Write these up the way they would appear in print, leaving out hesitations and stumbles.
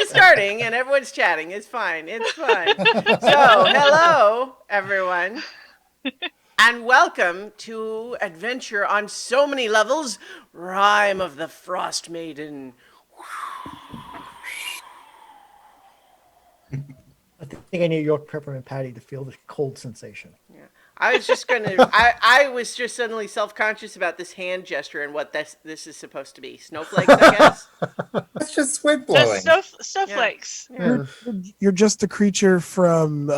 just starting and everyone's chatting. It's fine. It's fine. So, hello, everyone, and welcome to Adventure on So Many Levels, Rime of the Frostmaiden. I think I need York peppermint patty to feel the cold sensation. Yeah. I was just suddenly self-conscious about this hand gesture and what this is supposed to be. Snowflakes, I guess. It's just wind Just blowing. snowflakes. Yeah. You're just a creature from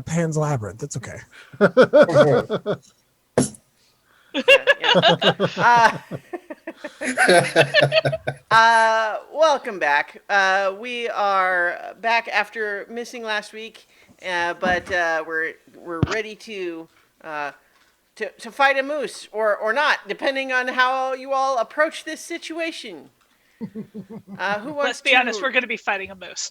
Pan's Labyrinth. That's okay. Yeah. Welcome back. We are back after missing last week, but we're ready to fight a moose or not, depending on how you all approach this situation. Who wants Let's be honest, we're going to be fighting a moose.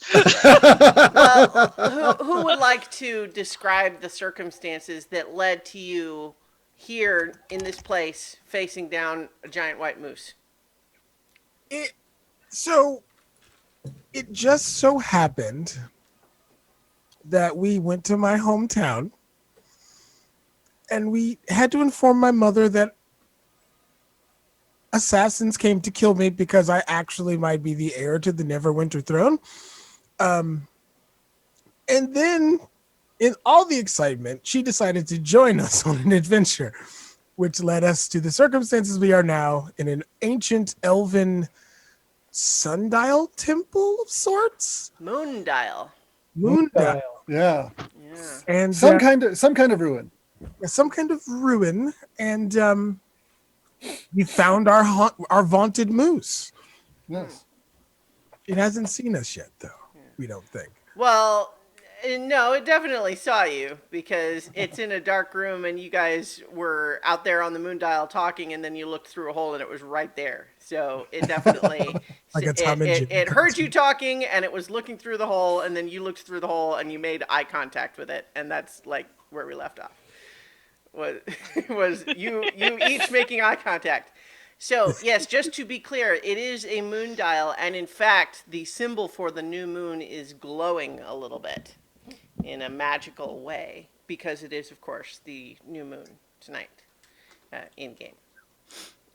who would like to describe the circumstances that led to you here in this place, facing down a giant white moose? It just so happened that we went to my hometown and we had to inform my mother that assassins came to kill me because I actually might be the heir to the Neverwinter throne. And then, in all the excitement, she decided to join us on an adventure, which led us to the circumstances we are now in an ancient elven sundial temple of sorts. Moondial. Moondial. Yeah. Yeah. And Some kind of ruin. some kind of ruin, and we found our vaunted moose. Yes. It hasn't seen us yet, though. We don't think. Well, no, it definitely saw you because it's in a dark room and you guys were out there on the moondial talking, and then you looked through a hole and it was right there. So it definitely Like a Tom and Jerry it heard you talking and it was looking through the hole, and then you looked through the hole and you made eye contact with it, and that's like where we left off. Was you each making eye contact. So, yes, just to be clear, it is a moondial, and in fact, the symbol for the new moon is glowing a little bit in a magical way, because it is, of course, the new moon tonight in-game.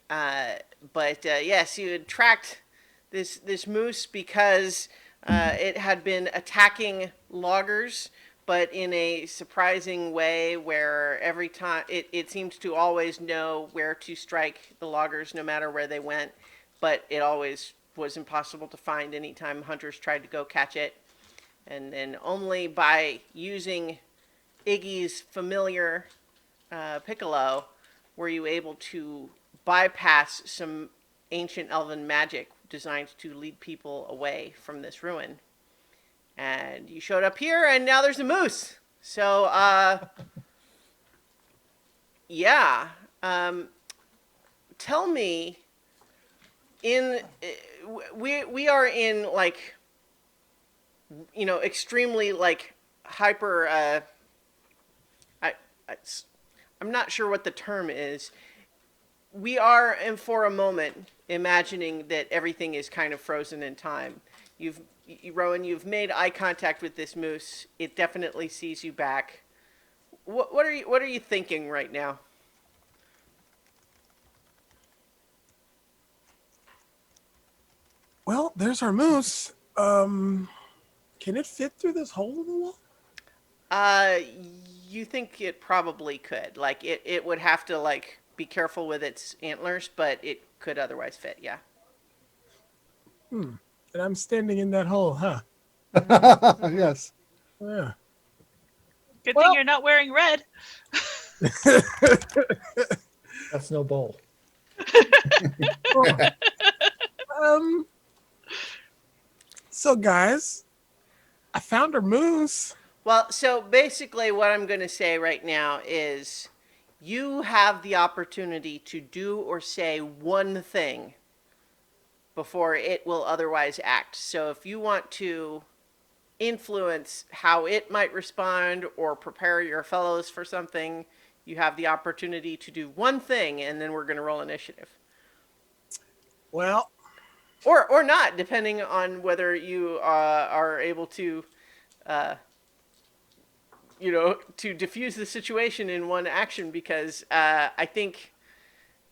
But yes, you had tracked this moose because it had been attacking loggers, but in a surprising way where every time it seemed to always know where to strike the loggers no matter where they went, but it always was impossible to find anytime hunters tried to go catch it. And then only by using Iggy's familiar piccolo were you able to bypass some ancient elven magic designed to lead people away from this ruin. And you showed up here, and now there's a moose. So, yeah. Tell me, we are in like, extremely like hyper. I'm not sure what the term is. We are, and for a moment, imagining that everything is kind of frozen in time. Rowan, you've made eye contact with this moose. It definitely sees you back. What are you thinking right now? Well, there's our moose. Can it fit through this hole in the wall? You think it probably could. Like it would have to like be careful with its antlers, but it could otherwise fit. Yeah. And I'm standing in that hole, huh? Yes. Yeah. Good thing you're not wearing red. That's no bowl. So guys, I found our moose. Well, so basically what I'm going to say right now is you have the opportunity to do or say one thing before it will otherwise act. So if you want to influence how it might respond or prepare your fellows for something, you have the opportunity to do one thing, and then we're going to roll initiative. Well, or not, depending on whether you are able to, to diffuse the situation in one action. Because I think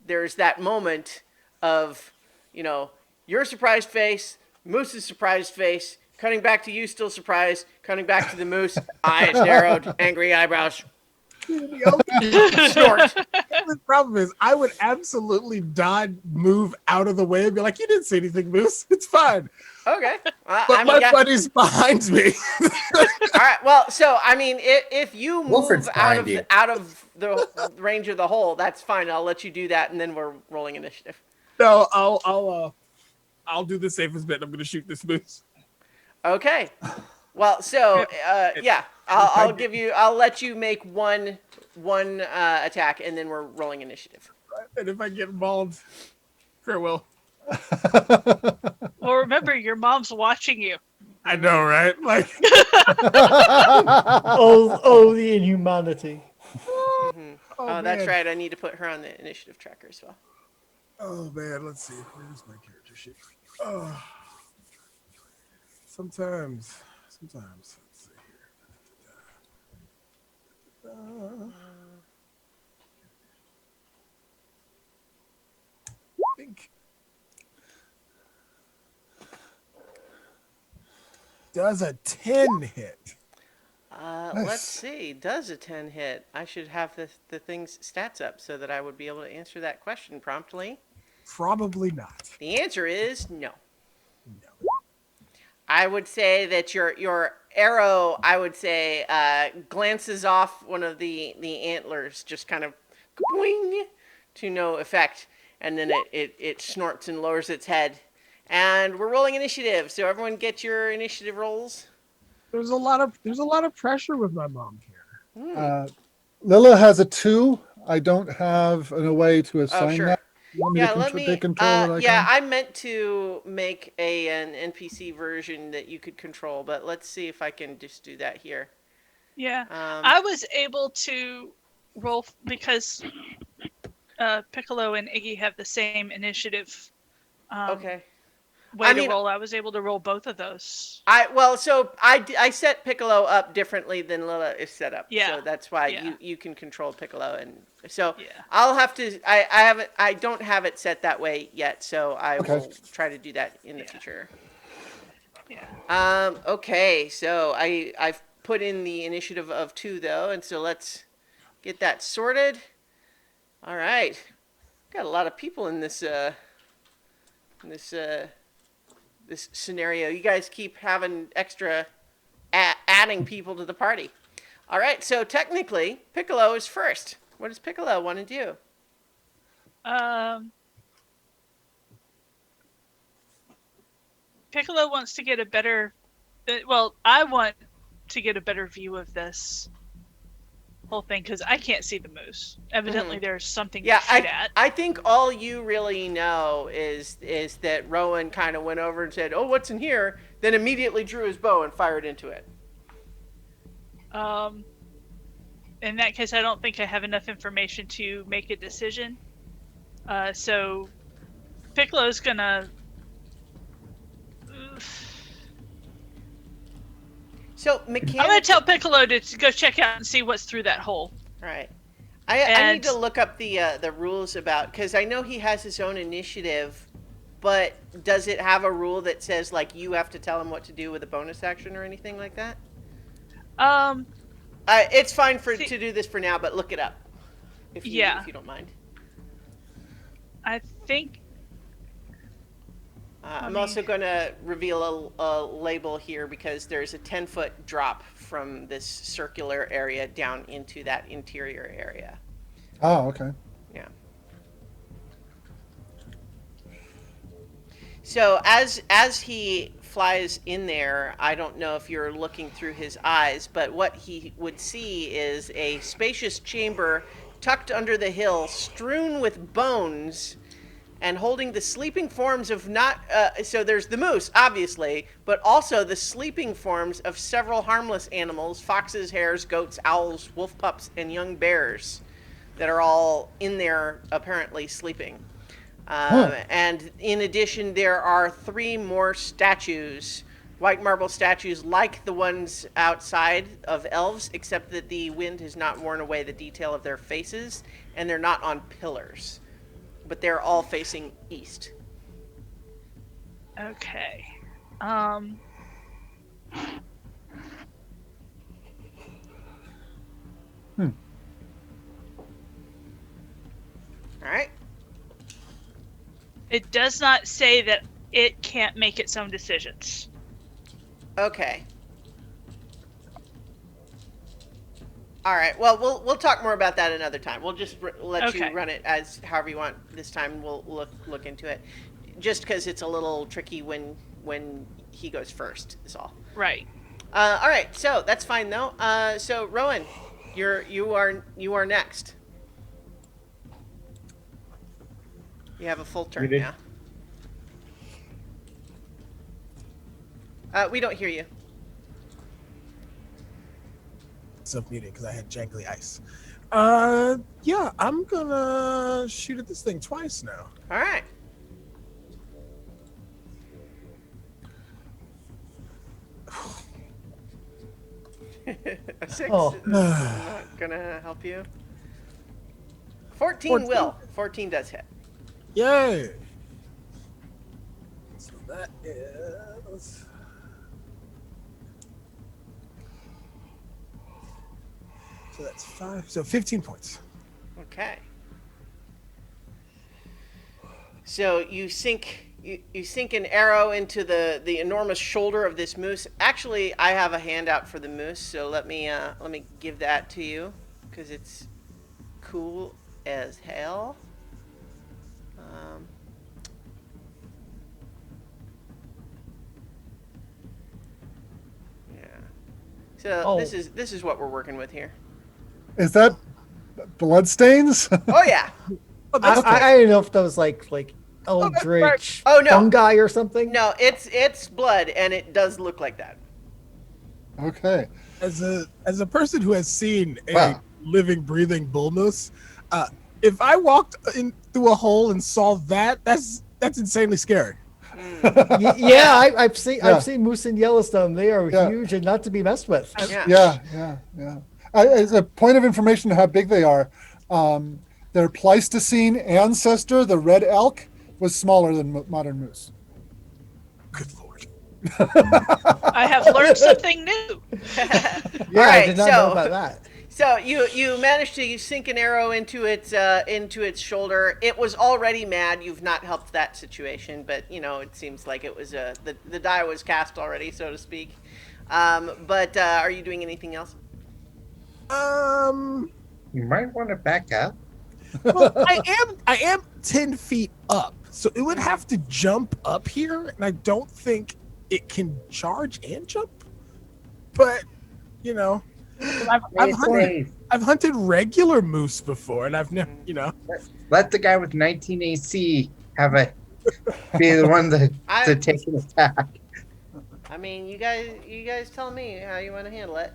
there's that moment of, your surprised face, Moose's surprised face, cutting back to you still surprised, cutting back to the Moose, eyes narrowed, angry eyebrows, snort. The problem is, I would absolutely dodge, move out of the way, and be like, "You didn't say anything, Moose. It's fine." Okay. But my buddy's behind me. All right. Well, so I mean, if you move Wilfred's behind you. out of the range of the hole, that's fine. I'll let you do that, and then we're rolling initiative. No, I'll do the safest bet. I'm going to shoot this Moose. Okay. Well, so yeah, I'll let you make one attack, and then we're rolling initiative. And if I get involved, farewell. Well, remember, your mom's watching you. I know, right? Like, the inhumanity. Oh, that's man. right. I need to put her on the initiative tracker as well. Oh man, let's see. Where's my character sheet? Oh. Sometimes. Let's see here. I think. Does a 10 hit? Let's see. Does a 10 hit? I should have the thing's stats up so that I would be able to answer that question promptly. Probably not. The answer is no. No. I would say that your arrow, I would say, glances off one of the antlers, just kind of boing, to no effect, and then it snorts and lowers its head. And we're rolling initiative, so everyone get your initiative rolls. There's a lot of pressure with my mom here. Lila has a 2. I don't have a way to assign sure. that. You want me Yeah, to let me. control it? I meant to make an NPC version that you could control, but let's see if I can just do that here. Yeah, I was able to roll because Piccolo and Iggy have the same initiative. Okay. To roll. I was able to roll both of those. I set Piccolo up differently than Lila is set up. Yeah. So that's why Yeah. you can control Piccolo, and so Yeah. I'll have to. I don't have it set that way yet, so I will try to do that in the future. Yeah. Okay, so I've put in the initiative of 2 though, and so let's get that sorted. All right, got a lot of people in this this scenario. You guys keep having extra adding people to the party. All right, so technically Piccolo is first. What does Piccolo want to do? Piccolo wants to get a better. I want to get a better view of this whole thing because I can't see the moose. Evidently, there's something to shoot at. I think all you really know is that Rowan kind of went over and said, "Oh, what's in here?" Then immediately drew his bow and fired into it. In that case, I don't think I have enough information to make a decision. So Piccolo's gonna. So I'm gonna tell Piccolo to go check out and see what's through that hole. Right. I need to look up the rules about, because I know he has his own initiative, but does it have a rule that says like you have to tell him what to do with a bonus action or anything like that? It's fine to do this for now, but look it up if you don't mind. I think. I'm also going to reveal a label here because there's a 10-foot drop from this circular area down into that interior area. Oh, okay. Yeah. So as he flies in there, I don't know if you're looking through his eyes, but what he would see is a spacious chamber tucked under the hill, strewn with bones, and holding the sleeping forms of so there's the moose, obviously, but also the sleeping forms of several harmless animals: foxes, hares, goats, owls, wolf pups, and young bears that are all in there apparently sleeping. And in addition, there are 3 more statues, white marble statues like the ones outside of elves, except that the wind has not worn away the detail of their faces, and they're not on pillars, but they're all facing east. Okay. All right. It does not say that it can't make its own decisions. Okay. All right. Well, we'll talk more about that another time. We'll just let you Okay. run it as however you want this time. We'll look into it, just because it's a little tricky when he goes first. Is all. Right. All right. So that's fine though. So Rowan, you are next. You have a full turn Muted. now. We don't hear you. Self-muted because I had jangly ice. Yeah, I'm gonna shoot at this thing twice now. All right. A 6 Oh. is not gonna help you. 14 14? will. 14 does hit. Yay! So that is... So that's 5. So 15 points. Okay. So you sink an arrow into the enormous shoulder of this moose. Actually, I have a handout for the moose, so let me give that to you because it's cool as hell. Yeah. So Oh. this is what we're working with here. Is that bloodstains? Oh yeah. Oh, that's I didn't know if that was like eldritch Oh, no. fungi or something. No, it's blood, and it does look like that. Okay. as a person who has seen a Wow. living, breathing bull moose, if I walked in through a hole and saw that's insanely scary. Yeah, I've seen Yeah. moose in Yellowstone. They are Yeah. huge and not to be messed with. Yeah. Yeah. As a point of information on how big they are, their Pleistocene ancestor, the red elk, was smaller than modern moose. Good lord. I have learned something new. Yeah, All I right, did not so know about that. so you managed to sink an arrow into its shoulder. It was already mad. You've not helped that situation, but it seems like it was the die was cast already, so to speak. But are you doing anything else? You might want to back up. Well, I am 10 feet up, so it would have to jump up here, and I don't think it can charge and jump. But I've hunted regular moose before, and I've never, Let the guy with 19 AC be the one to take an attack. I mean, you guys tell me how you want to handle it.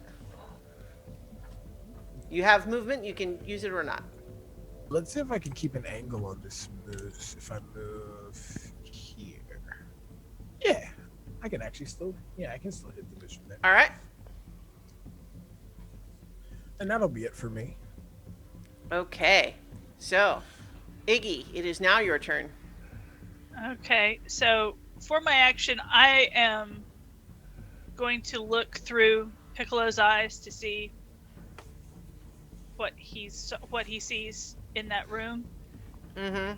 You have movement. You can use it or not. Let's see if I can keep an angle on this moose if I move here. Yeah, I can actually still. Yeah, I can still hit the moose from there, All right. and that'll be it for me. Okay. So, Iggy, it is now your turn. Okay, so for my action, I am going to look through Piccolo's eyes to see what he sees in that room. Mm-hmm.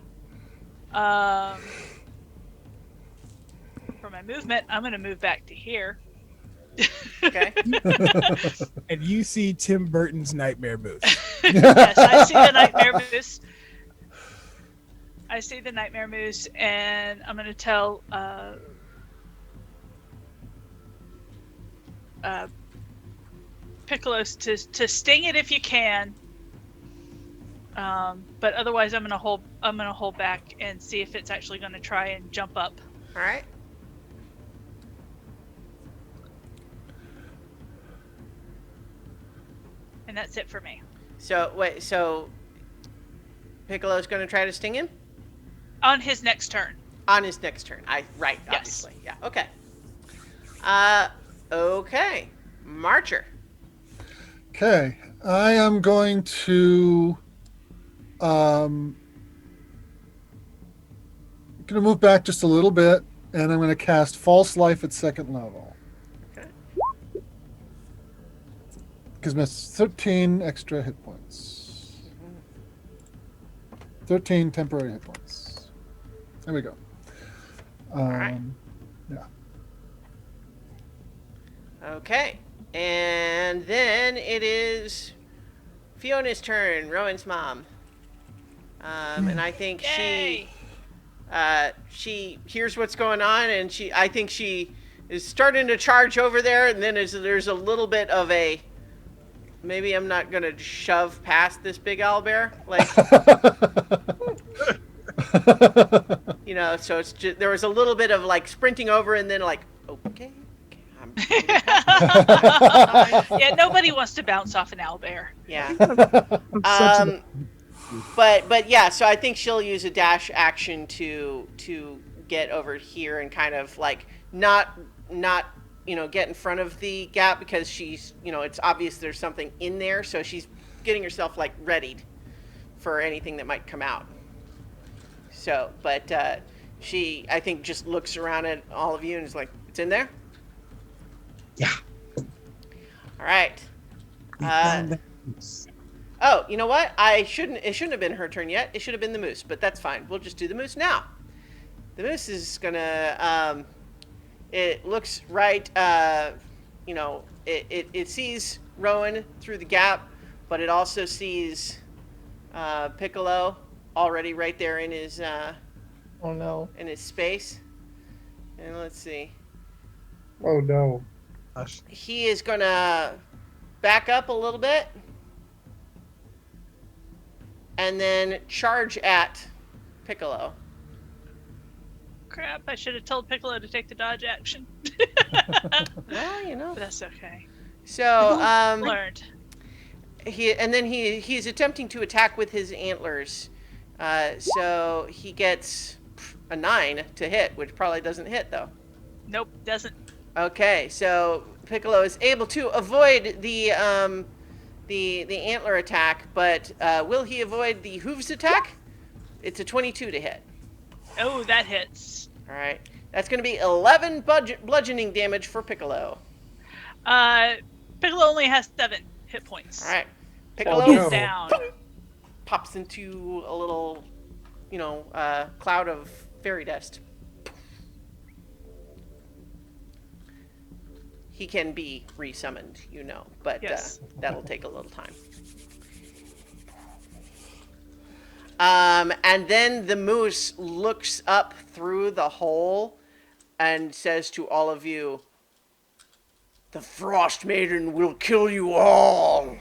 For my movement, I'm going to move back to here. Okay. And you see Tim Burton's Nightmare Moose. Yes, I see the nightmare moose. And I'm going to tell Piccolos to sting it if you can. But otherwise, I'm going to hold back and see if it's actually going to try and jump up. All right. And that's it for me. So wait. So Piccolo's going to try to sting him. On his next turn. On his next turn. Right, Yes. obviously. Yeah, okay. Okay. Marcher. Okay, I am going to gonna move back just a little bit, and I'm gonna cast False Life at second level. Okay. Gives me 13 extra hit points. 13 temporary hit points. There we go. right. Yeah. Okay. And then it is Fiona's turn, Rowan's mom. And I think Yay! she hears what's going on, and I think she is starting to charge over there, and then there's a little bit of a, maybe I'm not gonna shove past this big owlbear, like, you know. So it's just, there was a little bit of like sprinting over, and then like, okay, I'm Yeah, nobody wants to bounce off an owlbear. yeah. Such an- But yeah, so I think she'll use a dash action to get over here and kind of like not get in front of the gap, because she's, it's obvious there's something in there, so she's getting herself like readied for anything that might come out. So, but she, I think, just looks around at all of you and is like, "It's in there?" Yeah. All right. Oh, you know what? It shouldn't have been her turn yet. It should have been the moose, but that's fine. We'll just do the moose now. The moose is gonna, it looks right, it sees Rowan through the gap, but it also sees Piccolo already right there in his, Oh no. in his space. And let's see. Oh no. He is gonna back up a little bit and then charge at Piccolo. Crap, I should have told Piccolo to take the dodge action. Well, But that's okay. So, Learned. he's attempting to attack with his antlers. So he gets a 9 to hit, which probably doesn't hit though. Nope, doesn't. Okay, so Piccolo is able to avoid the antler attack, but will he avoid the hooves attack? It's a 22 to hit. Oh, that hits. All right, that's going to be 11 bludgeoning damage for Piccolo. Piccolo only has 7 hit points. All right, He Piccolo is down. pops into a little, cloud of fairy dust. He can be resummoned, but Yes. that'll take a little time. And then the moose looks up through the hole and says to all of you, "The Frostmaiden will kill you all."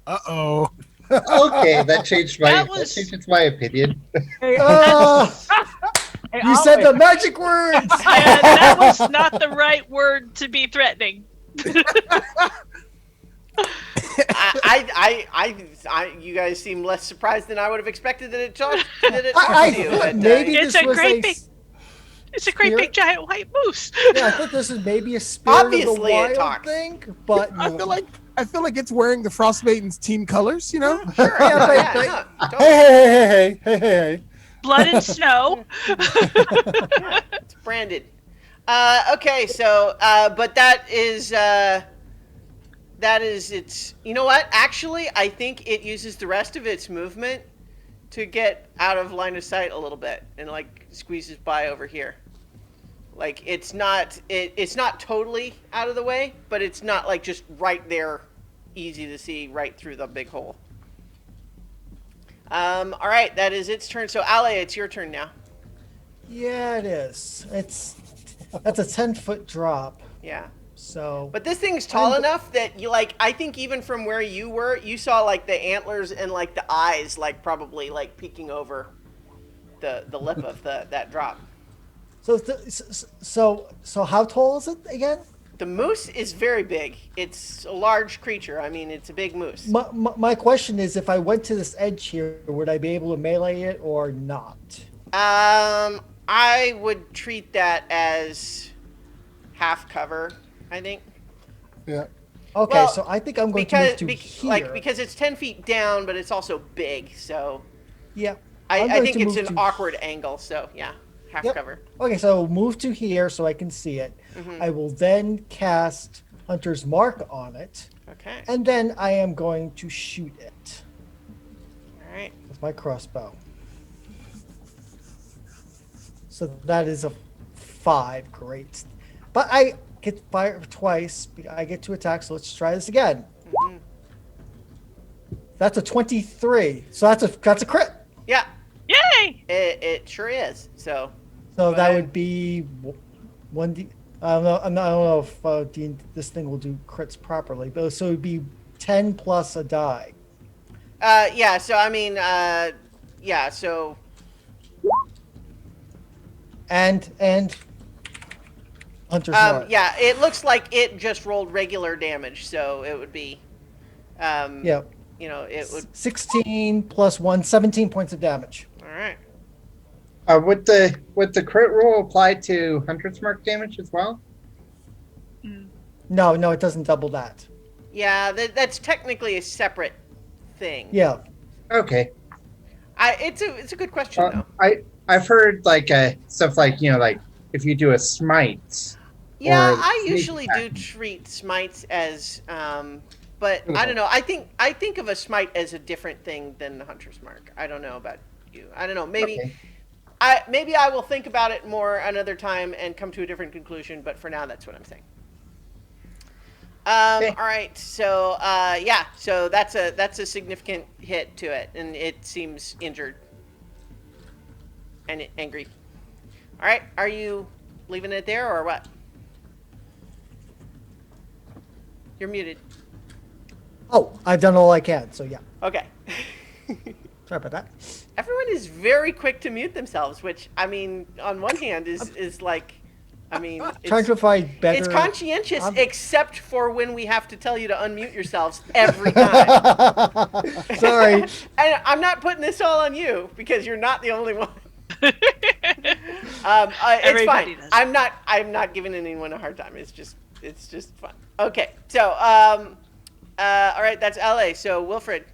Uh-oh. Okay, that changed That was- my opinion. Hey, Hey, you said the magic words. Yeah, that was not the right word to be threatening. You guys seem less surprised than I would have expected that it talked to I you. thought But, maybe It's this a was great big- It's a great Spirit? big giant white moose. Yeah, I thought this was maybe a spirit of Obviously the it wild talks. thing, but I feel like it's wearing the Frostmaiden's team colors, you know? Sure, Yeah, but- yeah, no, totally. Hey. Blood and snow. It's branded. Okay, so but that is its. You know what? Actually, I think it uses the rest of its movement to get out of line of sight a little bit and like squeezes by over here. Like it's not totally out of the way, but it's not like just right there, easy to see right through the big hole. All right, that is its turn. So Ale, it's your turn now. yeah, it is. That's a 10-foot drop. Yeah. So, But this thing's tall enough that you I think even from where you were, you saw like the antlers and like the eyes like probably like peeking over the lip of that drop. so how tall is it again? The moose is very big. It's a large creature. I mean, it's a big moose. My question is, if I went to this edge here, would I be able to melee it or not? I would treat that as half cover, I think. Yeah. Okay, Well, so I think I'm going to move to here. because it's 10 feet down, but it's also big, so Yeah. I'm I going think to it's move an to awkward angle. So yeah, half Yep. cover. Okay, so move to here so I can see it. Mm-hmm. I will then cast Hunter's Mark on it, Okay. and then I am going to shoot it All right. with my crossbow. So that is a 5. Great. But I get fire twice. I get to attack, so let's try this again. Mm-hmm. That's a 23. So that's a crit. Yeah, Yay! it sure is. So So Go that ahead. would be 1d. I don't know if this thing will do crits properly, but so it would be 10 plus a die. yeah. So I mean, yeah. So And Hunter's Mark. yeah. It looks like it just rolled regular damage, so it would be, Yeah. you know, it would. 16 plus 1, 17 points of damage. All right. Would the crit roll apply to Hunter's Mark damage as well? No, it doesn't double that. Yeah, that's technically a separate thing. Yeah. Okay. It's a good question though. I've heard like stuff like like if you do a smite. Yeah, or I sneak usually do attack. treat smites as, but I don't know. I think of a smite as a different thing than the hunter's mark. I don't know about you. I don't know. Maybe Okay. maybe I will think about it more another time and come to a different conclusion. But for now, that's what I'm saying. Okay. All right. So yeah. So that's a significant hit to it, and it seems injured and angry. All right. Are you leaving it there or what? You're muted. Oh, I've done all I can, so yeah. Okay. Sorry about that. Everyone is very quick to mute themselves, which I mean, on one hand, is like, I mean, Trying to find better. it's conscientious, I'm- except for when we have to tell you to unmute yourselves every time. Sorry. And I'm not putting this all on you because you're not the only one. It's Everybody fine. does. I'm not giving anyone a hard time. It's just fun. Okay, so all right, that's LA. So Wilfred.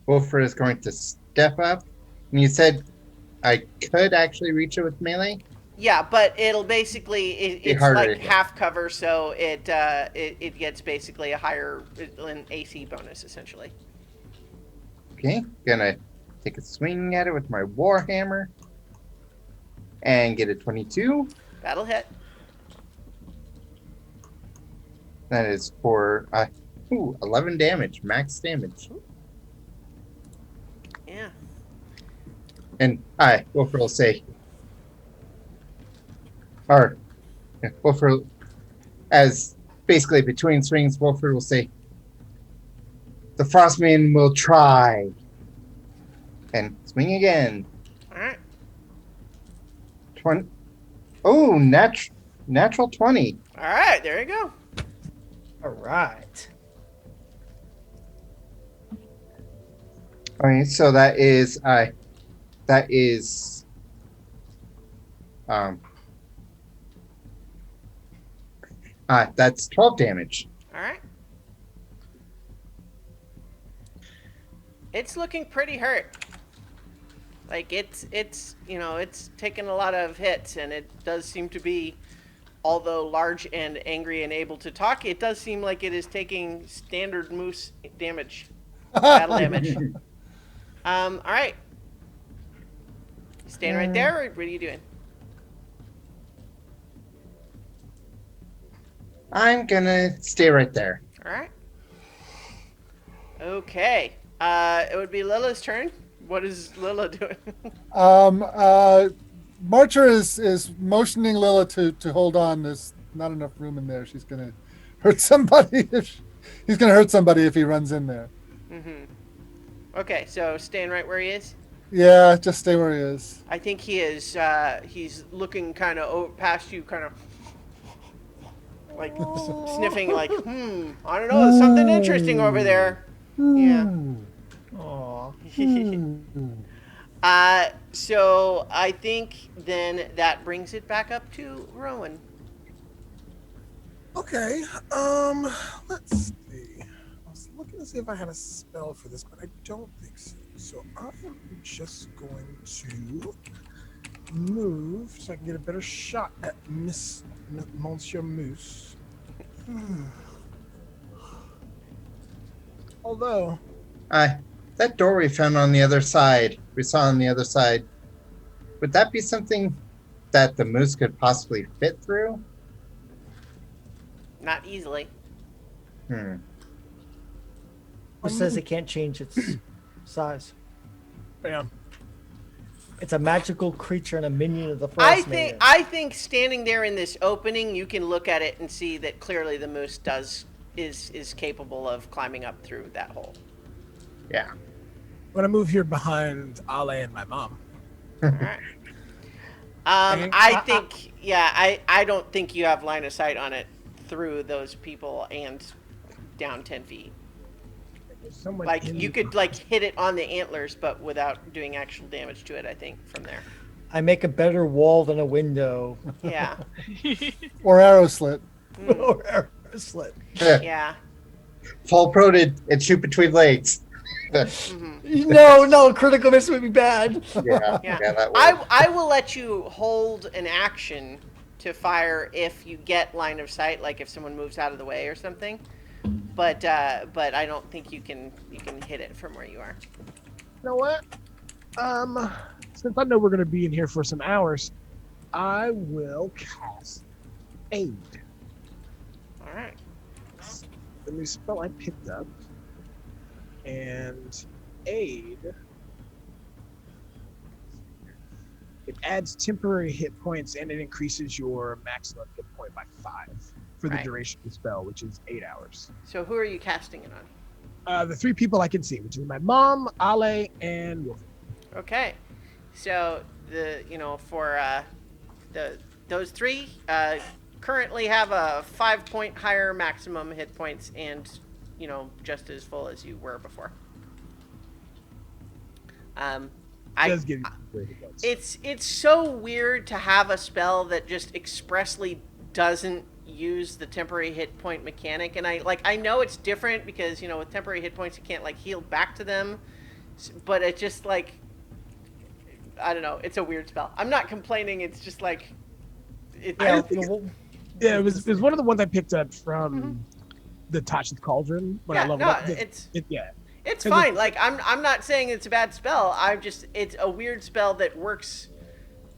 Wilfred is going to step up. And you said I could actually reach it with melee? Yeah, but it'll basically it's harder like to hit. half cover, so it gets basically a higher an AC bonus essentially. Okay. Gonna take a swing at it with my Warhammer. And get a 22. That'll hit. That is for 11 damage, max damage. Yeah. And Wilfred will say, Wilfred, as basically between swings, Wilfred will say, the Frostmaiden will try. And swing again. All right. 20. Oh, natural 20. All right. There you go. All right. Okay, so that's 12 damage. All right. It's looking pretty hurt. Like it's taken a lot of hits, and it does seem to be, although large and angry and able to talk, it does seem like it is taking standard moose damage, battle damage. All right. Staying right there, or what are you doing? I'm gonna stay right there. All right. Okay. It would be Lila's turn. What is Lila doing? Marcher is motioning Lila to hold on. There's not enough room in there. She's gonna hurt somebody. He's gonna hurt somebody if he runs in there. Mm-hmm. Okay, so staying right where he is. Yeah, just stay where he is. I think he is. He's looking kind of past you, kind of like sniffing, like, I don't know, there's something interesting over there. Yeah. Aw. So I think then that brings it back up to Rowan. Okay. Let's see. I was looking to see if I had a spell for this, but I don't think so. So I'm just going to move so I can get a better shot at Monsieur Moose. Although, That door we found on the other side, we saw on the other side, would that be something that the moose could possibly fit through? Not easily. Hmm. Who says it can't change its size? yeah, It's a magical creature and a minion of the Frostmaiden. I think standing there in this opening, you can look at it and see that clearly the moose is capable of climbing up through that hole. Yeah. I'm gonna move here behind Ale and my mom. All right. And I don't think you have line of sight on it through those people and down 10 feet. There's someone Like in you could like hit it on the antlers, but without doing actual damage to it. I think from there. I make a better wall than a window. Yeah. Or arrow slit. Or arrow slit. Yeah. Fall proted and shoot between legs. No, critical miss would be bad. Yeah, Yeah. that would. I will let you hold an action to fire if you get line of sight, like if someone moves out of the way or something. But I don't think you can hit it from where you are. You know what? Since I know we're gonna be in here for some hours, I will cast Aid. All right. The new spell I picked up. And Aid. It adds temporary hit points and it increases your maximum hit point by 5 for the Right. duration of the spell, which is 8 hours. So who are you casting it on? The 3 people I can see, which is my mom, Ale, and Wolf. Okay. So those 3 currently have a 5-point higher maximum hit points and just as full as you were before. It does give you temporary hit points. It's so weird to have a spell that just expressly doesn't use the temporary hit point mechanic, and I know it's different because with temporary hit points you can't like heal back to them, but it just like I don't know, it's a weird spell. I'm not complaining, it's just like Yeah, Yeah, it was one of the ones I picked up from the Touch of the Cauldron. When I love it's Because fine. Like I'm not saying it's a bad spell. It's a weird spell that works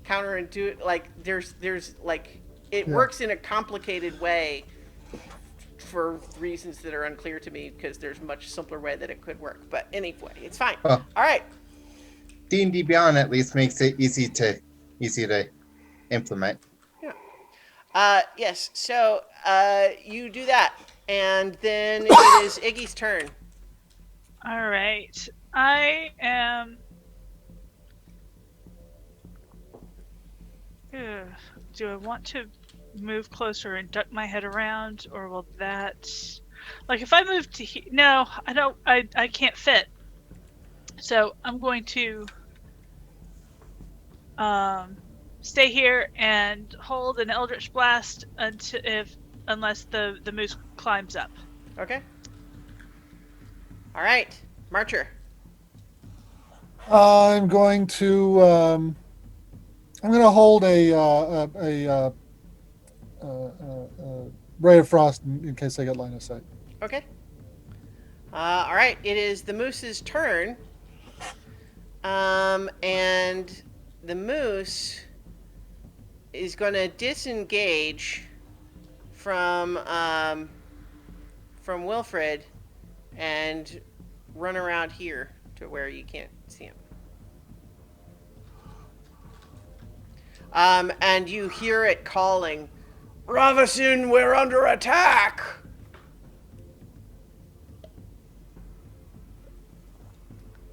counterintuitive. Like there's like it works in a complicated way for reasons that are unclear to me because there's a much simpler way that it could work. But anyway, it's fine. Oh. All right. D&D Beyond at least makes it easy to implement. Yes. So you do that, and then it is Iggy's turn. All right. I am. Do I want to move closer and duck my head around, or will that? Like, if I move to here, no, I don't. I can't fit. So I'm going to stay here and hold an Eldritch Blast unless the moose climbs up. Okay. All right, Marcher. I'm going to hold a ray of frost in case I get line of sight. Okay. All right, it is the moose's turn. And the moose is going to disengage from Wilfred and run around here to where you can't see him. And you hear it calling, "Ravison, we're under attack!"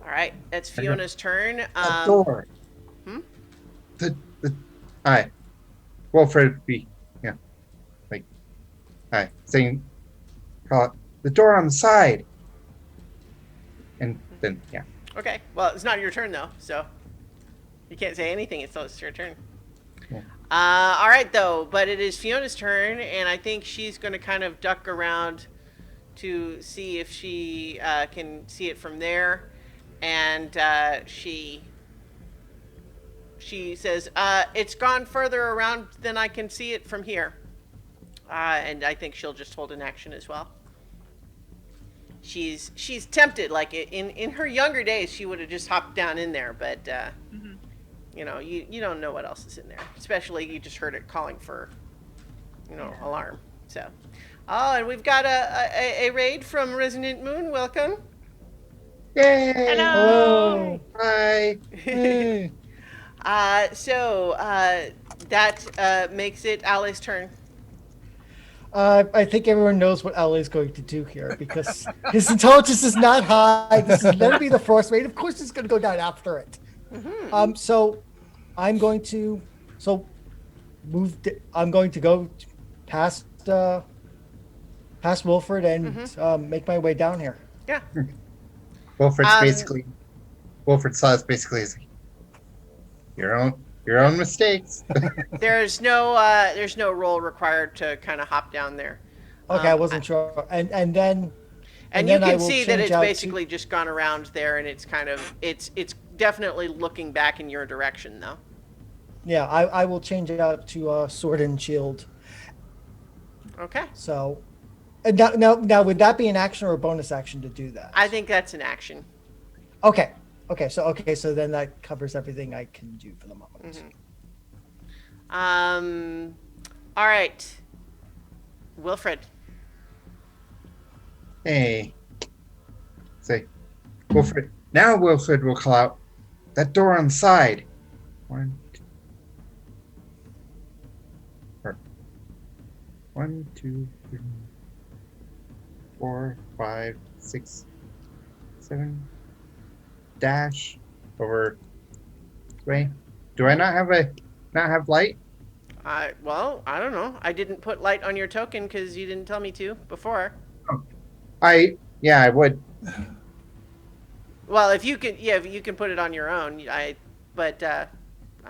All right, it's Fiona's turn. Door. Alright. Wilfred be saying the door on the side. And then Okay, well, it's not your turn though, so. You can't say anything until it's your turn. Yeah. All right, though. But it is Fiona's turn, and I think she's going to kind of duck around to see if she can see it from there. And she says, "It's gone further around than I can see it from here." And I think she'll just hold an action as well. She's tempted. Like in her younger days, she would have just hopped down in there, but you know, you don't know what else is in there. Especially you just heard it calling for, alarm. So, and we've got a raid from Resonant Moon. Welcome. Yay! Hello. Hi. Hey. So that makes it Ali's turn. I think everyone knows what Ali is going to do here because his intelligence is not high. This is going to be the Frostmaiden. Of course, he's going to go down after it. So I'm going to I'm going to go past Wilfred and make my way down here. Yeah. Wilfred saw us basically as your own mistakes. There's no roll required to kind of hop down there. Okay, I wasn't sure. And then And you then I can will see that change it's out to- basically just gone around there, and it's kind of it's definitely looking back in your direction, though. Yeah, I will change it out to sword and shield. Okay. So, and now, would that be an action or a bonus action to do that? I think that's an action. Okay. So then that covers everything I can do for the moment. All right. Wilfred. Hey. Say, Wilfred. Now Wilfred will call out, that door on the side. 1, 2, 3, 4, 5, 6, 7. Dash over. Wait, do I not have light? Well, I don't know. I didn't put light on your token because you didn't tell me to before. I would. Well, if you can put it on your own. I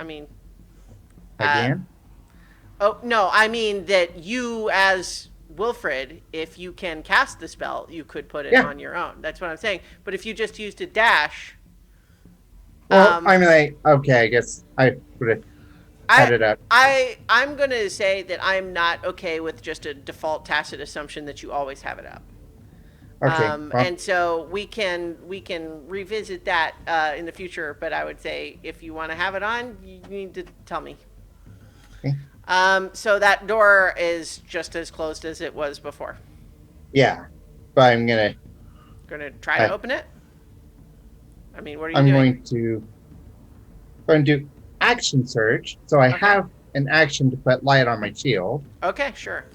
mean. Again? Oh no, I mean that you as Wilfred, if you can cast the spell, you could put it on your own. That's what I'm saying. But if you just used a dash. Well, I mean, okay, I guess I would have had it up. I'm going to say that I'm not okay with just a default tacit assumption that you always have it up. Okay. And so we can revisit that in the future, but I would say if you want to have it on, you need to tell me. Okay. So that door is just as closed as it was before. Yeah, but I'm gonna Try to open it. I mean, what are you I'm doing? going to do action surge, so I have an action to put light on my shield, Okay, sure.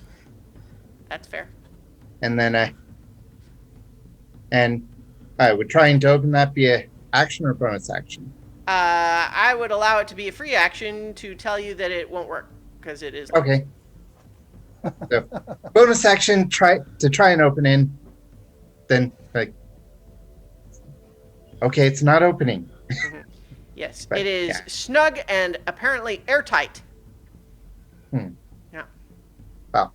That's fair. and then would trying to open that be a action or bonus action? I would allow it to be a free action to tell you that it won't work because it is. Okay. So, bonus action try and open in, then like. Okay, it's not opening. Yes, But, it is yeah. snug and apparently airtight. Yeah, Well,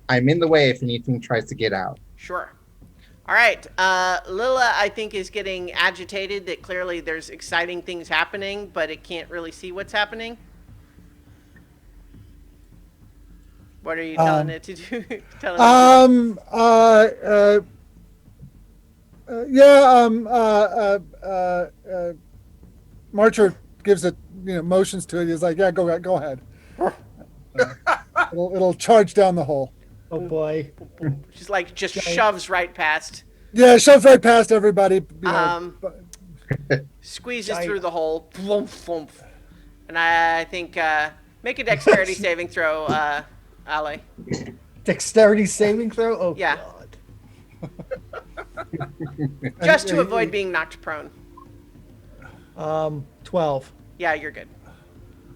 I'm in the way if anything tries to get out. sure. All right. Lila, I think, is getting agitated that clearly there's exciting things happening, but it can't really see what's happening. What are you telling it to do? Marcher gives it, motions to it. He's like, yeah, go ahead. It'll charge down the hole. Oh boy. Just shoves right past. Yeah, shoves right past everybody. Squeezes through the hole. Plump, plump. And I think make a dexterity saving throw, Ali. Dexterity saving throw? Oh Yeah. god. Just to avoid being knocked prone. 12. Yeah, you're good.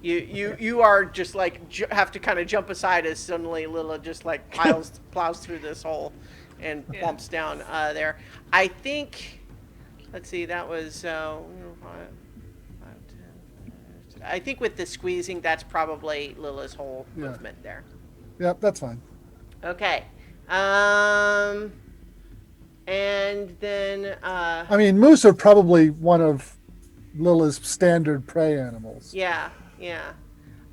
You are just have to kind of jump aside as suddenly Lila just plows through this hole and plumps down there. I think, let's see, that was 5, 10, I think with the squeezing, that's probably Lila's whole Yeah. movement there. Yep, that's fine. Okay. And then I mean, moose are probably one of Lila's standard prey animals. yeah.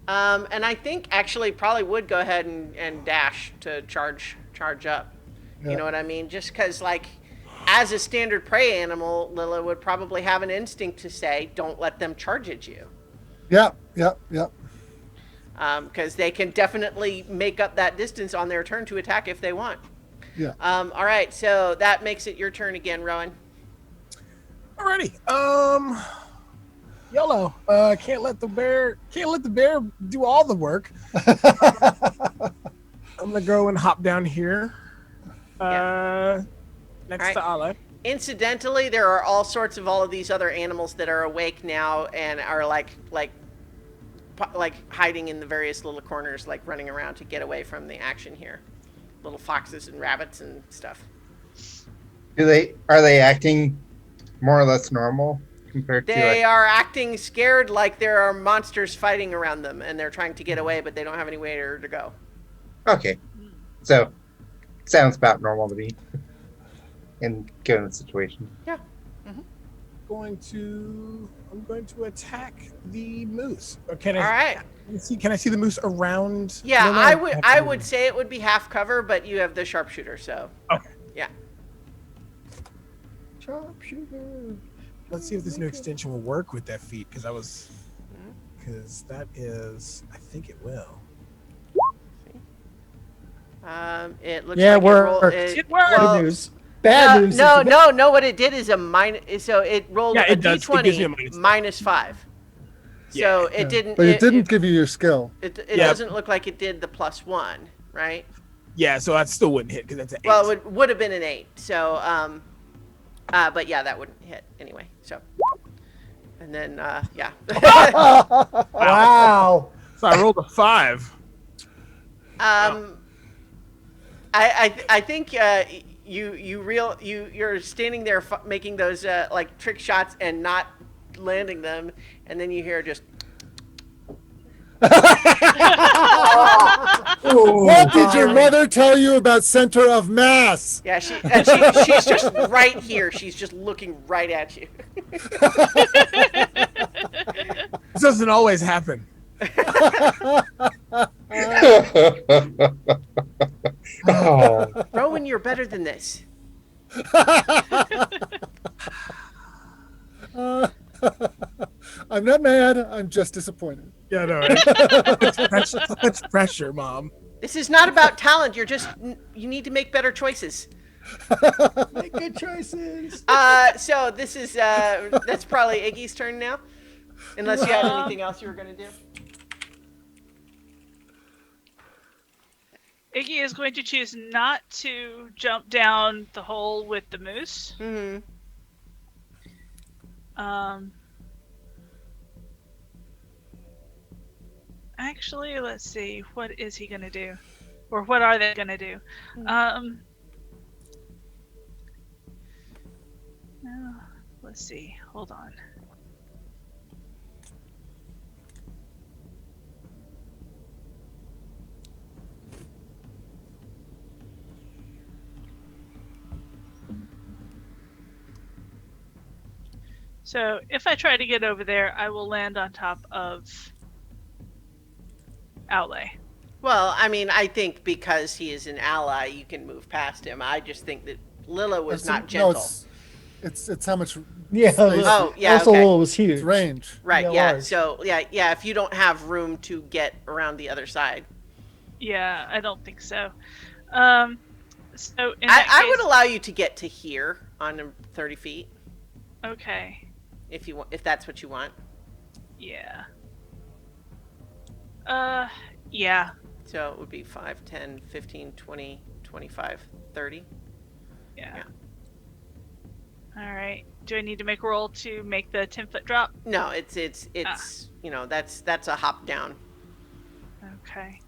And I think actually probably would go ahead and dash to charge up. Yeah. You know what I mean? Just because, like, as a standard prey animal, Lila would probably have an instinct to say, don't let them charge at you. Yep. Because they can definitely make up that distance on their turn to attack if they want. Yeah. All right, so that makes it your turn again, Rowan. Alrighty. YOLO. Can't let the bear do all the work. I'm gonna go and hop down here. Next to Ale. Incidentally, there are all sorts of all of these other animals that are awake now and are like hiding in the various little corners, like running around to get away from the action here. Little foxes and rabbits and stuff. Are they acting more or less normal compared to? They are acting scared, like there are monsters fighting around them, and they're trying to get away, but they don't have anywhere to go. Okay, so sounds about normal to me. In given the situation. Yeah. I'm going to attack the moose. Or can I? All right. Can I see the moose around? Yeah, No, I would say it would be half cover, but you have the sharpshooter, so. Okay. Yeah. Sharpshooter. Let's see if this new extension will work with that feat, because that is, I think it will. It looks Yeah, like worked. It worked. Good news. Bad news. No, is- no. What it did is a minus. So it rolled Yeah, a it does. It gives you a d20 minus -5. Yeah. So it Yeah. didn't. But it didn't give you your skill. It Yeah. doesn't look like it did the +1, right? Yeah, so that still wouldn't hit because that's an 8. Well, it would have been an 8. So, but yeah, that wouldn't hit anyway. So, and then yeah. Wow. So I rolled a 5. I think you're standing there making those like trick shots and not landing them, and then you hear just. What did your mother tell you about center of mass? Yeah, she's just right here. She's just looking right at you. This doesn't always happen. Oh. Rowan, you're better than this. I'm not mad. I'm just disappointed. Yeah, no, right? It's pressure, Mom. This is not about talent. You need to make better choices. Make good choices. So this is that's probably Iggy's turn now, unless you had anything else you were gonna do. Iggy is going to choose not to jump down the hole with the moose. Mm-hmm. Actually, let's see. What is he gonna do, or what are they gonna do? Let's see. Hold on. So if I try to get over there, I will land on top of Outlay. Well, I mean, I think because he is an ally, you can move past him. I just think that Lila was not gentle. No, it's how much Yeah. Oh, yeah, Also, okay. Lil was huge. range. Right, Yeah, yeah. large. So, yeah, if you don't have room to get around the other side. Yeah, I don't think so. So in that I case, would allow you to get to here on 30 feet, Okay. if that's what you want. Yeah. Yeah. So it would be 5, 10, 15, 20, 25, 30. Yeah. All right. Do I need to make a roll to make the 10-foot drop? No, it's you know, that's a hop down. Okay.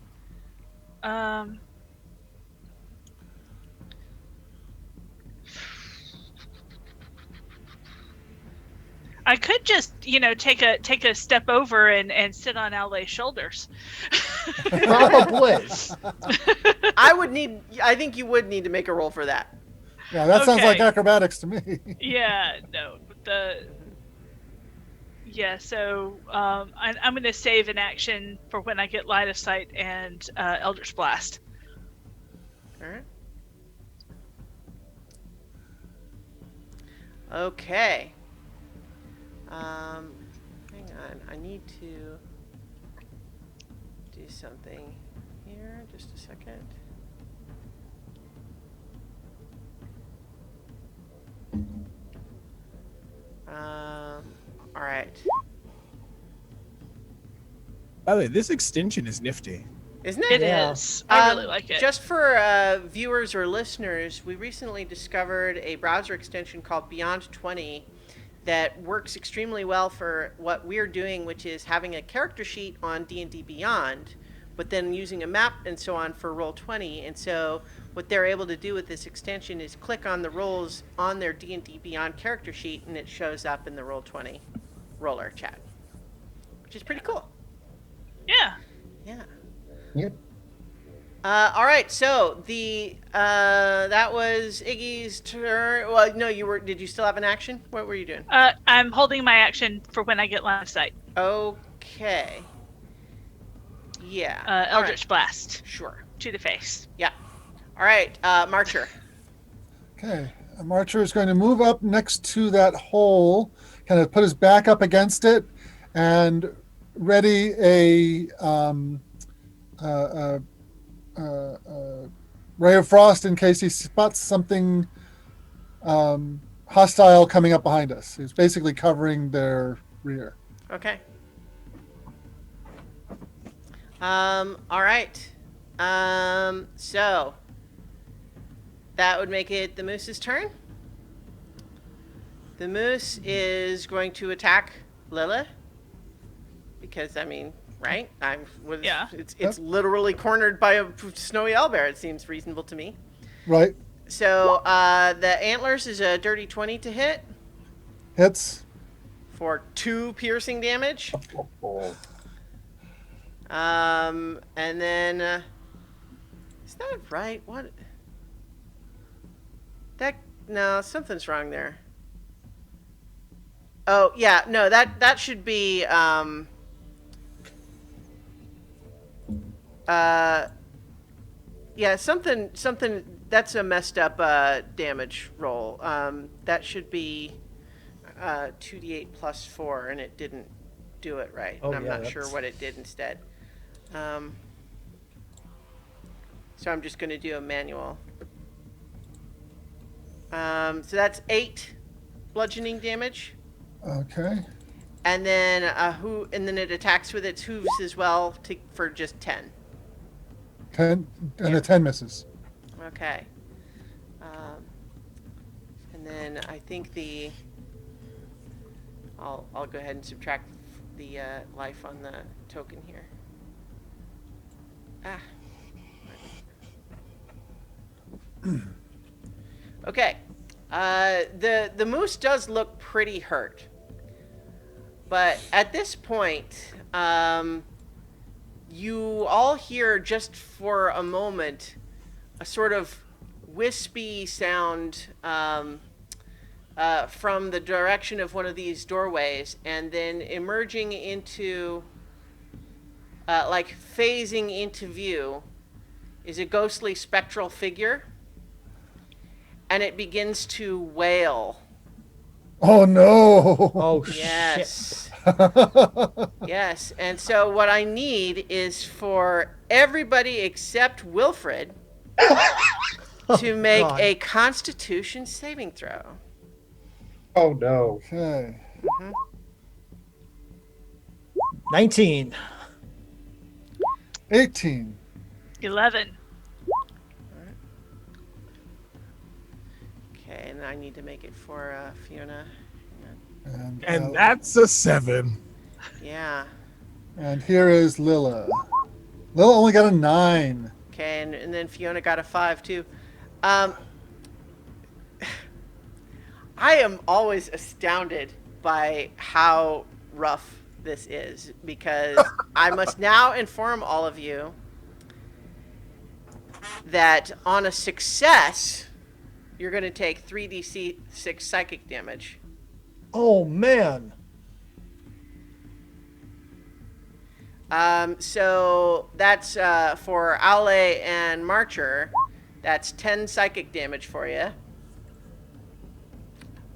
I could just, take a step over and sit on Ale's shoulders. Probably. I think you would need to make a roll for that. Yeah, that sounds like Okay. acrobatics to me. Yeah, no, so I'm going to save an action for when I get line of sight and Eldritch Blast. All right. Okay. Hang on. I need to do something here. Just a second. All right. By the way, this extension is nifty. Isn't It it? is. I really like it. Just for viewers or listeners, we recently discovered a browser extension called Beyond 20 that works extremely well for what we're doing, which is having a character sheet on D&D Beyond, but then using a map and so on for Roll20. And so what they're able to do with this extension is click on the rolls on their D&D Beyond character sheet, and it shows up in the Roll20 roller chat, which is pretty cool. Yeah. Yeah. Yep. All right, so that was Iggy's turn. Well, no, did you still have an action? What were you doing? I'm holding my action for when I get line of sight. Okay. Yeah. All Eldritch right. Blast Sure. to the face. Yeah. All right, Marcher. Okay. A Marcher is going to move up next to that hole, kind of put his back up against it, and ready a ray of frost in case he spots something hostile coming up behind us. He's basically covering their rear. Okay. All right. So that would make it the moose's turn. The moose is going to attack Lilith because, right? Yeah. It's literally cornered by a snowy owlbear. It seems reasonable to me. Right. So the antlers is a dirty 20 to hit Hits. for 2 piercing damage. And then is that right? What? No, something's wrong there. Oh yeah, no, that should be yeah, something that's a messed up damage roll. That should be 2d8 plus 4, and it didn't do it right. Oh, and I'm yeah, not sure that's- what it did instead. So I'm just going to do a manual. So that's 8 bludgeoning damage. Okay. And then and then it attacks with its hooves as well for just 10. 10 and a 10 misses. Okay. And then I think I'll go ahead and subtract the life on the token here. Okay. The moose does look pretty hurt. But at this point, you all hear just for a moment a sort of wispy sound from the direction of one of these doorways, and then emerging into, phasing into view, is a ghostly spectral figure, and it begins to wail. Oh no. Oh, Yes. Yes. And so what I need is for everybody except Wilfred to make God. a Constitution saving throw. Oh no. Okay. 19. 18. 11. Okay, and I need to make it for Fiona. Hang And And that's a 7. on. Yeah. and here is Lilla. Lilla only got a 9. Okay, and then Fiona got a 5 too. I am always astounded by how rough this is, because I must now inform all of you that on a success, you're going to take 3d6 psychic damage. Oh man. So that's for Ale and Marcher. That's 10 psychic damage for you.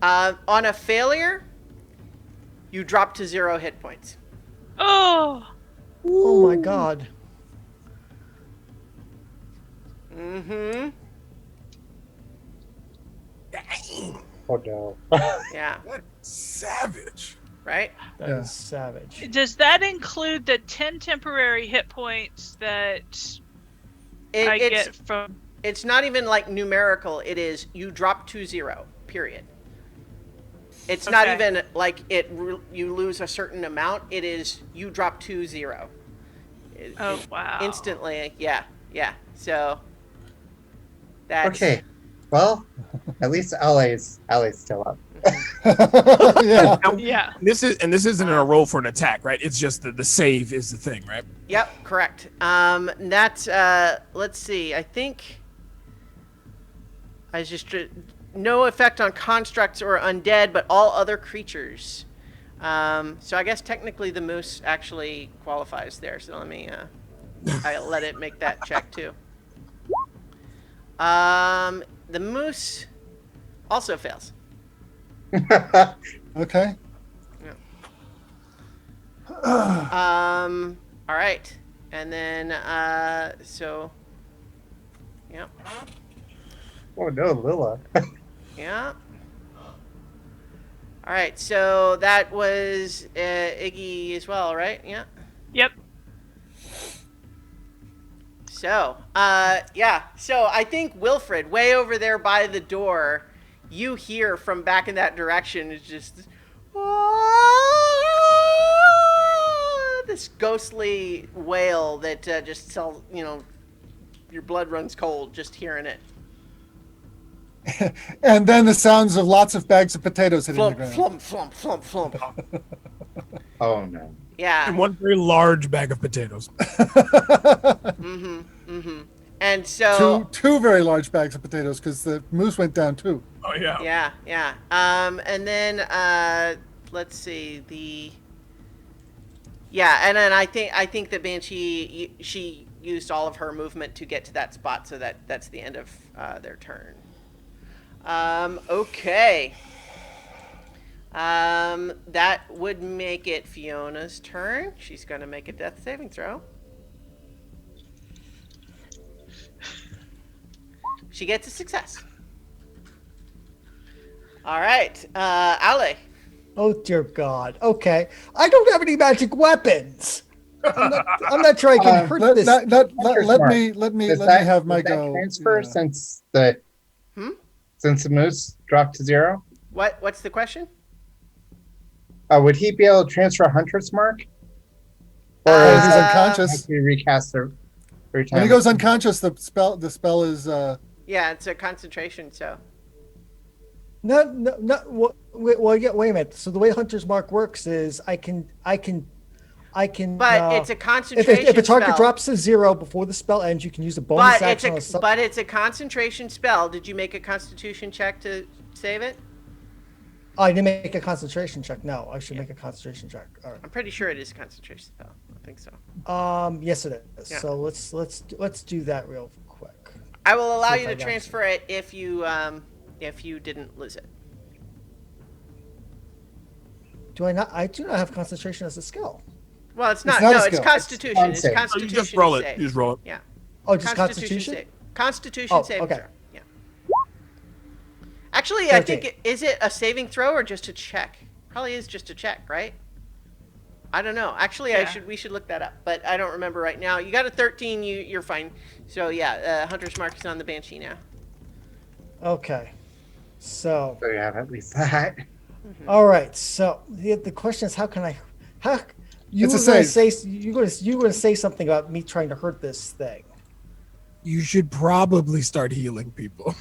On a failure, you drop to 0 hit points. Oh, Oh my god. Mm-hmm. Dang, Oh no. Yeah. savage. Right? That Yeah. is savage. does that include the 10 temporary hit points that I It's get from? it's not even like numerical. It is you drop to 0. Period. It's not Okay. even like you lose a certain amount. It is you drop to 0. Oh wow! Instantly. Yeah. So that's Okay. Well, at least LA's still up. Yeah. Yeah. This isn't a roll for an attack, right? It's just the save is the thing, right? Yep, correct. That's let's see. I think I just no effect on constructs or undead, but all other creatures. So I guess technically the moose actually qualifies there. So let me I let it make that check too. The moose also fails. Okay. All right, and then so yeah. Oh no, Lilla. Yeah. All right, so that was Iggy as well, right? Yeah. Yep. So, yeah. So I think Wilfred, way over there by the door, you hear from back in that direction is just this ghostly wail that just tells, your blood runs cold just hearing it. And then the sounds of lots of bags of potatoes hitting the Flump, ground. flump, flump, flump, flump. Oh no. Yeah. And one very large bag of potatoes. And so Two very large bags of potatoes because the moose went down too. Oh yeah. Yeah. And then let's see and then I think that Banshee she used all of her movement to get to that spot, so that's the end of their turn. Okay. That would make it Fiona's turn. She's gonna make a death saving throw. She gets a success. All right, Ale. Oh dear God. Okay. I don't have any magic weapons. I'm not sure I can hurt Let this. me Does have my does that go. transfer Yeah. since the moose dropped to 0? What's the question? Would he be able to transfer Hunter's Mark? Or Oh, is he's it unconscious. has to be recast every time? When he goes unconscious, the spell is Yeah, it's a concentration. So No. Well, yeah. Wait a minute. So the way Hunter's Mark works is I can. but it's a concentration. If a target spell. drops to 0 before the spell ends, you can use a bonus action. But it's a concentration spell. Did you make a Constitution check to save it? I didn't make a concentration check. No, I should make a concentration check. All right. I'm pretty sure it is a concentration spell. I think so. Yes, it is. Yeah. So let's do that real quick. I will allow See if you I to got transfer it if you didn't lose it. Do I not? I do not have concentration as a skill. Well, it's not. not a No, it's skill. Constitution. It's It's Constitution. You just roll it. save. You just roll it. Yeah. Oh, just Constitution. Save. Constitution Oh, saving okay. throw. Yeah. Actually, I 13. think is it a saving throw or just a check? Probably is just a check, right? I don't know. Actually, Yeah. we should look that up, but I don't remember right now. You got a 13. You're fine. So yeah, Hunter's Mark is on the Banshee now. Okay. So So you have at least that. all right. So the question is, how you It's a were going to save. say you were going to say something about me trying to hurt this thing? You should probably start healing people.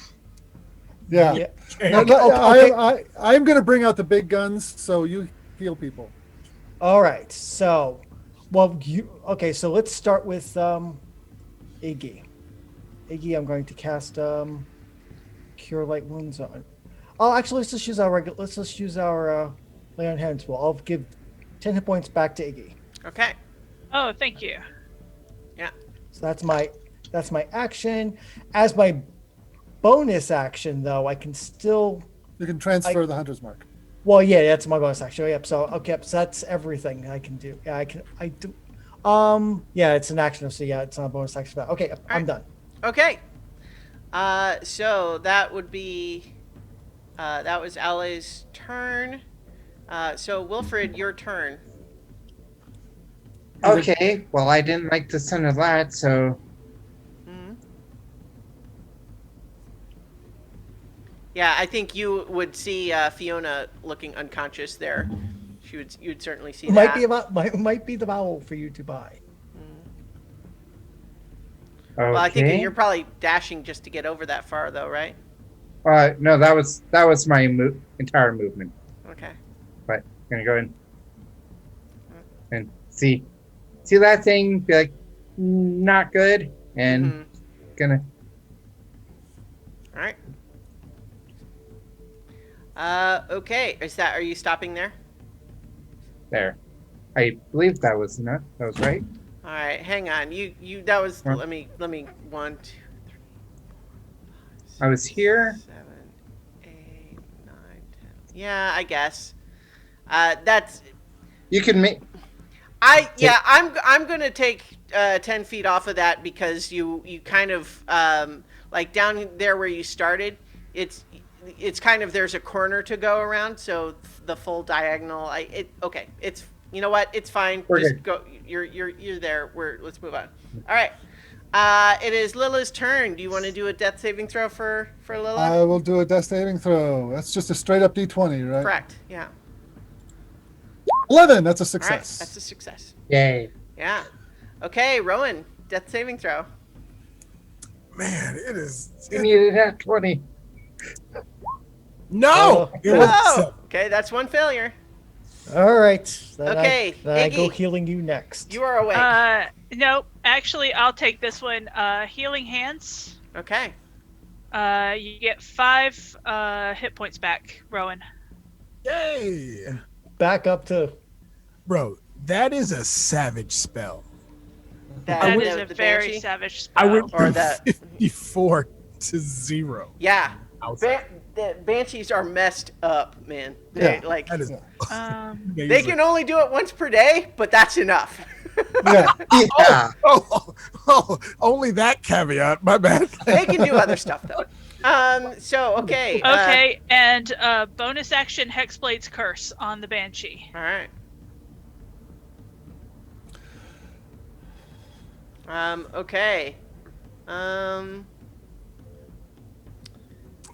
Yeah. Yeah. Okay. I'm going to bring out the big guns, so you heal people. All right. So, well, so let's start with Iggy. Iggy, I'm going to cast Cure Light Wounds on. Oh, actually, let's just use our Lay on Hands. Well, I'll give 10 hit points back to Iggy. Okay. Oh, thank you. Yeah. So that's my action. As my bonus action, though, I can still. You can transfer the hunter's mark. Well, yeah, that's my bonus action. Yep. So okay, so that's everything I can do. Yeah, I do. Yeah, it's an action. So yeah, it's not a bonus action. Okay, I'm done. Okay. So that would be. That was Ali's turn. So Wilfred, your turn. Okay, well, I didn't like the sound of that, so Mhm. Yeah, I think you would see Fiona looking unconscious there. You'd certainly see Might that. might be the vowel for you to buy. okay. Well, I think you're probably dashing just to get over that far, though, right? No, that was my entire movement. Okay. But I'm gonna go in and see that thing, be like, not good, and Mhm. gonna. All right. Okay. Are you stopping there? There. I believe that was enough. That was right. All right. Hang on. That was. Huh? Let me. 1, 2, I was here. 7, 8, 9, 10. Yeah, I guess. That's. You can make. I'm gonna take 10 feet off of that because you kind of like down there where you started. It's kind of there's a corner to go around, so the full diagonal. Okay. It's you know what? It's fine. We're Just good. go. You're there. Let's move on. All right. It is Lila's turn. Do you want to do a death saving throw for Lila? I will do a death saving throw. That's just a straight up D20, right? Correct. Yeah. 11. That's a All right. success. That's a success. Yay. Yeah. Okay, Rowan. Death saving throw. Man, it is. You needed that 20. No! It was Oh. Okay, that's one failure. All right. Then Okay, I go Iggy. healing you next. You are awake. Nope. Actually, I'll take this one. Healing hands. Okay. You get 5 hit points back, Rowan. Yay! Back up to. Bro, that is a savage spell. That the- is a the very Banshee? savage I spell. went Or from that- 54 to 0. Yeah. Outside. The Banshees are messed up, man. They Yeah. like That is Um, they amazing. can only do it once per day, but that's enough. Yeah. Yeah. Only that caveat. My bad. They can do other stuff though. So okay. okay, and bonus action Hexblade's Curse on the Banshee. All right. Okay.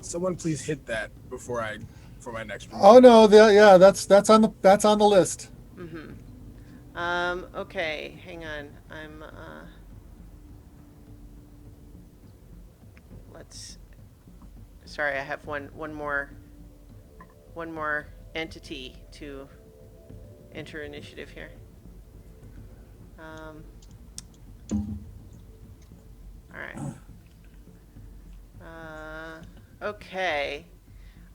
Someone please hit that for my next one. Oh no, that's on the list. Mhm. Okay. Hang on. Let's. Sorry, I have one more entity to enter initiative here. All right. Okay.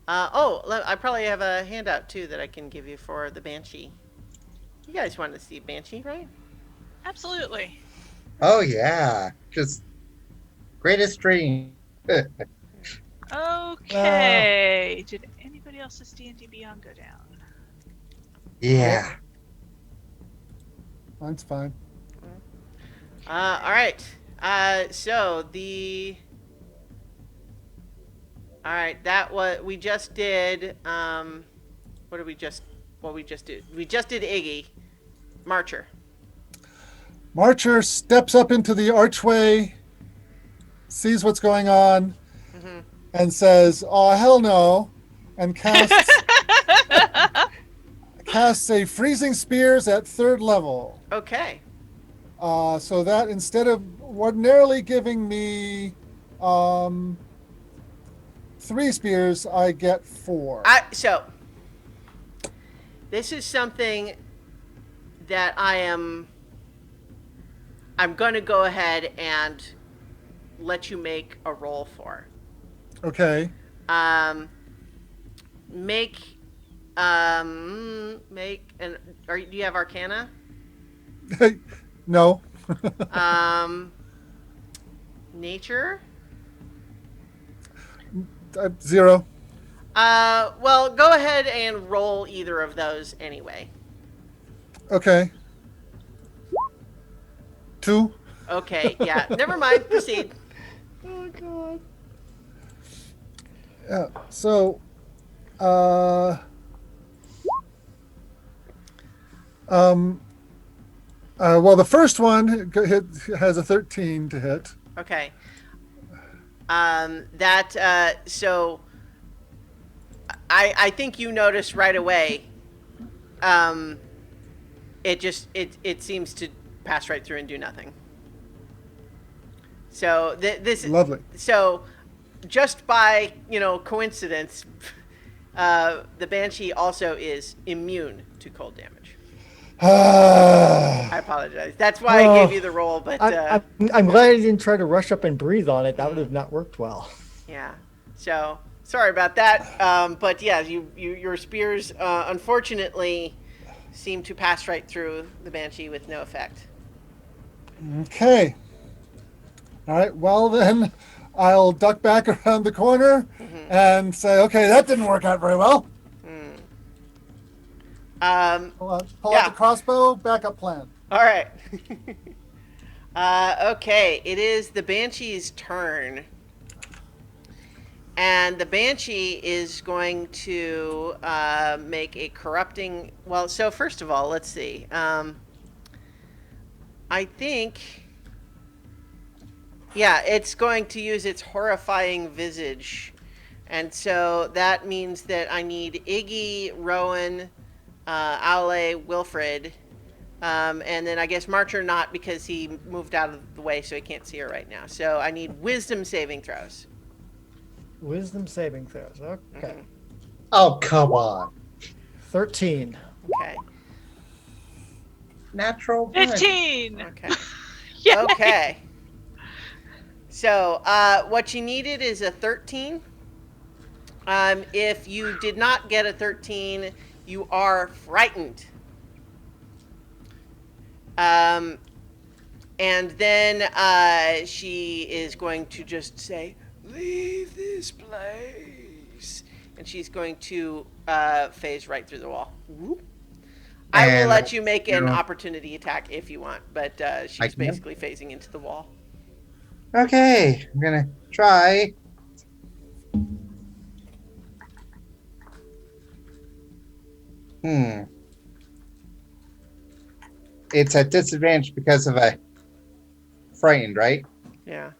I probably have a handout too that I can give you for the Banshee. You guys want to see Banshee, right? Absolutely. Oh yeah. Just greatest dream. Okay. Did anybody else's D&D Beyond go down? Yeah. Mine's fine. All right. So the. All right, that what we just did. What did we just? What we just did? We just did Iggy, Marcher. Marcher steps up into the archway, sees what's going on, and says, "Oh hell no," and casts a freezing spears at 3rd level. Okay. So that instead of ordinarily giving me 3 spears, I get 4. So this is something that I'm going to go ahead and let you make a roll for. Okay. Make an. Do you have Arcana? No. Nature. 0. Well, go ahead and roll either of those anyway. Okay. 2. Okay, yeah. Never mind. Proceed. Oh god. Yeah. So, well, the first one has a 13 to hit. Okay. So I think you notice right away. It seems to pass right through and do nothing. So this Lovely. So just by coincidence, the Banshee also is immune to cold damage. I apologize. That's why I gave you the roll, but I'm glad I didn't try to rush up and breathe on it. That would have not worked well. yeah. So sorry about that. But yeah, your spears unfortunately seem to pass right through the Banshee with no effect. Okay. All right. Well, then I'll duck back around the corner and say, okay, that didn't work out very well. Pull out the crossbow, backup plan. All right. Okay, it is the Banshee's turn. And the Banshee is going to make a corrupting... Well, so first of all, let's see. I think... Yeah, it's going to use its horrifying visage. And so that means that I need Iggy, Rowan, Aule, Wilfred, and then I guess Marcher not because he moved out of the way so he can't see her right now. So I need wisdom saving throws. Wisdom saving throws. Okay. Oh, come on. 13. Okay. Natural 1. 15. Okay. Yay. Okay. So what you needed is a 13. If you did not get a 13, you are frightened. And then she is going to just say, "Leave this place," and she's going to phase right through the wall. Whoop. I will And let you make an you know- opportunity attack if you want, but she's can. basically phasing into the wall. Okay, I'm gonna try. It's at disadvantage because of a frightened, right? Yeah.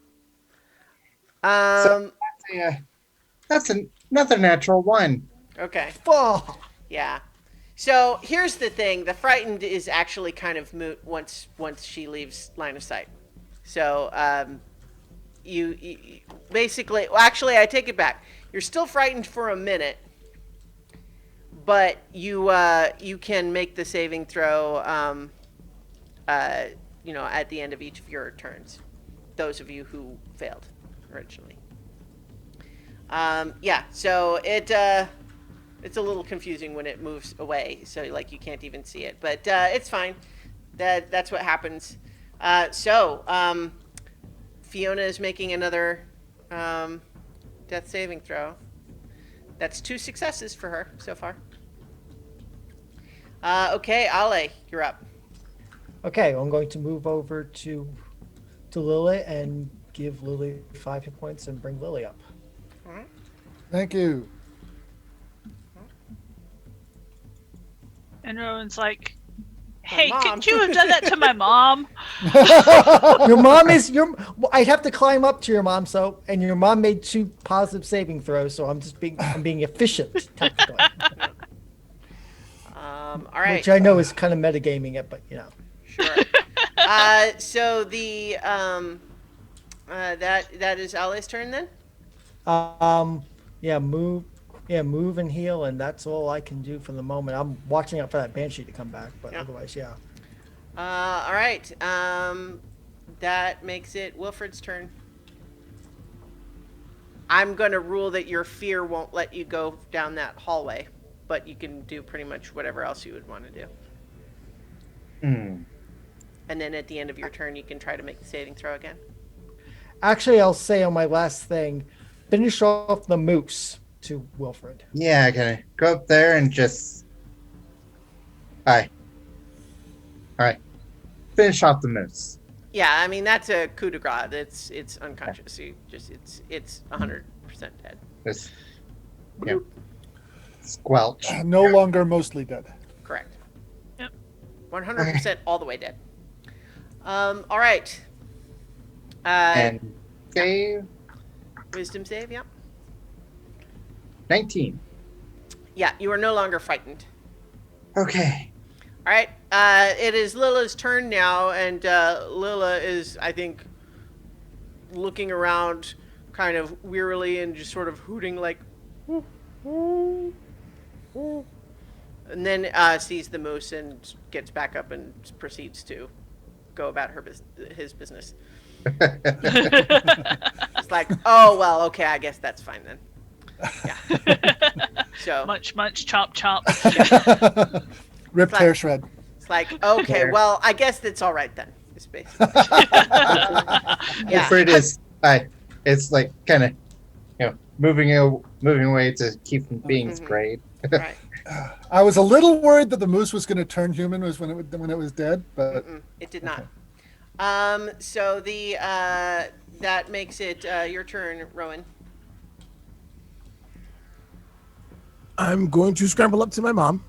Yeah, that's another natural 1. Okay. Oh, Yeah. So here's the thing: the frightened is actually kind of moot once she leaves line of sight. So you basically, well, actually, I take it back. You're still frightened for a minute, but you can make the saving throw. At the end of each of your turns. Those of you who failed originally. So it's a little confusing when it moves away, so like you can't even see it, but it's fine. That's what happens. Fiona is making another death saving throw. That's 2 successes for her so far. Okay, Ale, you're up. okay. I'm going to move over to Lily and give Lily 5 hit points and bring Lily up. All right. Thank you. And Rowan's like, "Hey, mom." could you have done that to my mom?" Your mom is I'd have to climb up to your mom, and your mom made 2 positive saving throws, so I'm being efficient technically. All right. Which I know is kind of metagaming it, but Sure. So that is Ali's turn then. Yeah, move and heal, and that's all I can do for the moment. I'm watching out for that Banshee to come back, but Yeah. otherwise, yeah. All right. That makes it Wilfred's turn. I'm going to rule that your fear won't let you go down that hallway, but you can do pretty much whatever else you would want to do. Hmm. And then at the end of your turn, you can try to make the saving throw again. Actually, I'll say on my last thing, finish off the moose to Wilfred. Yeah, gonna go up there and just. All right. Finish off the moose. Yeah, I mean that's a coup de grace. It's unconscious. You just it's 100% dead. Just, squelch. No longer mostly dead. Correct. Yep. 100% all the way dead. All right. And save Wisdom save. Yeah. 19. Yeah, you are no longer frightened. Okay. All right. It is Lila's turn now, and Lila is, I think, looking around kind of wearily and just sort of hooting like, and then sees the moose and gets back up and proceeds to go about his business. It's like, oh, well, okay, I guess that's fine then. Yeah. So Munch, munch, chomp, chomp. Ripped Like- hair shred. it's like, okay, well, I guess that's all right then. It's basically. Yeah. Wilfred is. It's like kind of, moving away to keep from being Mhm. sprayed. Right. I was a little worried that the moose was going to turn human when it was dead, but It did not. So the that makes it your turn, Rowan. I'm going to scramble up to my mom.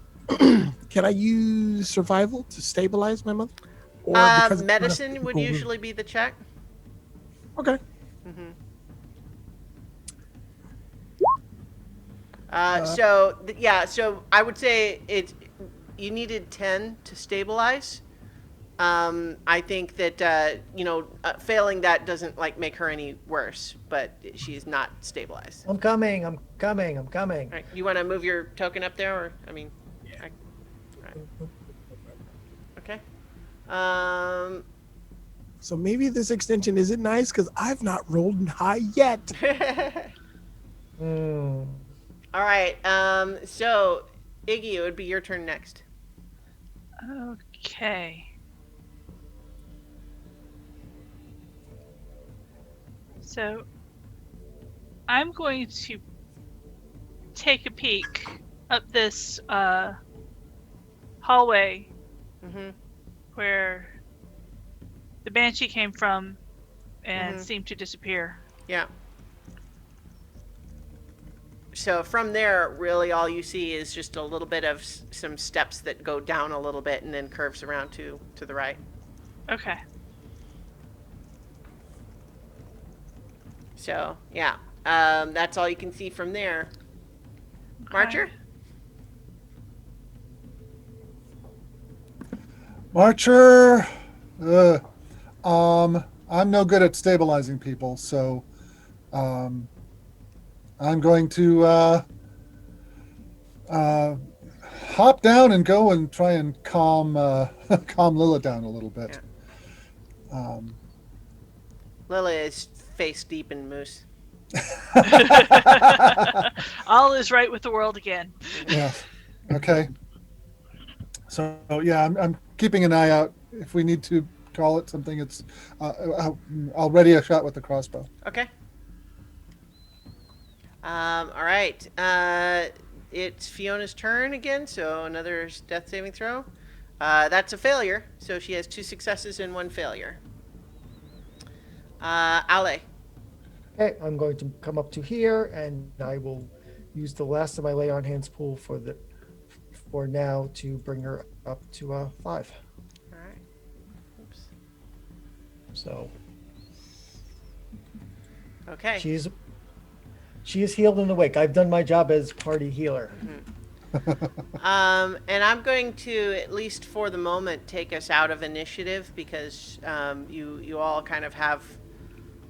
Can I use survival to stabilize my mother? Or because it's not Medicine would typical- usually be the check. Okay. So I would say you needed 10 to stabilize. I think that failing that doesn't like make her any worse, but she's not stabilized. I'm coming. I'm coming. All right, you want to move your token up there, or I mean, right. Okay. So maybe this extension isn't nice because I've not rolled high yet. Mm. All right. So Iggy, it would be your turn next. Okay. So I'm going to take a peek up this hallway Mm-hmm. where the Banshee came from and Mhm. seemed to disappear. Yeah. So from there, really all you see is just a little bit of some steps that go down a little bit and then curves around to the right. Okay. So, yeah. That's all you can see from there. Marcher? Marcher, I'm no good at stabilizing people, so I'm going to hop down and go and try and calm Lila down a little bit. Lila is face deep in moose. All is right with the world again. Yeah. Okay. So yeah, I'm keeping an eye out. If we need to call it something, it's I'll ready a shot with the crossbow. Okay. All right. It's Fiona's turn again, so another death saving throw. That's a failure, so she has 2 successes and 1 failure. Ale. Okay, I'm going to come up to here, and I will use the last of my lay on hands pool for now to bring her up to 5. All right. Oops. So Okay. she is healed and awake. I've done my job as party healer. And I'm going to, at least for the moment, take us out of initiative because you all kind of have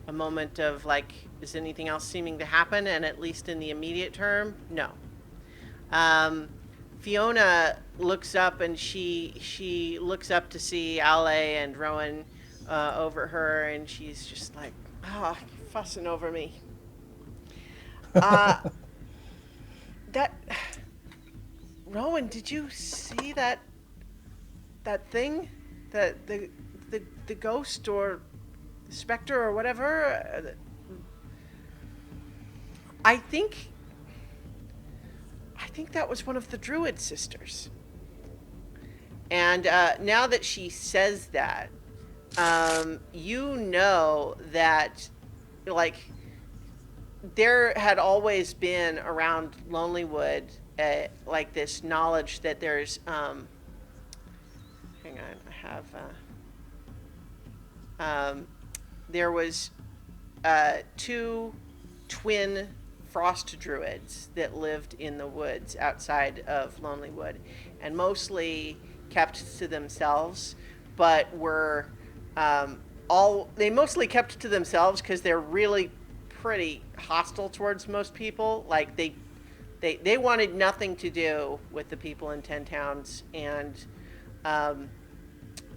a moment of like, is anything else seeming to happen? And at least in the immediate term, no. Fiona looks up and she looks up to see Ale and Rowan over her, and she's just like, oh, you're fussing over me. That Rowan, did you see that thing, the ghost or the specter or whatever? I think that was one of the Druid sisters. And now that she says that, you know that, like, there had always been around Lonelywood, like this knowledge that there's, hang on, I have, there was 2 twin frost druids that lived in the woods outside of Lonelywood, and mostly kept to themselves, but were they mostly kept to themselves because they're really pretty hostile towards most people. Like they wanted nothing to do with the people in 10 Towns, and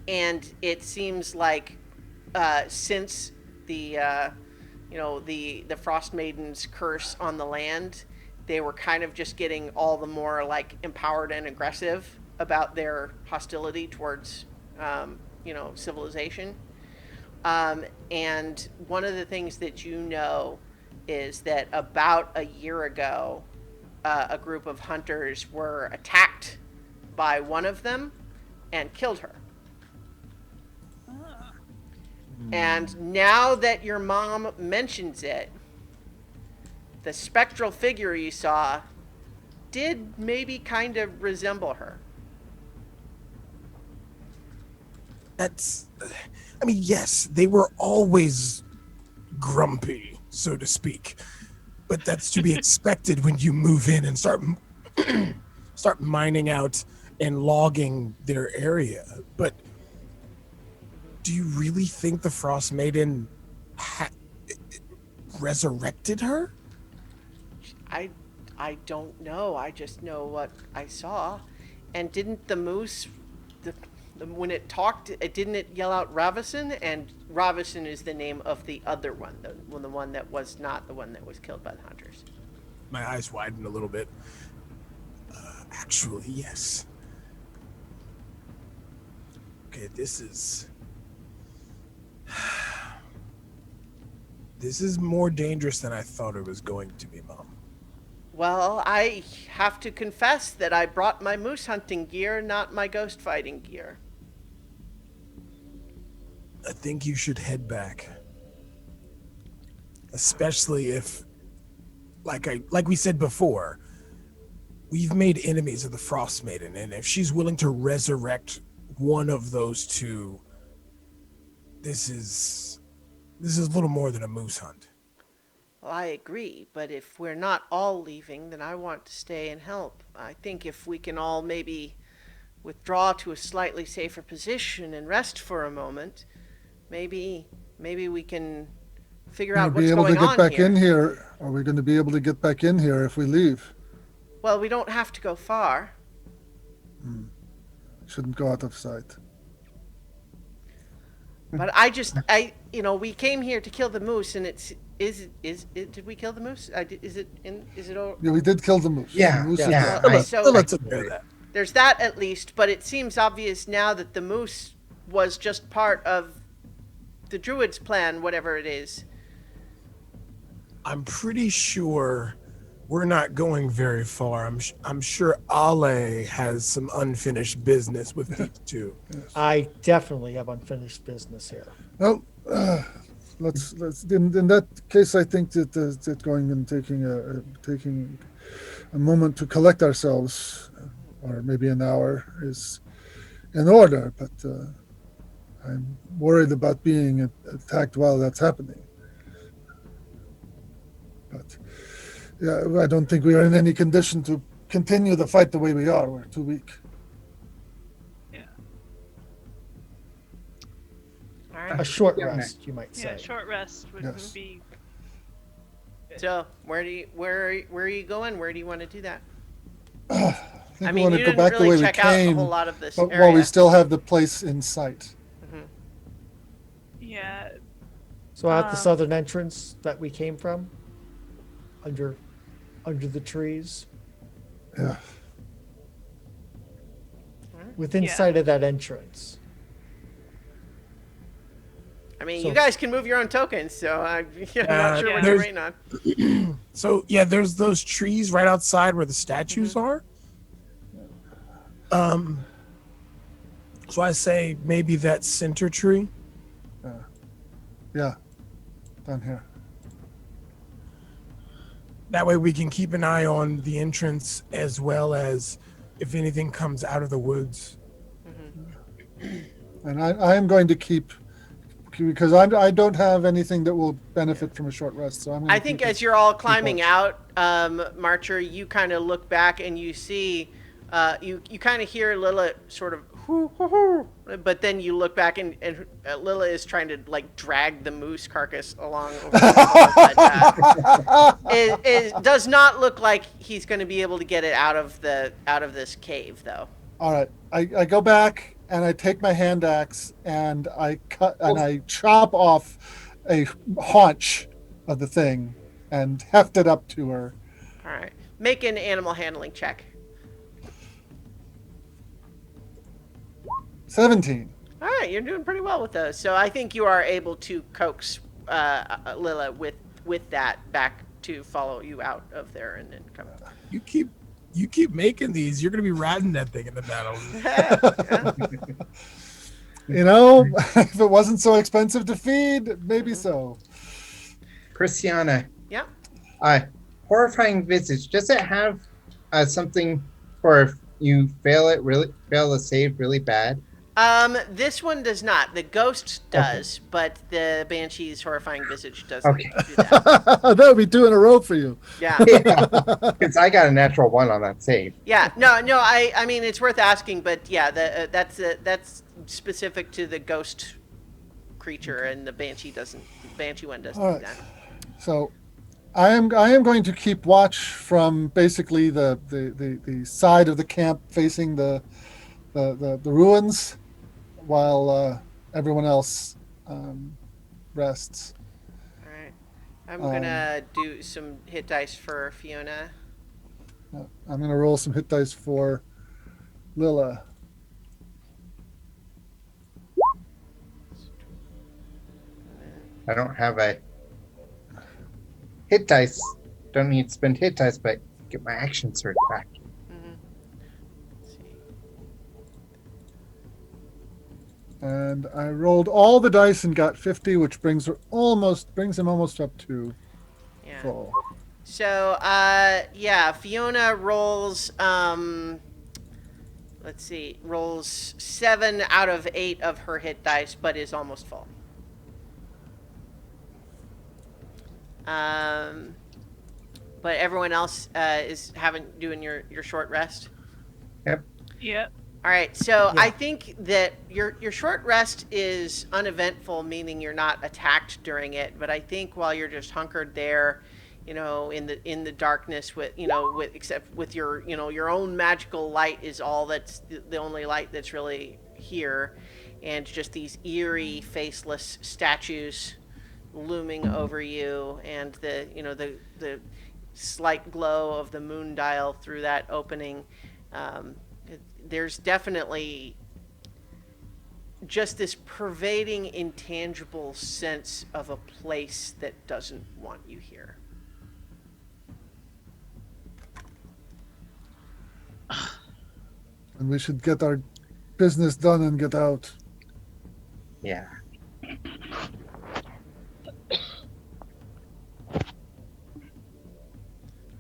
it seems like since the the Frostmaiden's curse on the land, they were kind of just getting all the more like empowered and aggressive about their hostility towards civilization. And one of the things that you know is that about a year ago, a group of hunters were attacked by one of them and killed her. And now that your mom mentions it, the spectral figure you saw did maybe kind of resemble her. I mean, yes, they were always grumpy, so to speak. But that's to be expected when you move in and start mining out and logging their area. But do you really think the Frostmaiden resurrected her? I don't know. I just know what I saw. And didn't the moose, when it talked, didn't it yell out Ravison? And Ravison is the name of the other one, the one that was not the one that was killed by the hunters. My eyes widened a little bit. Actually, yes. Okay, this is more dangerous than I thought it was going to be, Mom. Well, I have to confess that I brought my moose hunting gear, not my ghost fighting gear. I think you should head back. Especially if, like we said before, we've made enemies of the Frostmaiden, and if she's willing to resurrect one of those 2, this is a little more than a moose hunt. Well, I agree, but if we're not all leaving, then I want to stay and help. I think if we can all maybe withdraw to a slightly safer position and rest for a moment, maybe we can figure out what's going on here. Are we going to be able to get back in here if we leave? Well, we don't have to go far. Shouldn't go out of sight. But we came here to kill the moose, and did we kill the moose? Yeah, we did kill the moose. Yeah, The moose is yeah. dead. Let's admit that. There's that at least, but it seems obvious now that the moose was just part of the Druids' plan, whatever it is. I'm pretty sure we're not going very far. I'm sure Ale has some unfinished business with these 2. I definitely have unfinished business here. Well, let's in that case, I think that going and taking a moment to collect ourselves, or maybe an hour, is in order. But I'm worried about being attacked while that's happening. But yeah, I don't think we are in any condition to continue the fight the way we are. We're too weak. Yeah. All right. A short Yeah. rest, you might say. Yeah, short rest would Yes. be. So where are you going? Where do you want to do that? I think I we mean, want to you go didn't back the really way we check out a came, whole lot of this but while we area. still have the place in sight. Yeah. So at the Um, southern entrance that we came from, under the trees, Yeah. within Yeah. sight of that entrance. I mean, So- you guys can move your own tokens, so I'm not sure what Yeah. you're waiting on. So yeah, there's those trees right outside where the statues are. So I say maybe that center tree. Yeah. Down here. That way we can keep an eye on the entrance as well as if anything comes out of the woods. And I am going to keep, because I don't have anything that will benefit from a short rest. So I'm going to I think as you're all climbing out, Marcher, you kind of look back and you see, you kind of hear Lila sort of hoo, hoo, hoo, but then you look back and Lila is trying to like drag the moose carcass along. Over but, it does not look like he's going to be able to get it out of this cave, though. All right. I go back and I take my hand axe and I cut and I chop off a haunch of the thing and heft it up to her. All right, make an animal handling check. 17. All right, you're doing pretty well with those. So I think you are able to coax Lila with that back to follow you out of there and then come. You keep making these. You're gonna be riding that thing in the battle. You know, if it wasn't so expensive to feed, maybe so. Christiana, Yeah. horrifying visage. Does it have something for if you fail to save really bad? This one does not. The ghost does, but the Banshee's horrifying visage doesn't Okay. do that. That would be 2 in a row for you. Yeah. Because I got a natural 1 on that save. Yeah. No. I mean, it's worth asking, but yeah, that's specific to the ghost creature, and the Banshee doesn't. The Banshee one doesn't All do right. that. So I am going to keep watch from basically the side of the camp facing the ruins while everyone else rests. All right. I'm gonna do some hit dice for Fiona. I'm going to roll some hit dice for Lila. I don't have a hit dice. Don't need to spend hit dice, but get my action surge back. Let's see. And I rolled all the dice and got 50, which brings him almost up to Yeah. full. So, yeah, Fiona rolls, let's see, rolls 7 out of 8 of her hit dice, but is almost full. But everyone else is doing your short rest. Yep. Yep. All right, so I think that your short rest is uneventful, meaning you're not attacked during it. But I think while you're just hunkered there, in the darkness except with your own magical light is all that's the only light that's really here, and just these eerie faceless statues looming over you, and the slight glow of the moon dial through that opening. There's definitely just this pervading intangible sense of a place that doesn't want you here. And we should get our business done and get out. Yeah.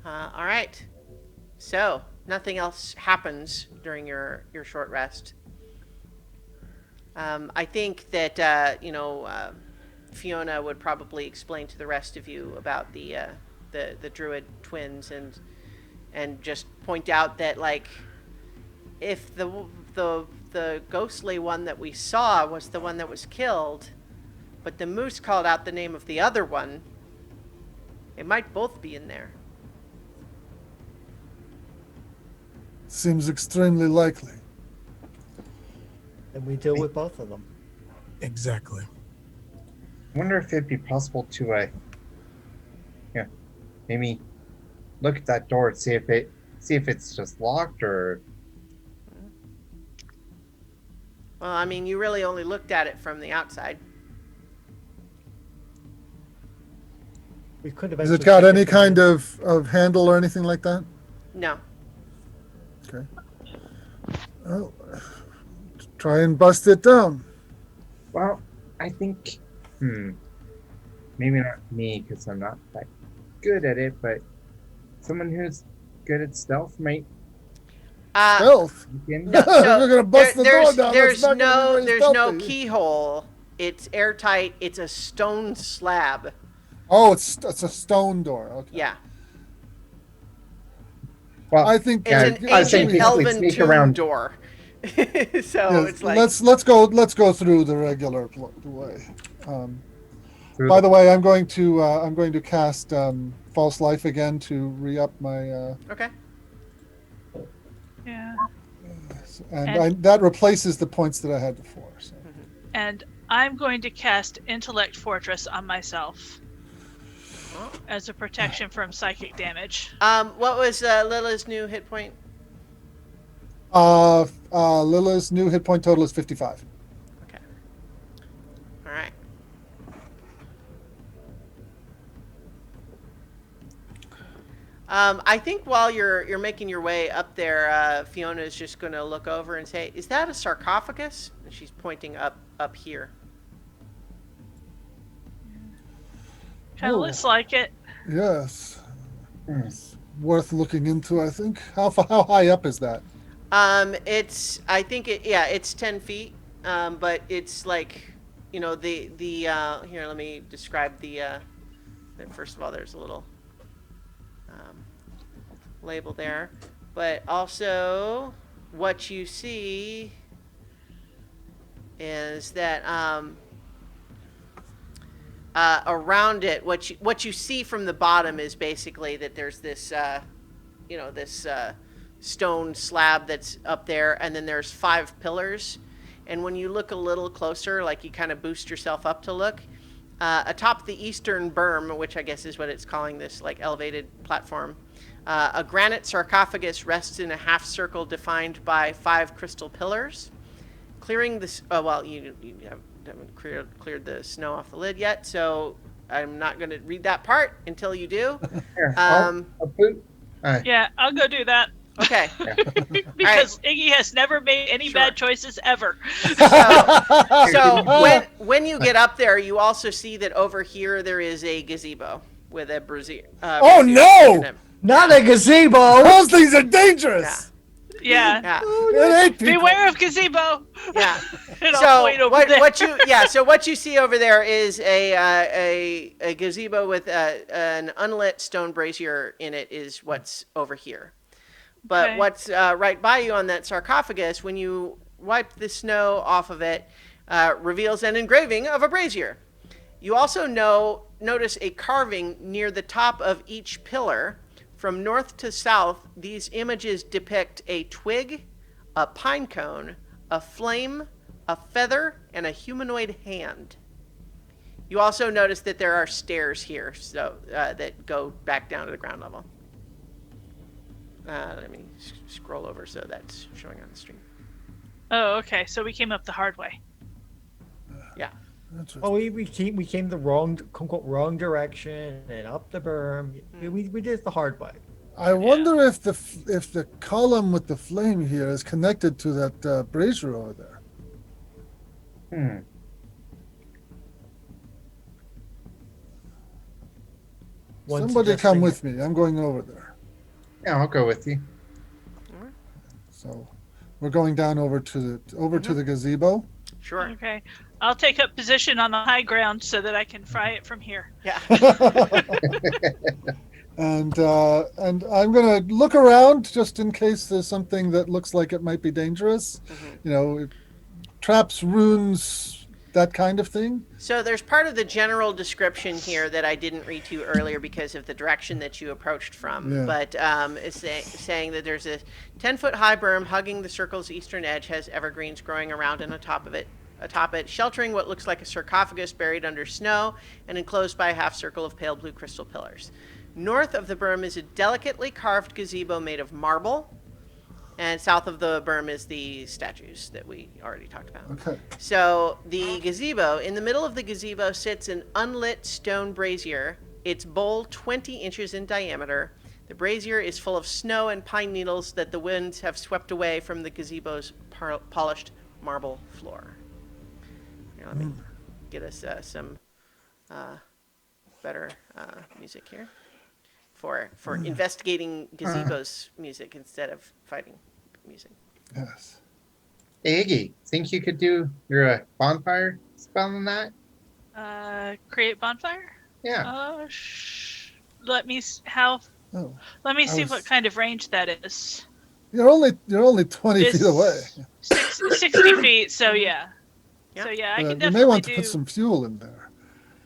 All right. So nothing else happens during your short rest. I think that Fiona would probably explain to the rest of you about the Druid Twins and just point out that, like, if the ghostly one that we saw was the one that was killed, but the moose called out the name of the other one. They might both be in there. Seems extremely likely. And we deal with both of them. Exactly. I wonder if it'd be possible to, maybe look at that door and see if it's just locked or. Well, I mean, you really only looked at it from the outside. We could have. Has it got any kind of handle or anything like that? No. Okay. Well, try and bust it down. Well, I think, maybe not me because I'm not that good at it, but someone who's good at stealth might. Stealth? Begin. No, so You're gonna bust the door down. There's That's not gonna be very no stealthy. keyhole. It's airtight. It's a stone slab. Oh, it's a stone door. Okay. Yeah. Well, I think It's Yeah, an I was saying ancient basically elven sneak tomb around. door. So yes, it's like let's go through the regular way. through By the way, I'm going to cast False Life again to re-up my okay. Yeah. that replaces the points that I had before. So. And I'm going to cast Intellect Fortress on myself as a protection from psychic damage. What was Lila's new hit point? Lila's new hit point total is 55. Okay. All right. I think while you're making your way up there, Fiona is just going to look over and say, "Is that a sarcophagus?" And she's pointing up here. Kind of looks like it. Yes, it's worth looking into. I think. How high up is that? It's 10 feet. But it's like, here, let me describe first of all, there's a little label there, but also what you see is that around it, what you see from the bottom is basically that there's this stone slab that's up there, and then there's 5 pillars. And when you look a little closer, like you kind of boost yourself up to look, atop the eastern berm, which I guess is what it's calling this like elevated platform, a granite sarcophagus rests in a half circle defined by 5 crystal pillars. Clearing this, you haven't cleared the snow off the lid yet, so I'm not going to read that part until you do. Here, I'll put. Yeah, I'll go do that. Okay. Because Iggy has never made any Sure. bad choices ever. So when you get up there, you also see that over here there is a gazebo with a brazier. Oh, no! Not a gazebo. Those things are dangerous. Yeah. Yeah. It ain't people. Beware of gazebo. Yeah. And I'll So point over there. what you see over there is a gazebo with an unlit stone brazier in it is what's over here. But Okay. what's right by you on that sarcophagus, when you wipe the snow off of it, reveals an engraving of a brazier. You also notice a carving near the top of each pillar. From north to south, these images depict a twig, a pine cone, a flame, a feather, and a humanoid hand. You also notice that there are stairs here, so that go back down to the ground level. Let me scroll over so that's showing on the stream. Oh, okay. So we came up the hard way. Yeah. Oh, we came the wrong, quote unquote, wrong direction and up the berm. We did it the hard way. I wonder if the column with the flame here is connected to that brazier over there. Somebody come with me. I'm going over there. Yeah, I'll go with you. So we're going down over to the gazebo. Sure. Okay. I'll take up position on the high ground so that I can fry it from here. Yeah. And I'm gonna look around just in case there's something that looks like it might be dangerous. Mhm. Traps, runes, that kind of thing? So there's part of the general description here that I didn't read to you earlier because of the direction that you approached from. Yeah. But it's saying that there's a 10-foot high berm hugging the circle's eastern edge, has evergreens growing around and atop it, sheltering what looks like a sarcophagus buried under snow and enclosed by a half circle of pale blue crystal pillars. North of the berm is a delicately carved gazebo made of marble. And south of the berm is the statues that we already talked about. Okay. So the gazebo, in the middle of the gazebo sits an unlit stone brazier. Its bowl 20 inches in diameter. The brazier is full of snow and pine needles that the winds have swept away from the gazebo's polished marble floor. Here, let me get us some better music here for investigating gazebo's music instead of fighting music. Yes. Hey, Iggy, think you could do your bonfire spell on that? Create bonfire. Yeah. Let me how. Oh, Let me I see was- what kind of range that is. you're only 20 It's feet away. 60 feet. So yeah. Yeah. So yeah, I can You definitely may want to do. put some fuel in there.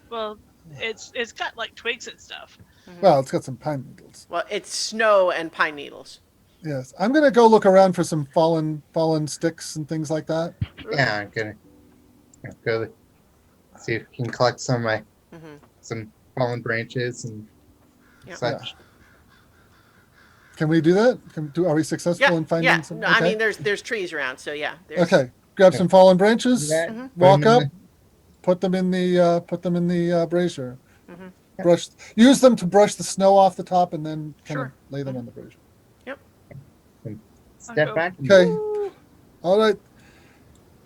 Well, it's got like twigs and stuff. Well, it's got some pine needles. Well, it's snow and pine needles. Yes, I'm gonna go look around for some fallen sticks and things like that. Yeah, I'm gonna go see if we can collect some of my Mhm. some fallen branches and Yeah. such. Can we do that? Are we successful Yeah, in finding yeah. some? No, I mean, there's trees around, so yeah. There's, Okay, grab some fallen branches. Do that, Mhm. put Walk them in up, put them in the brazier. Mhm. Use them to brush the snow off the top, and then kind Sure. of lay them on the brazier. Step Okay. back. Okay. All right.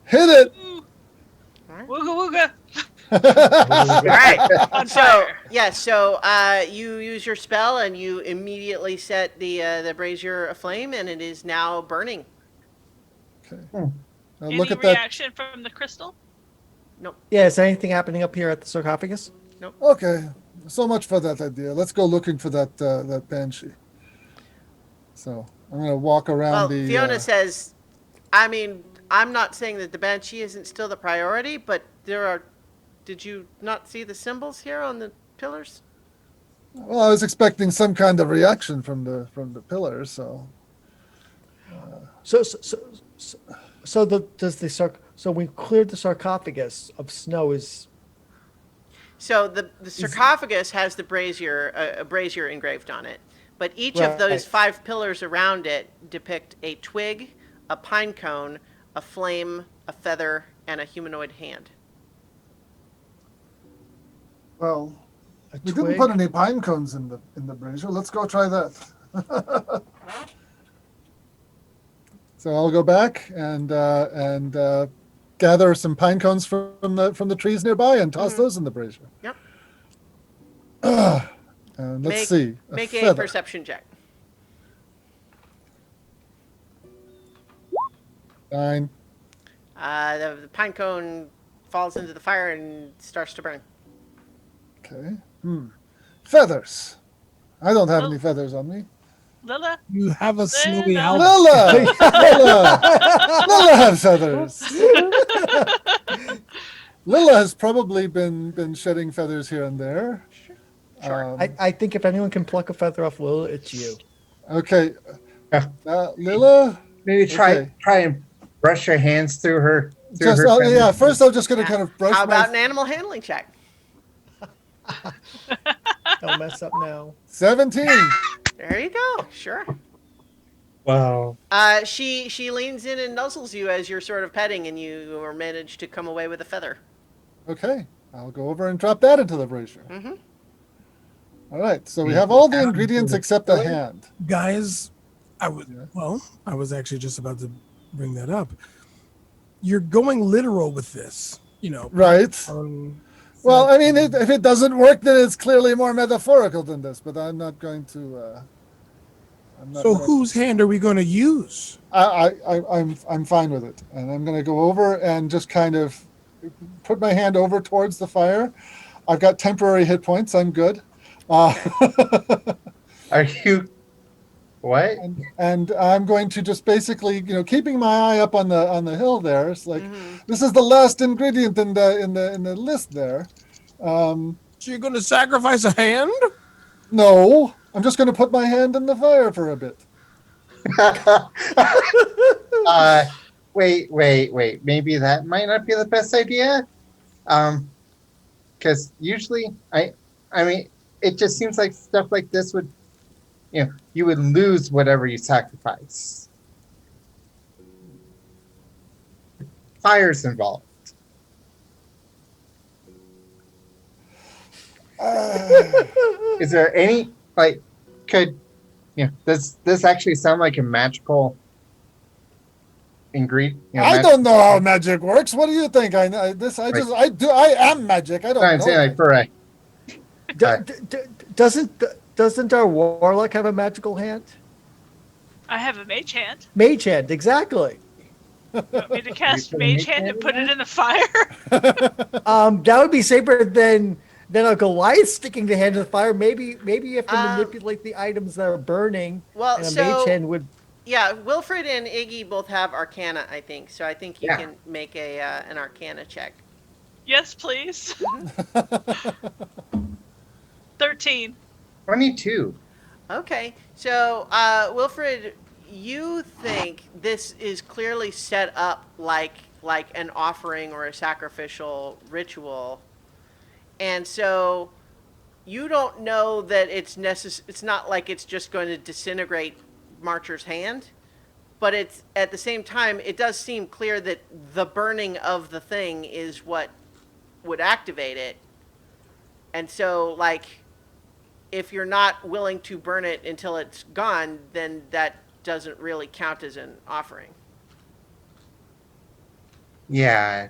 Hit it. Wooga wooga. All right. On So fire. yeah, so you use your spell and you immediately set the brazier aflame, and it is now burning. Okay. Hmm. Now Any look at that. reaction from the crystal? Yeah, is anything happening up here at the sarcophagus? Okay. So much for that idea. Let's go looking for that banshee. So I'm gonna walk around Well, the. Fiona says, I mean, I'm not saying that the Banshee isn't still the priority, but there are. Did you not see the symbols here on the pillars? Well, I was expecting some kind of reaction from the pillars. So So we cleared the sarcophagus of snow. So the sarcophagus has the brazier, a brazier engraved on it, but each of those Right. 5 pillars around it depict a twig, a pine cone, a flame, a feather, and a humanoid hand. well, A we twig. didn't put any pine cones in the brazier. Let's go try that. So I'll go back and gather some pine cones from the trees nearby and toss those in the brazier. Yep. And let's see. Make a feather. perception check. 9. The pine cone falls into the fire and starts to burn. Okay. Feathers. I don't have Oh. any feathers on me. Lila? You have a snowy no. owl. Lila! Lila has feathers. Lila has probably been shedding feathers here and there. Sure. I think if anyone can pluck a feather off Lila, it's you. Okay. Lila? Maybe Okay. try and brush your hands through her. Just, yeah, first I'm just going to kind of brush How about an my... animal handling check? Don't mess up now. 17. There you go. Sure. Wow. She leans in and nuzzles you as you're sort of petting, and you are managed to come away with a feather. Okay. I'll go over and drop that into the brazier. Mm-hmm. All right. So we have all the ingredients except the hand. Guys, I Yeah. was actually just about to bring that up. You're going literal with this, Right. Well, I mean, if it doesn't work, then it's clearly more metaphorical than this. But I'm not going to. I'm not. So whose hand are we going to use? I'm fine with it, and I'm going to go over and just kind of put my hand over towards the fire. I've got temporary hit points. I'm good. Are you? What? and I'm going to just basically, keeping my eye up on the hill there. It's like Mm-hmm. this is the last ingredient in the list there. So you're going to sacrifice a hand? No, I'm just going to put my hand in the fire for a bit. uh, wait. Maybe that might not be the best idea. Because usually, I mean, it just seems like stuff like this would, you would lose whatever you sacrifice. Fire's involved. Is there any could does this actually sound like a magical ingredient? I don't know how magic works. What do you think? I am magic. I don't I'm know. saying like for a Doesn't our warlock have a magical hand? I have a mage hand. Mage hand, exactly. You want me to cast put a mage mage hand hand and in put it there? in the fire? That would be safer than a Goliath sticking the hand in the fire. Maybe you have to manipulate the items that are burning. Well, and a so- mage hand would. Yeah, Wilfred and Iggy both have Arcana, I think. So I think you Yeah. can make an Arcana check. Yes, please. 13. 22. Okay, so Wilfred, you think this is clearly set up like an offering or a sacrificial ritual, and so you don't know that it's It's not like it's just going to disintegrate Marcher's hand, but it's at the same time it does seem clear that the burning of the thing is what would activate it, and so like, if you're not willing to burn it until it's gone, then that doesn't really count as an offering. Yeah,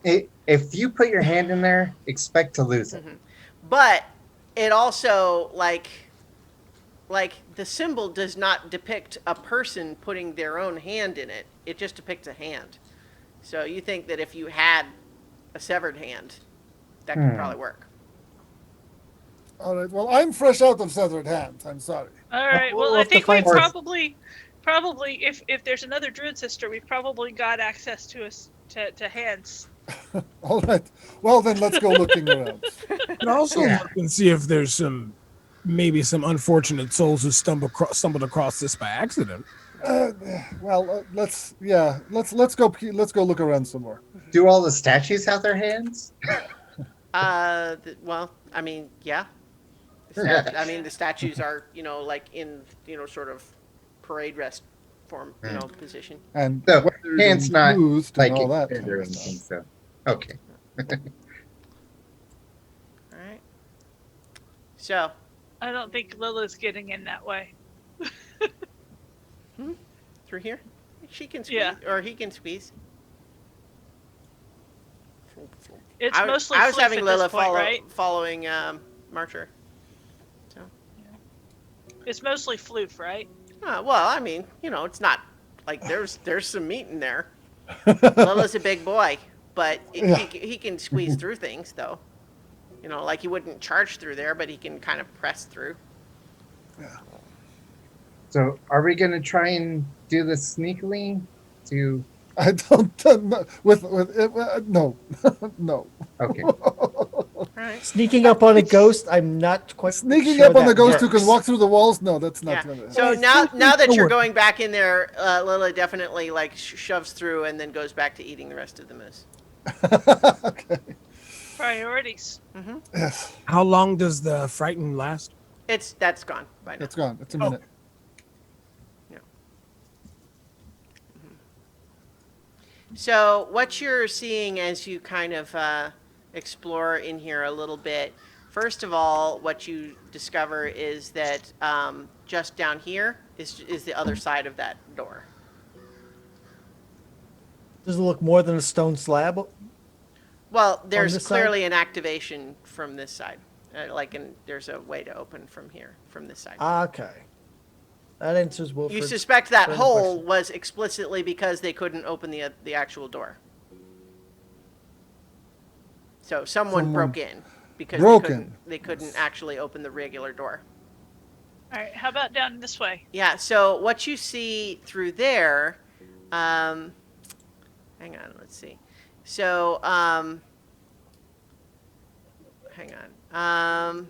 if you put your hand in there, expect to lose it. But it also like the symbol does not depict a person putting their own hand in it. It just depicts a hand. So you think that if you had a severed hand, that could probably work. All right. Well, I'm fresh out of severed hands. I'm sorry. All right. We'll Well, I have to think we find- probably, if there's another druid sister, we've probably got access to hands. All right. Well, then let's go looking around. And also look and see if there's maybe some unfortunate souls who stumbled across this by accident. Let's go look around some more. Do all the statues have their hands? Well, I mean, yeah. I mean, the statues are, like in, sort of parade rest form, position. And So whether hands they're not used and like all that extended kind or of anything. stuff. So okay. All right. So, I don't think Lila's getting in that way. through here, she can squeeze, Yeah. or he can squeeze. It's mostly I was floof having at Lila this point, right? following Marcher. So, It's mostly floof, right? well, I mean, it's not like there's some meat in there. Lila's a big boy, but he can squeeze through things, though. Like he wouldn't charge through there, but he can kind of press through. So are we gonna try and do this sneakily? I don't know. No. No. Okay. All right. Sneaking up on a ghost, I'm not quite Sneaking sure up on the that ghost who works. can walk through the walls? No, that's not Yeah. gonna So Well, now that you're forward. going back in there, Lila definitely like shoves through and then goes back to eating the rest of the moose. Okay. Priorities. Yes. How long does the frighten last? That's gone by now. It's gone. It's a minute. So what you're seeing as you kind of explore in here a little bit, first of all, what you discover is that just down here is the other side of that door. Does it look more than a stone slab? Well, there's this side? clearly an activation from this side. There's a way to open from here, from this side. Okay. That answers Wilfred's. You suspect that further hole question. was explicitly because they couldn't open the actual door. So someone broke in because broke in. they couldn't actually open the regular door. All right, how about down this way? Yeah, so what you see through there, hang on, let's see. So, hang on.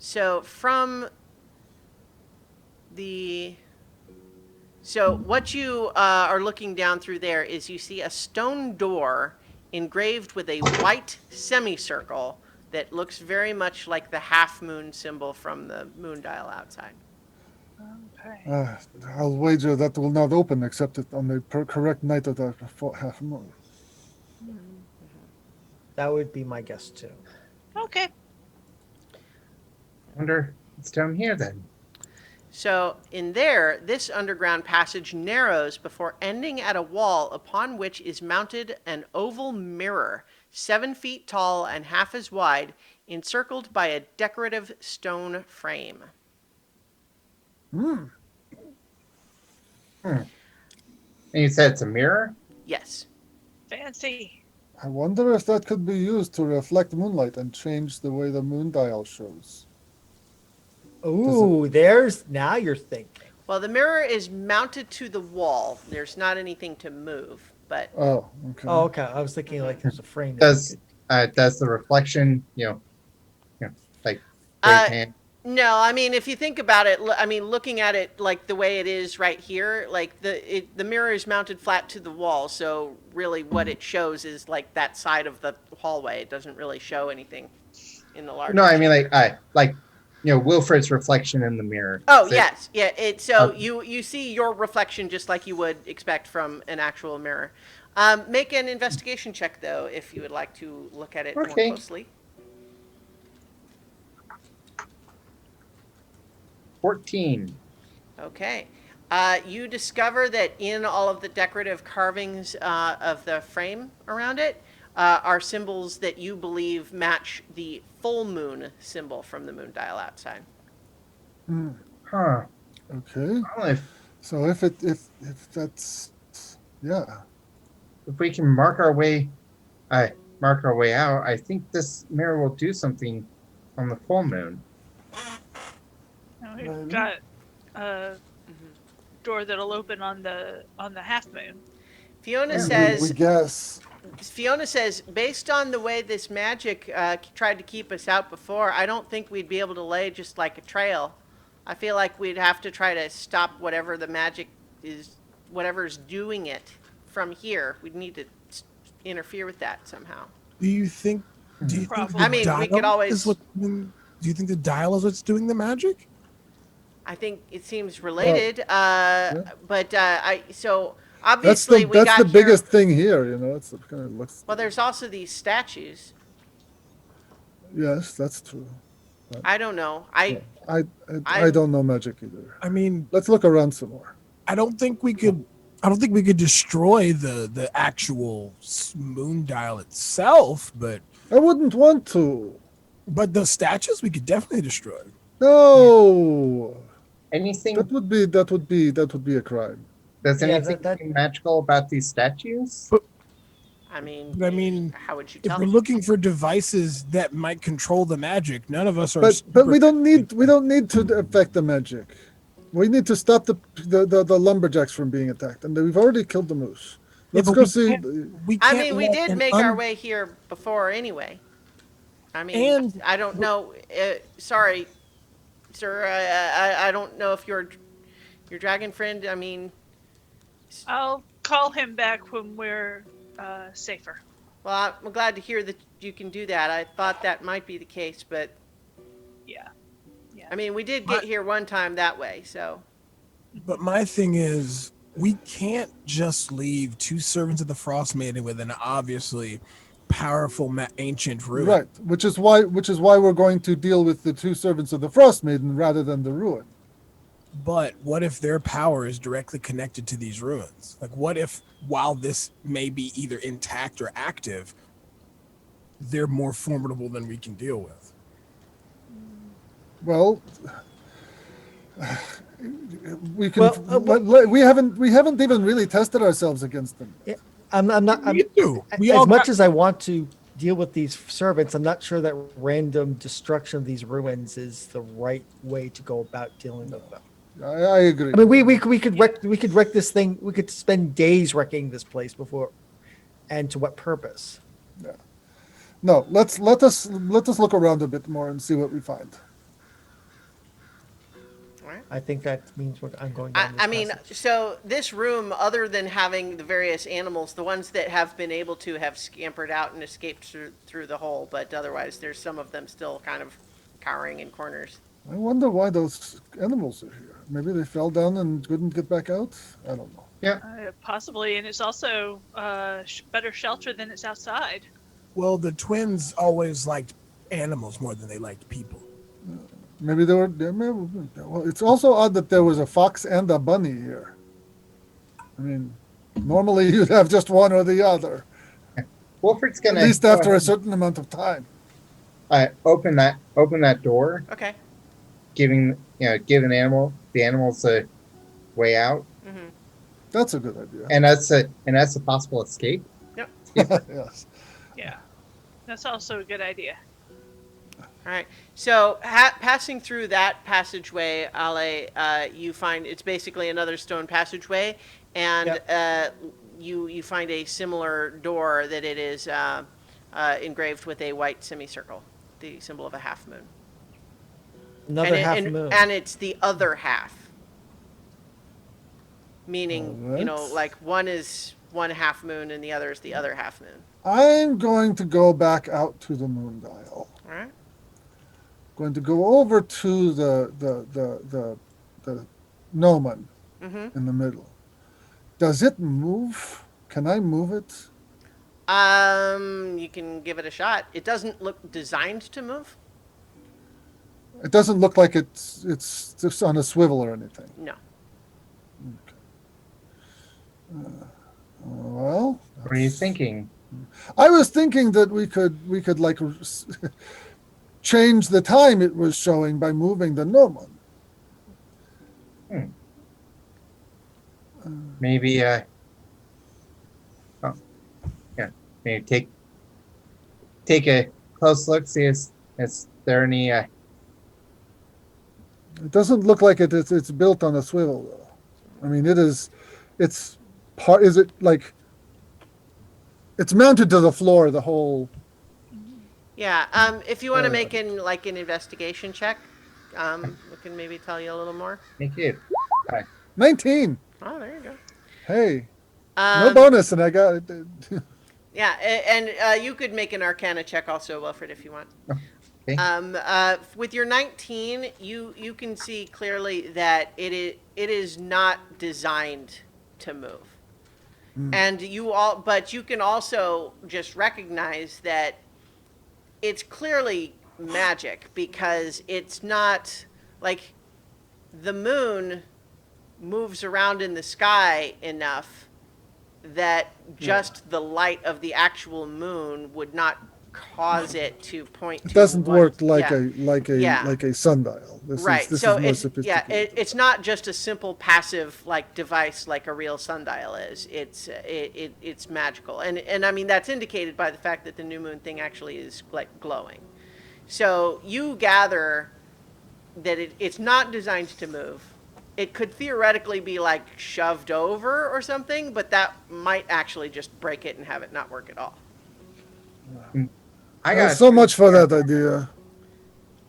So from the, so what you are looking down through there is you see a stone door engraved with a white semicircle that looks very much like the half moon symbol from the moon dial outside. Okay. I'll wager that will not open except on the correct night of the half moon. That would be my guess too. Okay. I wonder it's down here then. So in there, this underground passage narrows before ending at a wall upon which is mounted an oval mirror, 7 feet tall and half as wide, encircled by a decorative stone frame. And you said it's a mirror? Yes. Fancy. I wonder if that could be used to reflect moonlight and change the way the moon dial shows. Ooh, there's now you're thinking. Well, the mirror is mounted to the wall. There's not anything to move, but Oh, okay. Oh, okay. I was thinking like there's a frame. that you Does the reflection, like Uh, great hand? no, I mean, if you think about it, I mean, looking at it like the way it is right here, like the mirror is mounted flat to the wall, so really what it shows is like that side of the hallway. It doesn't really show anything in the larger. No, I mean like Wilfred's reflection in the mirror. Oh, So- yes, yeah. So Okay. you see your reflection just like you would expect from an actual mirror. Make an investigation check though, if you would like to look at it more Okay. closely. 14. Okay. You discover that in all of the decorative carvings of the frame around it are symbols that you believe match the full moon symbol from the moon dial outside. Huh. Okay. Well, So if that's yeah. if we can mark our way out, I think this mirror will do something on the full moon. Now we've Maybe. got a door that'll open on the half moon. Fiona Yeah. says We guess. Fiona says, based on the way this magic tried to keep us out before, I don't think we'd be able to lay just like a trail. I feel like we'd have to try to stop whatever the magic is, whatever's doing it from here. We'd need to interfere with that somehow. Do you think? Do you think Probably. the I mean, we could dial always- is do you think the dial is what's doing the magic? I think it seems related, but so That's obviously we the got here- biggest thing here. It's the kind of looks. Well, there's also these statues. Yes, that's true. I don't know. I I don't know magic either. I mean, Let's look around some more. I don't think we could destroy the actual moon dial itself, but I wouldn't want to. the statues we could definitely destroy. No, Anything? that would be a crime. Does Yeah, anything that- seem magical about these statues? I mean, I mean, how would you if tell? we're looking for devices that might control the magic, none of us are. But we don't need to affect the magic. We need to stop the lumberjacks from being attacked, and we've already killed the moose. Let's but go we see. can't- We I can't mean, we let did an make our way here before anyway. I mean, And- I don't know. Sorry, sir. I don't know if your dragon friend. I mean, I'll call him back when we're safer. well, I'm glad to hear that you can do that. I thought that might be the case, but Yeah. I mean, we did get here one time that way, so. But my thing is, we can't just leave two servants of the Frostmaiden with an obviously powerful ancient ruin. Right, which is why we're going to deal with the two servants of the Frostmaiden rather than the ruin. But what if their power is directly connected to these ruins? Like, what if, while this may be either intact or active, they're more formidable than we can deal with? Well, we can. Well, we haven't even really tested ourselves against them. I'm not. We do. We as all much got- as I want to deal with these servants, I'm not sure that random destruction of these ruins is the right way to go about dealing with them. I agree. I mean, we could wreck this thing. We could spend days wrecking this place before, and to what purpose? No, let us look around a bit more and see what we find. All right. I think that means I'm going down this I mean, passage. so this room, other than having the various animals, the ones that have been able to have scampered out and escaped through the hole, but otherwise there's some of them still kind of cowering in corners. I wonder why those animals are here. Maybe they fell down and couldn't get back out. I don't know. Yeah. Possibly, and it's also better shelter than it's outside. Well, the twins always liked animals more than they liked people. Maybe they were. Well, it's also odd that there was a fox and a bunny here. I mean, normally you'd have just one or the other, Wolford's at gonna least go after a ahead, certain amount of time. open that door, Okay. giving the animals a way out, Mm-hmm. That's a good idea. and that's a possible escape. Yes. Yeah, that's also a good idea. All right. So passing through that passageway, Ale, you find it's basically another stone passageway, and you find a similar door that it is engraved with a white semicircle, the symbol of a half moon. Another and half moon. And it's the other half, meaning Alright. like one is one half moon and the other is the other half moon. I'm going to go back out to the moon dial. All right. Going to go over to the gnomon Mm-hmm. in the middle. Does it move? Can I move it? You can give it a shot. It doesn't look designed to move. It doesn't look like it's just on a swivel or anything. No. Well, What are you thinking? I was thinking that we could like change the time it was showing by moving the gnomon. Maybe maybe take a close look. See is there any It doesn't look like it's built on a swivel though. I mean, it's part. Is it like it's mounted to the floor? The whole. Yeah. If you want to Uh, make an investigation check, we can maybe tell you a little more. make it 19. Oh, there you go. Hey, no bonus, and I got it. Yeah, and you could make an Arcana check also, Wilfred, if you want. Okay. With your 19, you can see clearly that it is not designed to move, and but you can also just recognize that it's clearly magic because it's not like the moon moves around in the sky enough that just the light of the actual moon would not cause it to point It to doesn't one- work like Yeah. a sundial. This right. Is So more it's sophisticated. it's not just a simple passive like device like a real sundial is. It's magical, and I mean that's indicated by the fact that the new moon thing actually is like glowing. So you gather that it's not designed to move. It could theoretically be like shoved over or something, but that might actually just break it and have it not work at all. I got So much for that idea.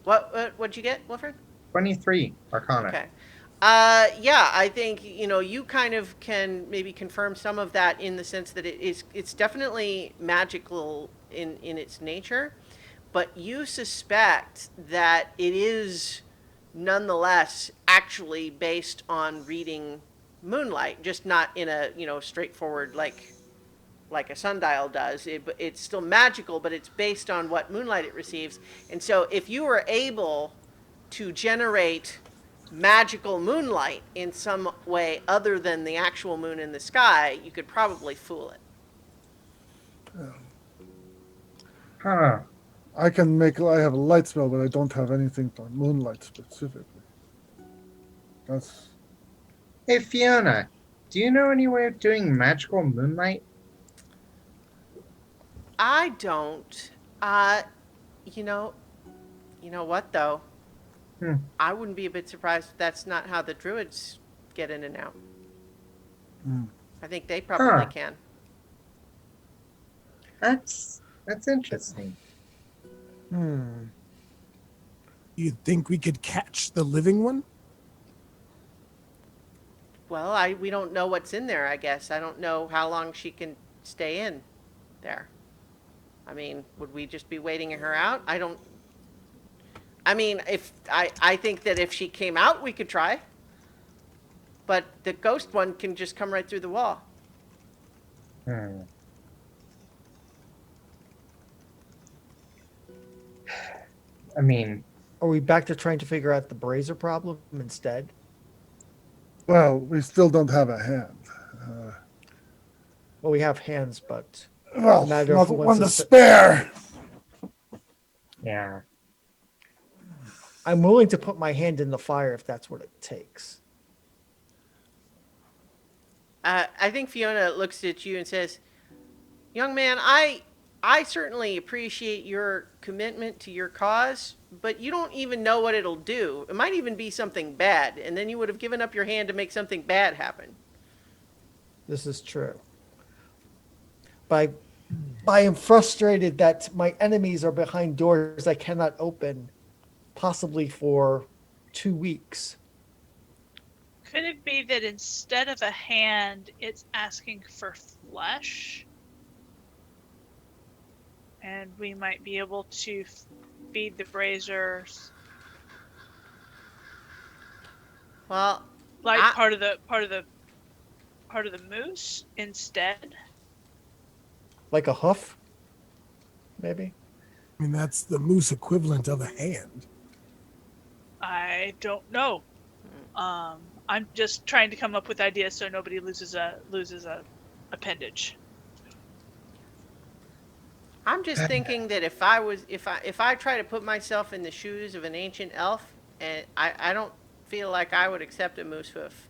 What'd you get, Wilfred? 23 Arcana. Okay. Yeah, I think you kind of can maybe confirm some of that in the sense that it's definitely magical in its nature, but you suspect that it is nonetheless actually based on reading moonlight, just not in a straightforward like a sundial does. It's still magical, but it's based on what moonlight it receives. And so if you were able to generate magical moonlight in some way other than the actual moon in the sky, you could probably fool it. Huh. I have a light spell, but I don't have anything for moonlight specifically. That's Hey Fiona, do you know any way of doing magical moonlight? I don't. You know, you know what though? Hmm. I wouldn't be a bit surprised if that's not how the druids get in and out. Hmm. I think they probably Huh. can. That's interesting. Hmm. You think we could catch the living one? Well, we don't know what's in there, I guess. I don't know how long she can stay in there. I mean, would we just be waiting her out? I don't. I mean, if I think that if she came out, we could try. But the ghost one can just come right through the wall. Hmm. I mean, Are we back to trying to figure out the brazier problem instead? Well, we still don't have a hand. Well, we have hands, but Well, matter not of who wants one to to sit- spare. yeah. I'm willing to put my hand in the fire if that's what it takes. I think Fiona looks at you and says, "Young man, I certainly appreciate your commitment to your cause, but you don't even know what it'll do. It might even be something bad, and then you would have given up your hand to make something bad happen." This is true. But I am frustrated that my enemies are behind doors I cannot open, possibly for 2 weeks. Could it be that instead of a hand, it's asking for flesh? And we might be able to feed the braziers Well, like I, part of the moose instead. Like a hoof, maybe? I mean, that's the moose equivalent of a hand. I don't know. I'm just trying to come up with ideas so nobody loses a appendage. I'm just thinking that if I try to put myself in the shoes of an ancient elf, and I don't feel like I would accept a moose hoof.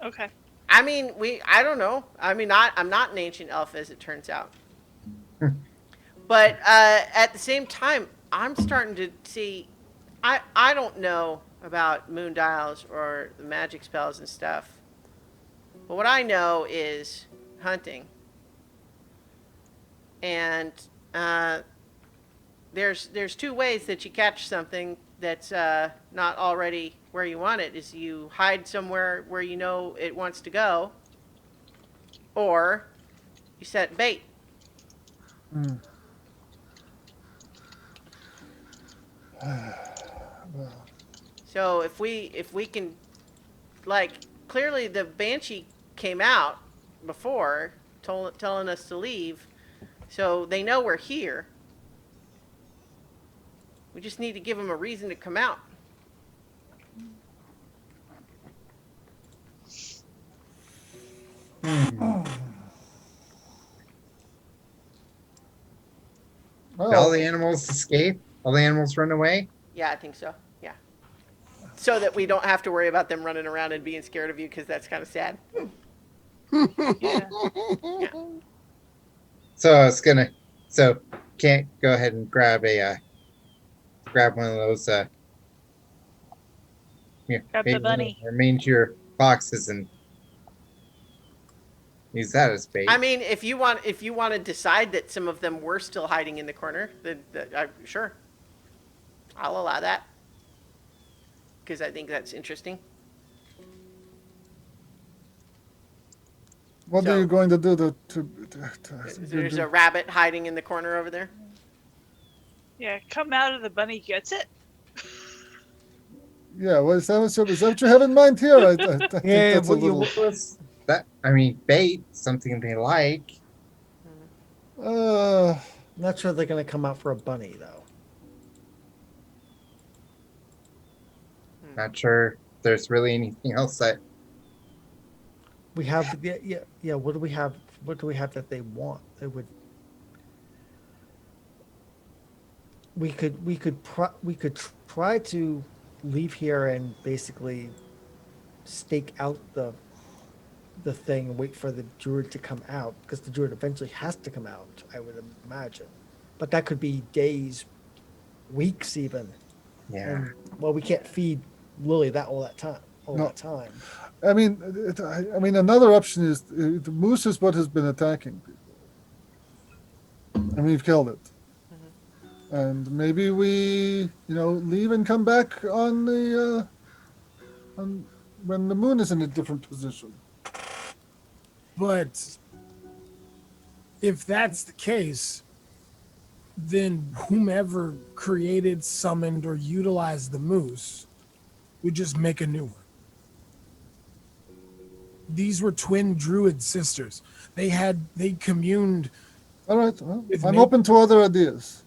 Okay. I mean, I don't know. I mean, I'm not an ancient elf, as it turns out. But at the same time, I'm starting to see. I don't know about moon dials or the magic spells and stuff. But what I know is hunting. And uh, there's two ways that you catch something that's not already where you want it. Is you hide somewhere where you know it wants to go, or you set bait. Hmm. Well, So if we can, like, clearly the Banshee came out before telling us to leave, so they know we're here. We just need to give them a reason to come out. Did all well, the animals escape? All the animals run away? Yeah, I think so. Yeah. So that we don't have to worry about them running around and being scared of you, because that's kind of sad. Yeah. Yeah. So I was gonna. So can't go ahead and grab one of those Grab the bunny. manger boxes and use that as bait. I mean, if you want to decide that some of them were still hiding in the corner, then sure, I'll allow that, because I think that's interesting. what So- are you going to do There's a rabbit hiding in the corner over there. Yeah, come out of the bunny gets it. Yeah, well, is that what you have in mind here? I think Yeah, that's a what you- little. I mean, bait, something they like. Uh, I'm not sure they're going to come out for a bunny, though. Not sure there's really anything else that. We have, yeah. What do we have? What do we have that they want? They would. We could try to leave here and basically stake out the the thing and wait for the druid to come out, because the druid eventually has to come out, I would imagine. But that could be days, weeks even. Yeah. And well, we can't feed Lily all that time. No. I mean, another option is the moose is what has been attacking people, and we've killed it. And maybe we, leave and come back on when the moon is in a different position. But if that's the case, then whomever created, summoned, or utilized the moose would just make a new one. These were twin druid sisters. They communed. All right, well, With I'm me? open to other ideas.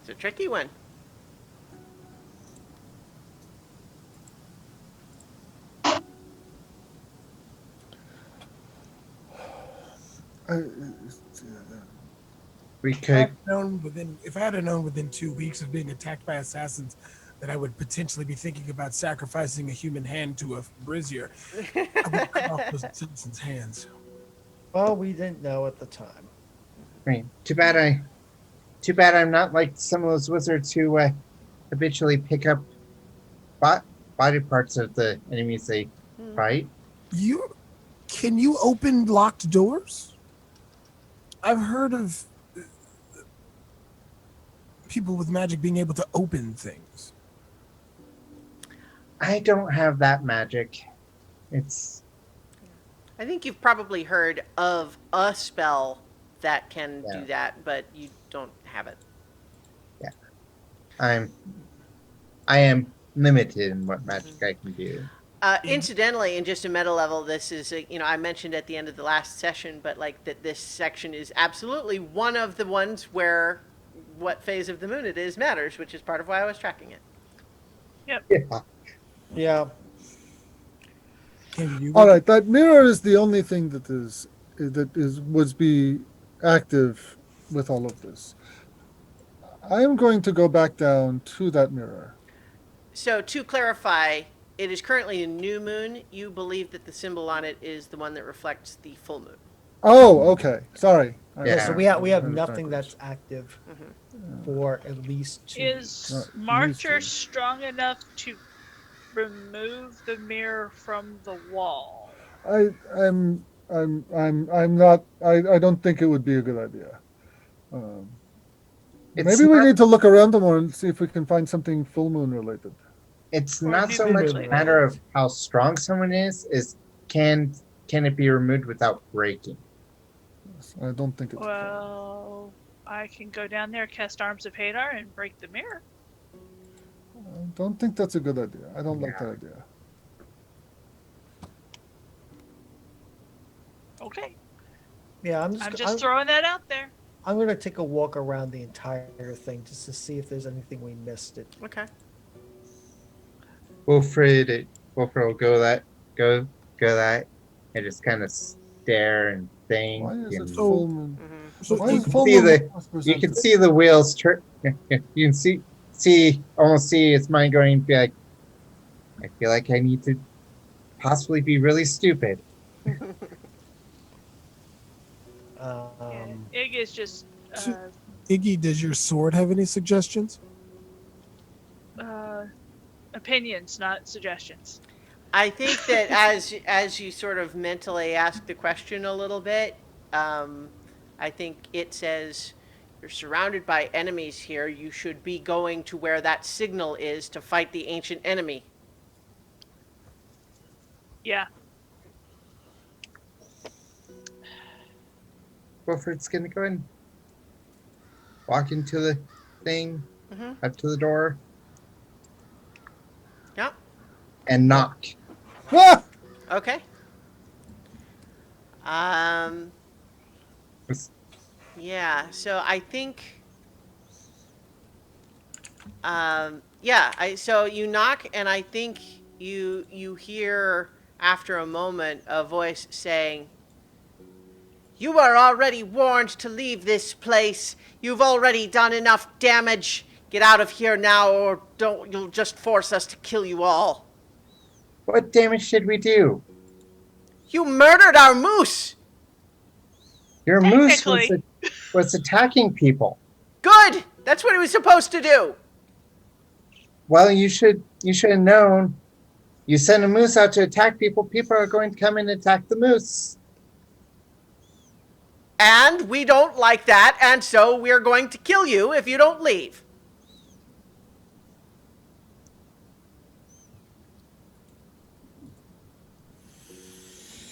It's a tricky one. We If I could. had known within 2 weeks of being attacked by assassins that I would potentially be thinking about sacrificing a human hand to a brazier, I would cut off those citizens' hands. Well, we didn't know at the time. Right. Too bad I'm not like some of those wizards who habitually pick up body parts of the enemies they fight. Can you open locked doors? I've heard of people with magic being able to open things. I don't have that magic. It's I think you've probably heard of a spell that can do that, but you don't have it. yeah. I am limited in what magic I can do. Incidentally, in just a meta level, this is, I mentioned at the end of the last session, but like that this section is absolutely one of the ones where what phase of the moon it is matters, which is part of why I was tracking it. Yep. Yeah. Yeah. All right, that mirror is the only thing that would be active with all of this. I am going to go back down to that mirror. So to clarify, it is currently a new moon. You believe that the symbol on it is the one that reflects the full moon. Oh, okay. Sorry. Yeah. So we have That is nothing backwards. that's active for at least 2 weeks. Is Marcher strong enough to remove the mirror from the wall? I'm not. I don't think it would be a good idea. Maybe we need to look around more and see if we can find something full moon related. It's Or not new so moon much a related. matter of how strong someone is can it be removed without breaking? I don't think it's. Well, I can go down there, cast Arms of Hadar, and break the mirror. I don't think that's a good idea. I don't like that idea. Okay. Yeah, I'm just throwing that out there. I'm going to take a walk around the entire thing just to see if there's anything we missed. Okay. Wilfred will go that, and just kind of stare and think. Why is it and full moon? So Why you is can full see moon you can represented? see the wheels turn. You can almost see its mind going. Be like, I feel like I need to possibly be really stupid. Ig is just Iggy, does your sword have any suggestions? opinions, not suggestions. I think that as you sort of mentally ask the question a little bit, I think it says you're surrounded by enemies here. You should be going to where that signal is to fight the ancient enemy. Yeah. Wilfred's gonna go and walk into the thing, up to the door, Yep. and knock. Ah! Okay. Yeah, so I think so you knock, and I think you hear after a moment, a voice saying, "You are already warned to leave this place. You've already done enough damage. Get out of here now, or you'll just force us to kill you all." What damage did we do? "You murdered our moose." Your moose Technically. was attacking people. "Good. That's what it was supposed to do." Well, you should have known. You send a moose out to attack people. People are going to come and attack the moose. "And we don't like that, and so we're going to kill you if you don't leave."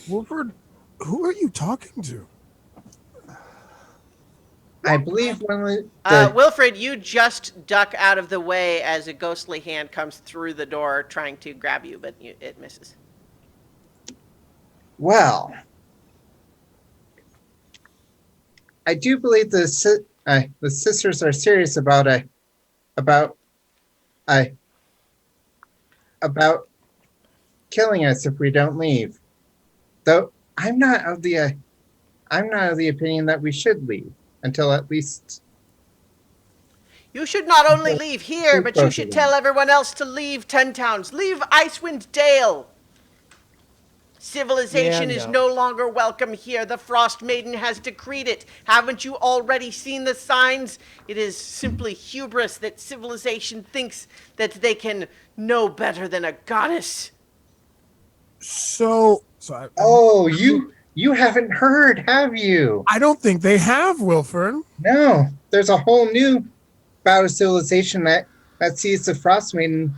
Wilford, who are you talking to? I believe one of the Wilfred, you just duck out of the way as a ghostly hand comes through the door trying to grab you, but it misses. well, I do believe the sisters are serious about killing us if we don't leave. Though I'm not of the opinion that we should leave until at least You should not only leave here, but you should tell everyone else to leave 10 towns. Leave Icewind Dale. Civilization is no longer welcome here. The Frostmaiden has decreed it. Haven't you already seen the signs? It is simply hubris that civilization thinks that they can know better than a goddess. Oh, you haven't heard, have you? I don't think they have, Wilford. No, there's a whole new bout of civilization that sees the Frostmaiden,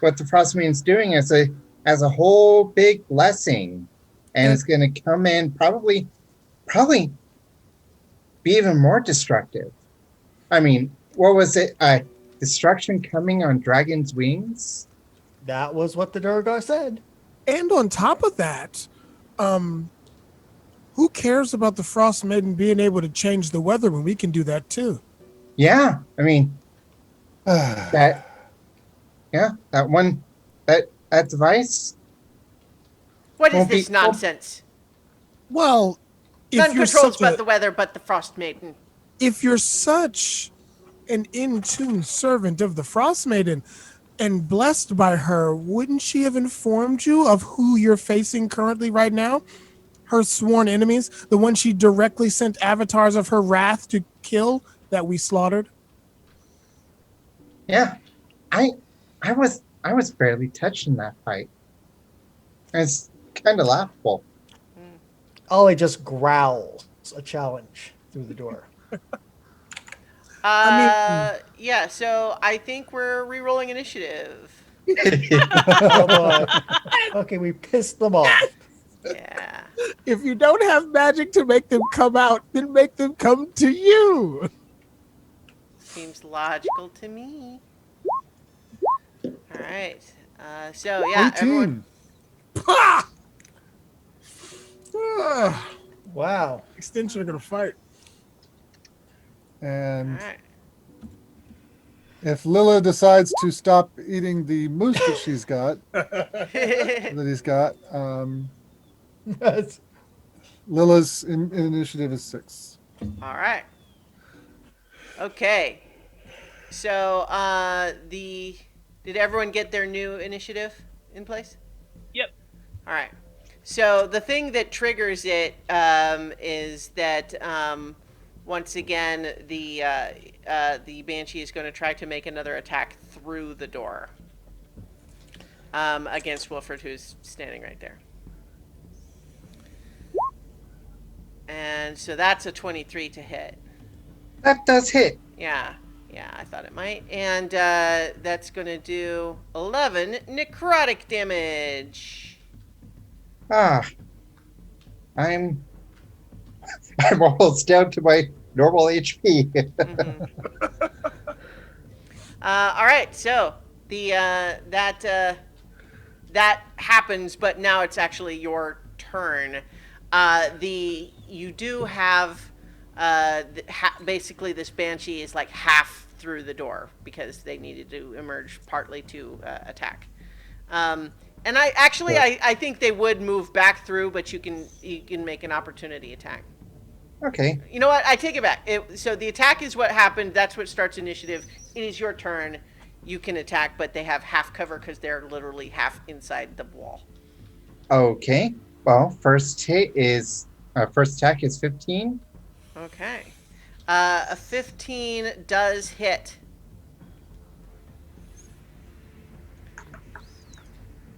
what the Frostmaiden's doing as a whole big blessing, and it's going to come in probably be even more destructive. I mean, what was it? Destruction coming on dragon's wings? That was what the Durgar said. And on top of that, who cares about the Frostmaiden being able to change the weather when we can do that too? Yeah, I mean, that device. What is this nonsense? Well, None controls but the weather, but the Frostmaiden. If you're such an in-tune servant of the Frostmaiden and blessed by her, wouldn't she have informed you of who you're facing currently right now? Her sworn enemies, the one she directly sent avatars of her wrath to kill that we slaughtered? Yeah, I was barely touched in that fight. It's kind of laughable. Ollie just growls a challenge through the door. Yeah, so I think we're re-rolling initiative. Oh, boy. Okay, we pissed them off. Yeah. If you don't have magic to make them come out, then make them come to you. Seems logical to me. All right. So yeah, 18. everyone. Wow. Extension are gonna fight. And All right. if Lila decides to stop eating the moose that he's got, That's- Lila's initiative is 6. All right. Okay. So did everyone get their new initiative in place? Yep. All right. So the thing that triggers it is that once again the Banshee is going to try to make another attack through the door against Wilfred, who's standing right there. And so that's a 23 to hit. That does hit. Yeah, I thought it might. And that's going to do 11 necrotic damage. I'm almost down to my normal HP. Mm-hmm. All right, so the that happens, but now it's actually your turn. You do have basically this Banshee is like half through the door because they needed to emerge partly to attack. And I actually, Yeah. I think they would move back through, but you can make an opportunity attack. Okay. You know what? I take it back. So the attack is what happened. That's what starts initiative. It is your turn. You can attack, but they have half cover because they're literally half inside the wall. Okay. Well, first attack is 15. Okay. A 15 does hit.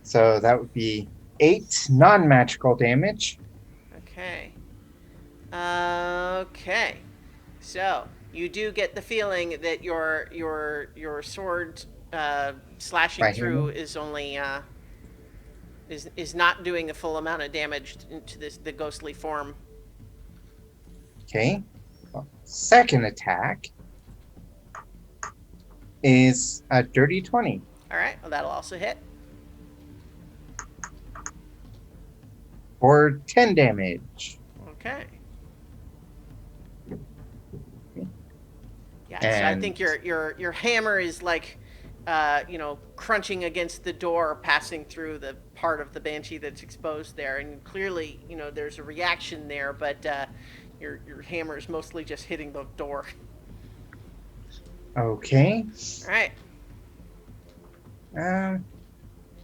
So that would be 8 non-magical damage. Okay. Okay. So you do get the feeling that your sword slashing My through hammer? is only is not doing the full amount of damage to the ghostly form. Okay. Well, second attack is a dirty 20 All right. Well, that'll also hit. for 10 damage. Okay. Yeah. So I And- think your hammer is like, crunching against the door, passing through the part of the Banshee that's exposed there, and clearly, there's a reaction there, but your hammer is mostly just hitting the door. Okay. All right.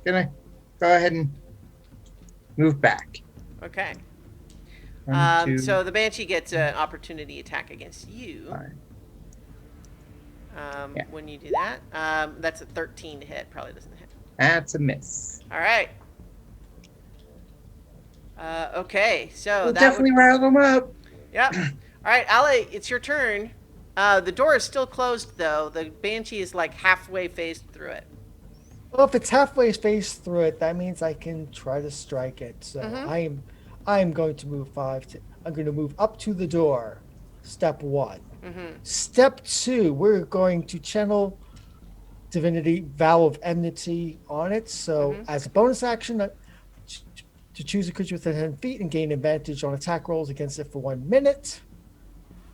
Gonna go ahead and move back. Okay. One, two, So the Banshee gets an opportunity attack against you. 5. Yeah. When you do that, that's a 13 to hit. Probably doesn't hit. That's a miss. All right. Okay. So We'll that definitely rattle them up. Yep. All right, Ali, it's your turn. The door is still closed, though. The Banshee is like halfway phased through it. Well, if it's halfway phased through it, that means I can try to strike it. So I'm going to move I'm going to move up to the door. Step 1. Step 2, we're going to channel Divinity Vow of Enmity on it. So as a bonus action, to choose a creature within 10 feet and gain advantage on attack rolls against it for 1 minute.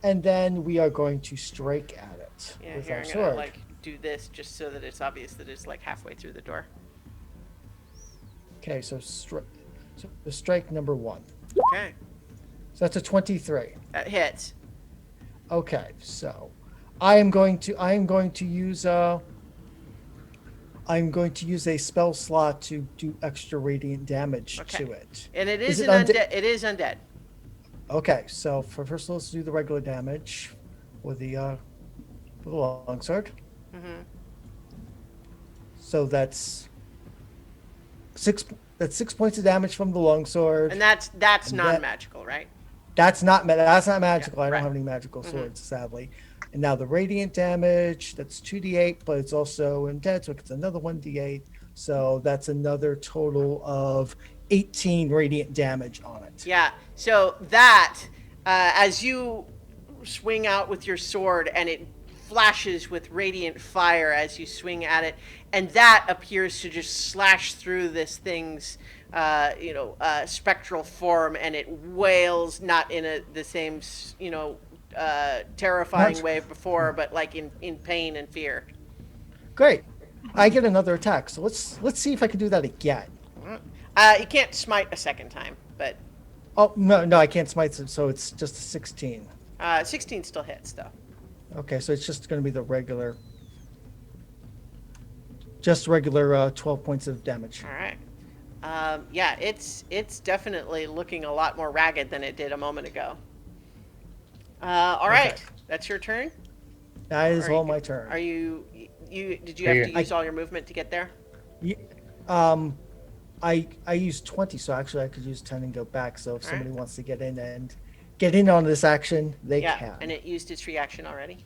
And then we are going to strike at it Yeah, with here our I'm sword. gonna do this just so that it's obvious that it's like halfway through the door. Okay, so the strike number 1. Okay, So that's a 23. that hits. Okay, so I'm going to use a spell slot to do extra radiant damage Okay. to it. And it is Is it an undead. It is undead. Okay, so first let's do the regular damage with the longsword. So that's 6 points of damage from the longsword. And that's that- non-magical, right? That's not magical. Yeah, I don't right. have any magical swords, sadly. And now the radiant damage, that's 2d8, but it's also undead, so it's another 1d8. So that's another total of 18 radiant damage on it. Yeah. So that, as you swing out with your sword, and it flashes with radiant fire as you swing at it, and that appears to just slash through this thing's, spectral form, and it wails not in the same, terrifying way before, but like in pain and fear. Great. I get another attack. So let's see if I can do that again. You can't smite a second time, but Oh, no, I can't smite, so it's just a 16. 16 still hits, though. Okay, so it's just going to be the regular 12 points of damage. All right. Yeah, it's definitely looking a lot more ragged than it did a moment ago. All right, Okay. that's your turn. That is Are all you- my turn. Are you? Did you have to use all your movement to get there? I used 20, so actually I could use 10 and go back. So if All somebody wants to get in on this action, they Yeah, can. and it used its reaction already.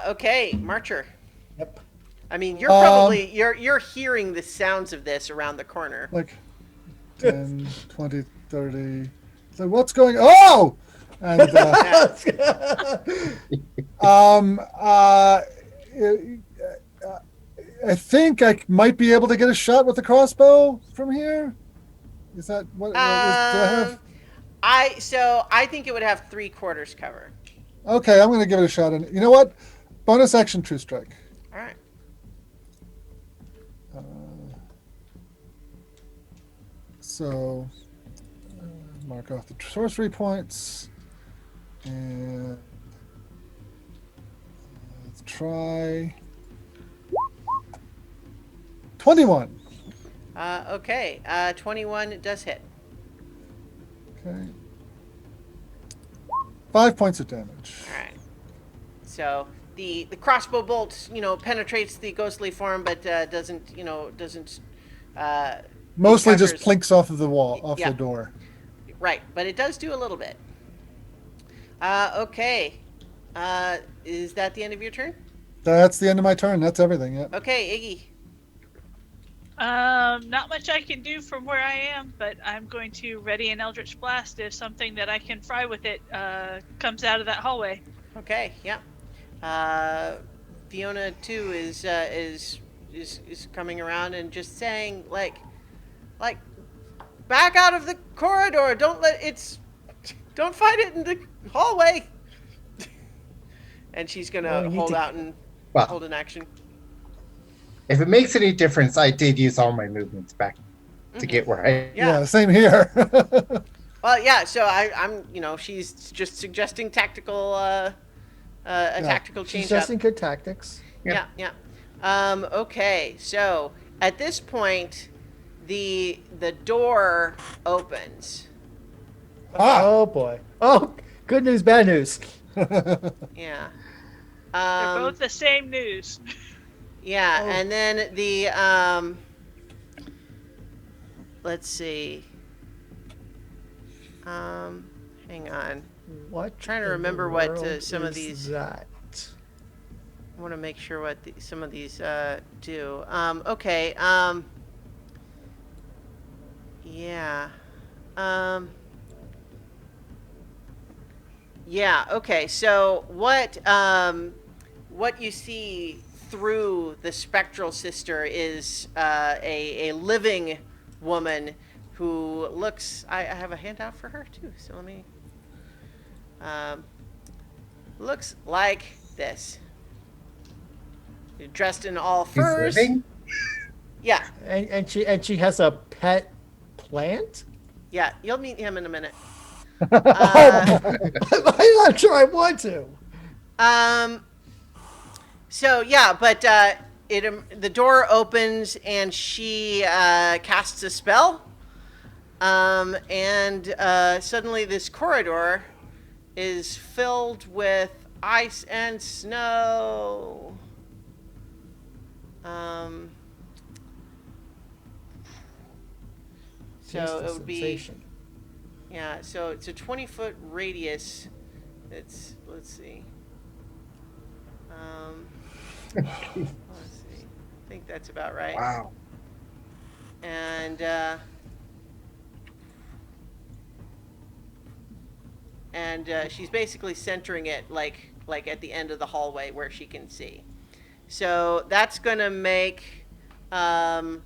Okay, Marcher. Yep. I mean, you're probably you're hearing the sounds of this around the corner. Like 10, 20, 30. So what's going Oh! And I think I might be able to get a shot with the crossbow from here. Is that what do I have? I think it would have 3/4 cover. Okay, I'm going to give it a shot. And you know what? Bonus action, True Strike. All right. So mark off the sorcery points. And let's try 21. Okay. 21 does hit. Okay. 5 points of damage. All right. So the crossbow bolt, penetrates the ghostly form, but doesn't. Mostly just encounters- plinks off of the wall, off Yeah. the door. Right, but it does do a little bit. Okay. Is that the end of your turn? That's the end of my turn. That's everything. Yeah. Okay, Iggy. Not much I can do from where I am, but I'm going to ready an Eldritch Blast if something that I can fry with it comes out of that hallway. Okay, yeah. Fiona too is coming around and just saying like back out of the corridor. Don't fight it in the hallway. And she's gonna Well, we need hold to- out and Well, hold an action. if it makes any difference, I did use all my movements back to get where I. Yeah. Same here. Well, yeah. So I'm she's just suggesting tactical a tactical She's change just up. in good tactics. Yeah. Okay, so at this point, the door opens. Oh boy. Oh, good news, bad news. Yeah. They're both the same news. Yeah, Oh. and then the let's see. Hang on. What? Trying to in the remember what, world some of is these- That. I want to make sure what some of these do. Okay. Yeah. Yeah. Okay. So what you see through the spectral sister is a living woman who looks. I have a handout for her too. So let me. Looks like this. Dressed in all He's furs. living? Yeah. And she has a pet plant. Yeah. You'll meet him in a minute. I'm not sure I want to. So yeah, but the door opens and she casts a spell, and suddenly this corridor is filled with ice and snow. So Taste the it would be. sensation. Yeah, so it's a 20-foot radius. Let's see. Let's see. I think that's about right. Wow. And she's basically centering it like at the end of the hallway where she can see. So that's gonna make Rowan,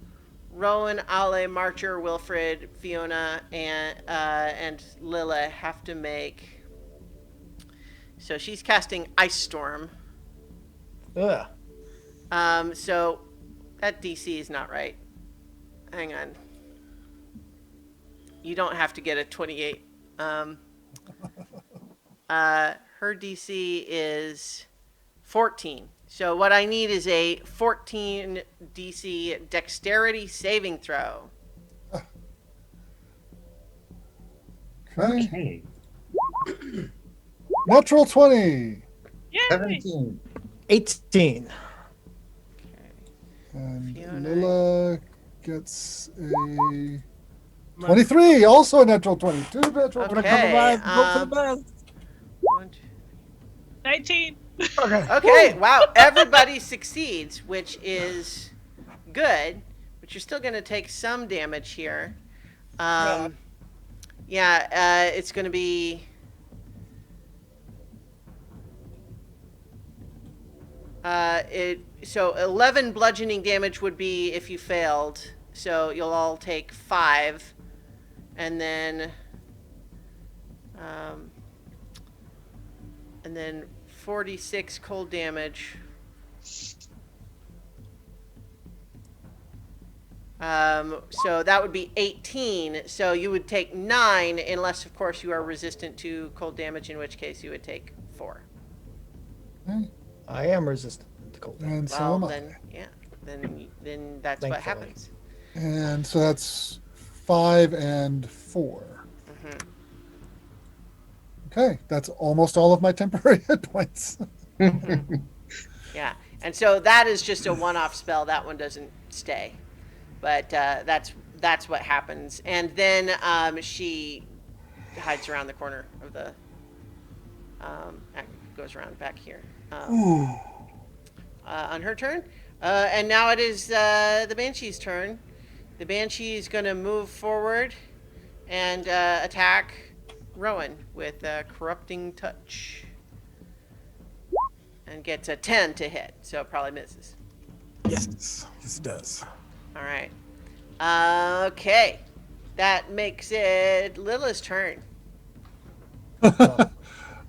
Ale, Marcher, Wilfred, Fiona, and Lila have to make. So she's casting Ice Storm. Ugh. So that DC is not right. Hang on. You don't have to get a 28. Her DC is 14. So what I need is a 14 DC Dexterity saving throw. Okay. Okay. Natural 20. Yay! 17. 18. And Fiona. Lila gets a 23. Also a natural 20. Two natural Okay. 20. Vote for the best. 1, 2, 19. Okay. Okay, wow, everybody succeeds, which is good, but you're still going to take some damage here. It's going to be... So 11 bludgeoning damage would be if you failed, so you'll all take 5, and then 46 cold damage. So that would be 18. So you would take 9, unless, of course, you are resistant to cold damage, in which case you would take 4. I am resistant to cold. And so Well, am I. then, yeah. Then that's what Thankfully. happens. And so that's 5 and 4. Okay, that's almost all of my temporary hit points. Yeah. And so that is just a one-off spell. That one doesn't stay. But that's what happens. And then she hides around the corner of the... goes around back here. On her turn. And now it is the Banshee's turn. The Banshee is going to move forward and attack Rowan with Corrupting Touch. And gets a 10 to hit, so it probably misses. Yes, this does. All right. Okay. That makes it Lila's turn.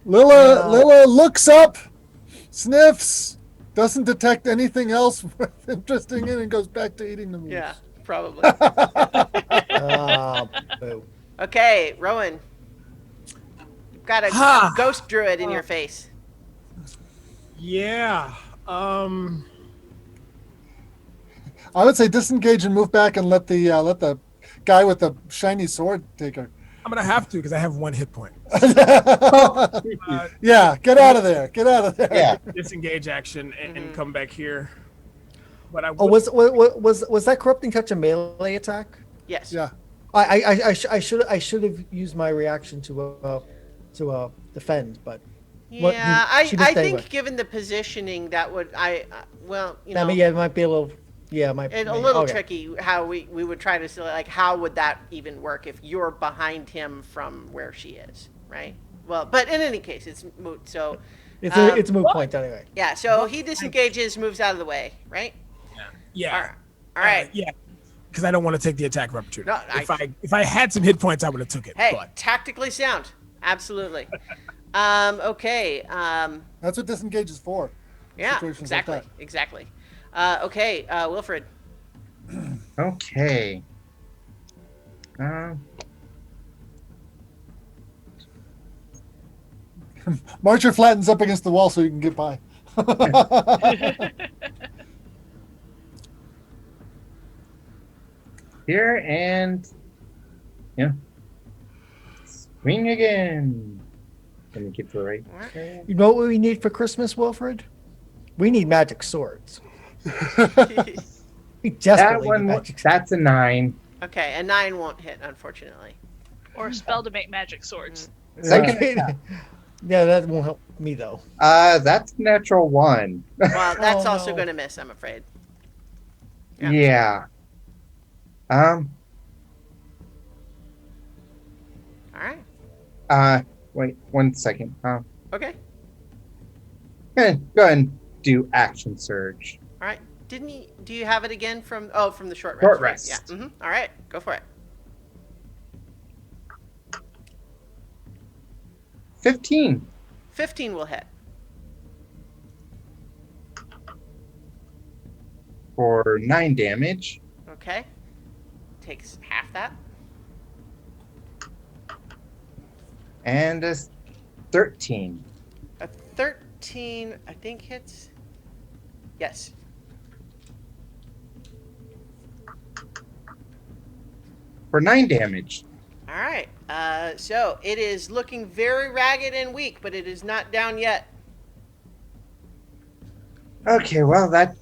Lila looks up, sniffs, doesn't detect anything else worth interesting in, and goes back to eating the moose. Yeah, probably. Boo. Okay, Rowan. You've got a Ha! ghost druid in your face. Yeah. I would say disengage and move back and let the guy with the shiny sword take her. I'm gonna have to because I have 1 hit point. Yeah, get out of there. Get out of there. Yeah. Disengage action and come back here. But I Oh, would, was that corrupting touch a melee attack? Yes. Yeah. I should have used my reaction to defend, but what- Yeah, she just I stayed think with. given the positioning, that would well, you know, I mean, yeah, it might be a little. Yeah, it might it's a maybe- little okay. tricky how we would try to like how would that even work if you're behind him from where she is, right? Well, but in any case, it's moot. So It's a moot point anyway. yeah, so he disengages, moves out of the way, right? yeah. All right. Yeah. Because I don't want to take the attack of opportunity. No, if I had some hit points, I would have took it. Hey, But tactically sound, absolutely. Okay. That's what disengage is for. Yeah, Situations like exactly, that. exactly. Okay, Wilfred. Okay. Marcher flattens up against the wall so you can get by. Here and swing again. Let me get to the right. You know what we need for Christmas, Wilfred? We need magic swords. We That desperately one, need magic swords. that's a 9. Okay, a 9 won't hit, unfortunately. Or a spell to make magic swords. Second Yeah, that won't help me though. That's natural 1. Well, that's Oh, also no. going to miss, I'm afraid. Yeah. Yeah. All right. Wait 1 second. Okay. Go ahead and do action surge. All right. Didn't he? Do you have it again from the short rest? Short right? rest. Yeah. All right. Go for it. 15 15 will hit. for 9 damage. Okay. Takes half that. And a 13 A 13, I think, hits. Yes. for 9 damage. All right. So it is looking very ragged and weak, but it is not down yet. Okay, well that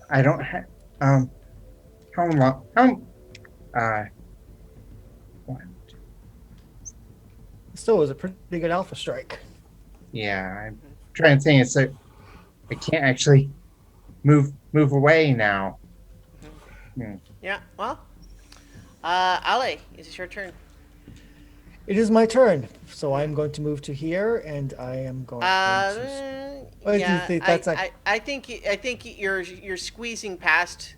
I don't have how long one. Still was a pretty good alpha strike. Yeah, I'm trying to think. So I can't actually move away now. Yeah. Well. Ale, is it your turn? It is my turn, so I'm going to move to here, and I am going to. What do you Yeah, think? That's like- I think you're squeezing past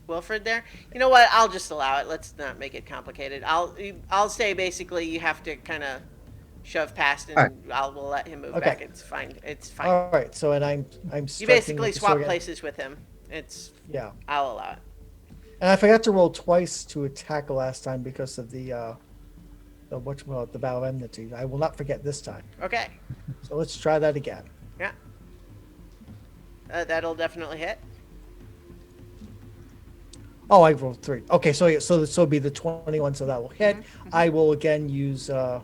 Wilfred there. You know what? I'll just allow it. Let's not make it complicated. I'll say basically you have to kind of shove past, and Alright. we'll let him move Okay. back. It's fine. It's fine. All right, so and I'm. You striking basically with the swap sword. places with him. It's. Yeah. I'll allow it. And I forgot to roll twice to attack last time because of the whatchamacallit, the Battle of Enmity. I will not forget this time. Okay. So let's try that again. Yeah. That'll definitely hit. Oh, I rolled 3. Okay, so yeah, so it'll be the 21, so that will hit. I will again use a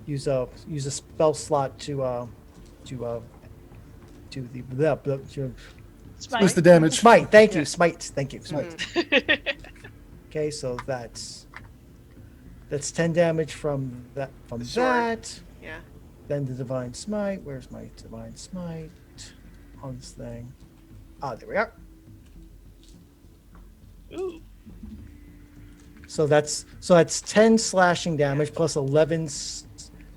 spell slot to Smite. Where's the damage? smite. Thank you, smite. Thank you, smite. Okay, so that's 10 damage from that. From sword. that. Yeah. Then the divine smite. Where's my divine smite on this thing? Ah, there we are. Ooh. So that's 10 slashing damage plus 11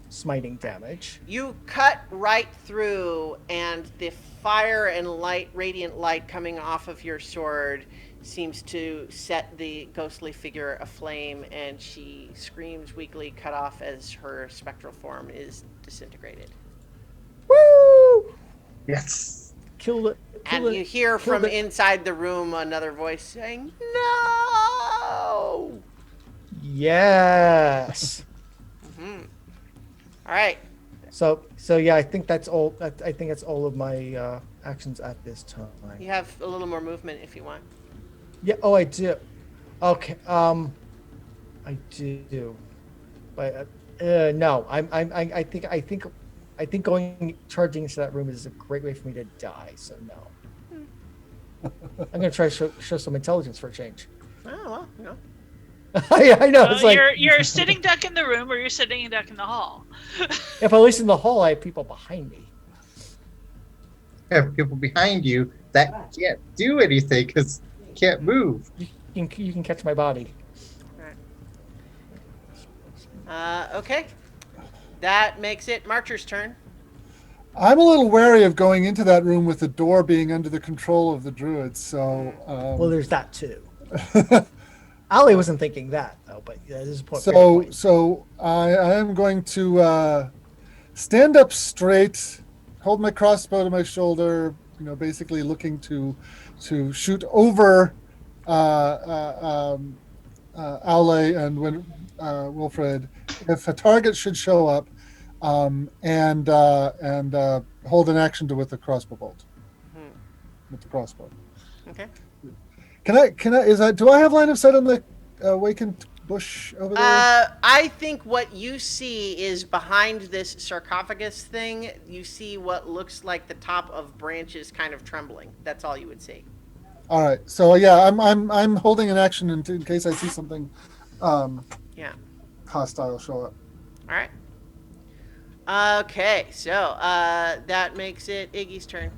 smiting damage. You cut right through, and the fire and light, radiant light coming off of your sword seems to set the ghostly figure aflame, and she screams weakly, cut off as her spectral form is disintegrated. Woo! Yes. Kill it. And you hear kill from it. inside the room another voice saying, "No!" Yes. All right. So yeah, I think that's all. I think that's all of my actions at this time. You have a little more movement if you want. Yeah. Oh, I do. Okay. I do. But no, I think going charging into that room is a great way for me to die. So no. I'm gonna try to show some intelligence for a change. Oh, well, you know. I know. It's like You're sitting duck in the room, or you're sitting duck in the hall. if I listen in the hall, I have people behind me. Have people behind you that can't do anything because can't move. You can catch my body. Okay. That makes it Marcher's turn. I'm a little wary of going into that room with the door being under the control of the druids. So, Well, there's that too. Ali wasn't thinking that though, but yeah, this is a point. so I am going to stand up straight, hold my crossbow to my shoulder. Basically looking to shoot over Aule and Wilfred if a target should show up, and hold an action with the crossbow bolt. With the crossbow. Okay. Do I have line of sight on the awakened bush over there? I think what you see is behind this sarcophagus thing, you see what looks like the top of branches kind of trembling. That's all you would see. All right. So yeah, I'm holding an action in case I see something Yeah. hostile show up. All right. Okay, so that makes it Iggy's turn.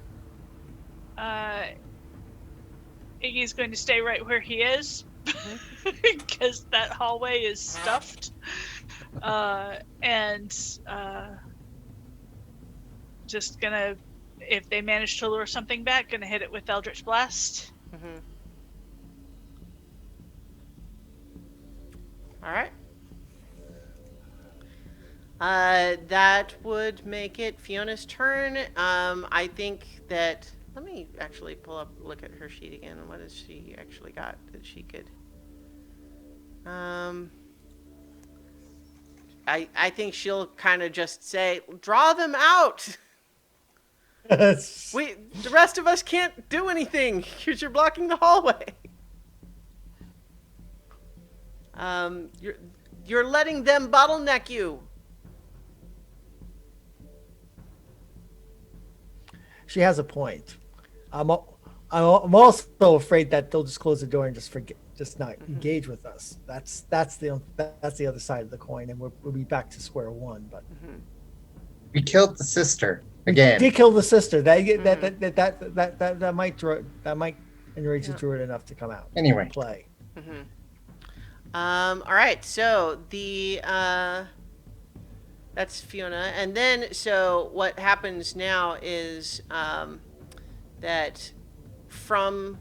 Iggy's going to stay right where he is because that hallway is stuffed, and just gonna, if they manage to lure something back, gonna hit it with Eldritch Blast. All right. That would make it Fiona's turn. I think that. Let me actually look at her sheet again. What has she actually got that she could? I think she'll kind of just say, "Draw them out." The rest of us can't do anything because you're blocking the hallway. You're letting them bottleneck you. She has a point. I'm also afraid that they'll just close the door and just not engage with us. That's the other side of the coin, and we'll be back to square one. But We killed the sister again. did kill the sister. That might enrage the druid enough to come out. Anyway. And play. All right. So that's Fiona, and then so what happens now is that from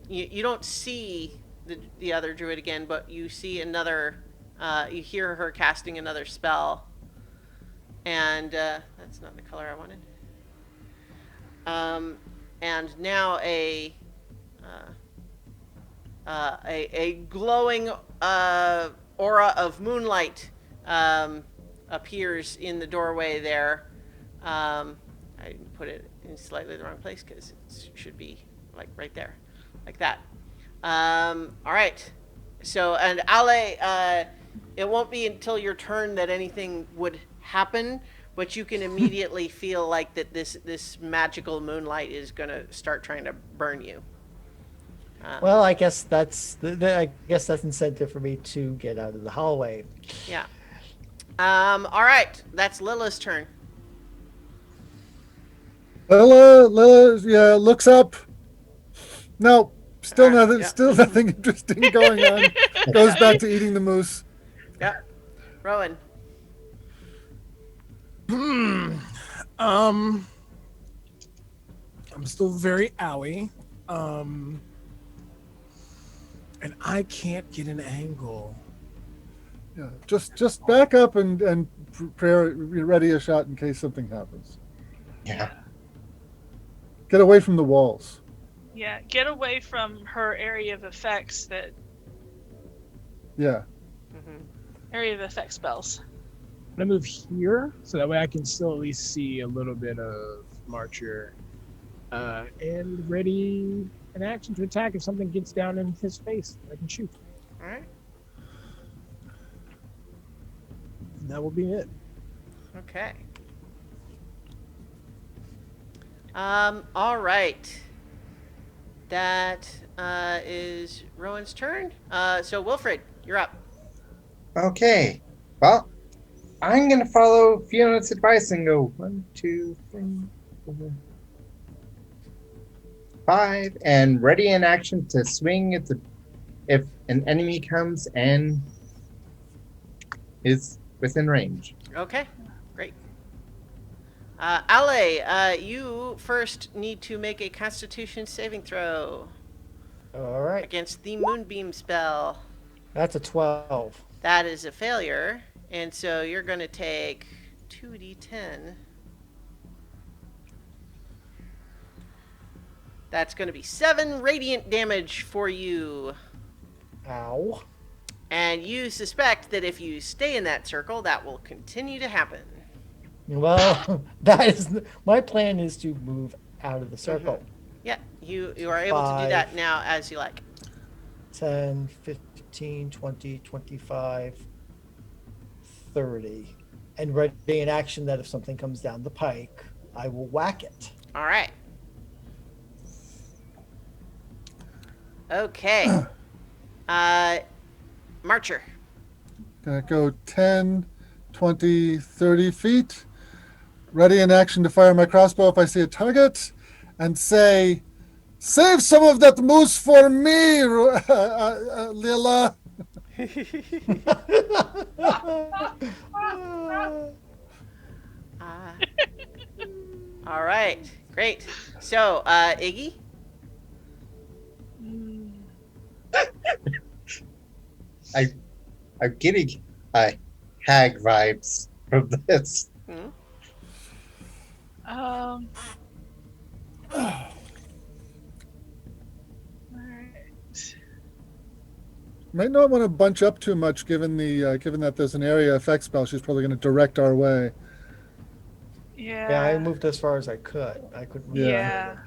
you don't see the other druid again, but you see another. You hear her casting another spell, and that's not the color I wanted. And now a glowing aura of moonlight appears in the doorway there. I put it in slightly the wrong place because it should be like right there, like that. All right. So, and Ale, it won't be until your turn that anything would happen, but you can immediately feel like that this magical moonlight is gonna start trying to burn you. Well, I guess that's I guess that's incentive for me to get out of the hallway. Yeah. All right. That's Lila's turn. Lila, yeah, looks up. No, still nothing. Yeah. Still nothing interesting going on. Goes back to eating the moose. Yeah. Rowan. I'm still very owie. And I can't get an angle. Yeah, just back up and prepare, ready a shot in case something happens. Yeah. Get away from the walls. Yeah, get away from her area of effects. That Yeah. area of effect spells. I'm gonna move here so that way I can still at least see a little bit of Marcher, and ready an action to attack if something gets down in his face. I can shoot. All right. And that will be it. Okay. All right. That is Rowan's turn. So Wilfred, you're up. Okay. Well, I'm gonna follow Fiona's advice and go 1, 2, 3, 4, 5, and ready in action to swing if an enemy comes and is within range. Okay, great. Ale, you first need to make a Constitution saving throw All right. against the Moonbeam spell. That's a 12. That is a failure, and so you're going to take 2d10. That's going to be 7 radiant damage for you. Ow. And you suspect that if you stay in that circle, that will continue to happen. Well, that is my plan is to move out of the circle. Yeah, you are able to do that now as you like. 10, 15, 20, 25, 30. And ready in action that if something comes down the pike, I will whack it. All right. Okay. Marcher. Gonna go 10, 20, 30 feet. Ready in action to fire my crossbow if I see a target. And say, save some of that moose for me, Lila. All right. Great. So, Iggy? I'm getting hag vibes from this. Hmm? Alright. Might not want to bunch up too much, given that there's an area effect spell. She's probably going to direct our way. Yeah. Yeah, I moved as far as I could. I couldn't move. Yeah.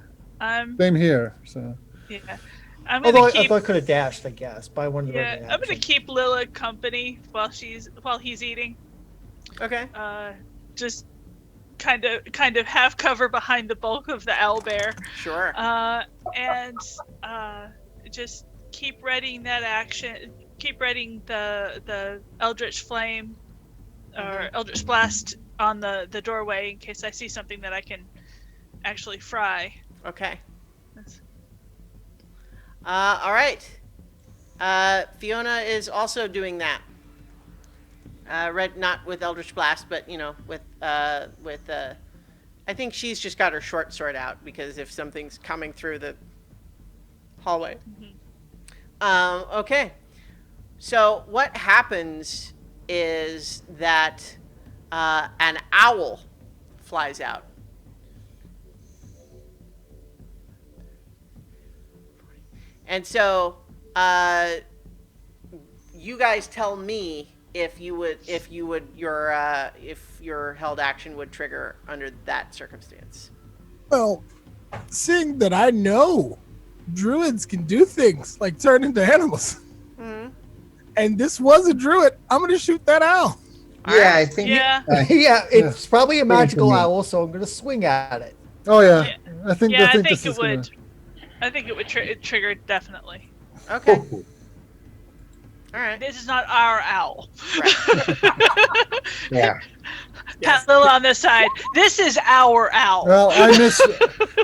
Same here. So. Yeah. I'm Although gonna keep. I could have dashed, I guess, by one of the Yeah, I'm gonna keep Lila company while he's eating. Okay. Just kind of have cover behind the bulk of the owlbear. Sure. And just keep readying that action. Keep readying the Eldritch Flame or Eldritch Blast on the doorway in case I see something that I can actually fry. Okay. All right. Fiona is also doing that. Not with Eldritch Blast, but with I think she's just got her short sword out because if something's coming through the hallway. Mm-hmm. Okay. So what happens is that an owl flies out. And so You guys tell me if your held action would trigger under that circumstance. Well, seeing that I know druids can do things like turn into animals, and this was a druid, I'm going to shoot that owl. Yeah, I think. Yeah. Yeah, it's probably a Give it to magical me. owl, so I'm gonna swing at it. Oh yeah, Yeah. I think Yeah, I think this it is gonna. would. I think it would trigger definitely. Okay. Oh, All right. This is not our owl. Right. yeah. Pat Lilla on this side. This is our owl. Well, I missed.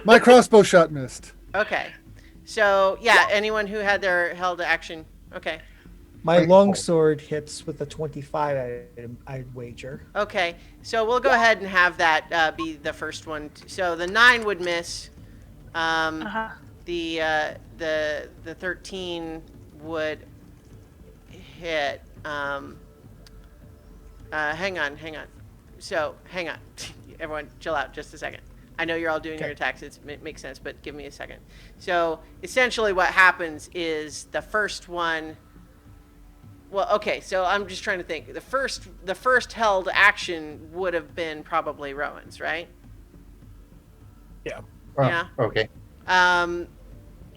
My crossbow shot missed. Okay. So yeah, anyone who had their held action. Okay. My Right. longsword hits with a 25. I'd wager. Okay. So we'll go ahead and have that be the first one. So the 9 would miss. Uh-huh. The 13 would hit. Hang on. So hang on. Everyone, chill out just a second. I know you're all doing your attacks. It makes sense, but give me a second. So essentially, what happens is the first one. Well, okay. So I'm just trying to think. The first held action would have been probably Rowan's, right? Yeah. Oh, Yeah. Okay.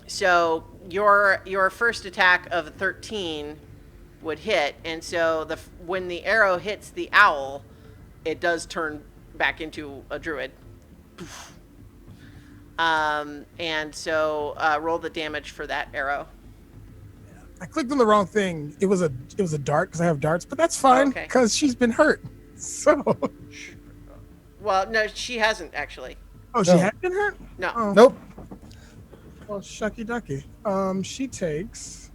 So your first attack of 13 would hit, and so when the arrow hits the owl, it does turn back into a druid. And so roll the damage for that arrow. I clicked on the wrong thing. It was a dart because I have darts, but that's fine Okay. because she's been hurt. So, Well, no, she hasn't actually. oh, she No. had been hurt. No. Oh, Nope. well, shucky ducky. She takes.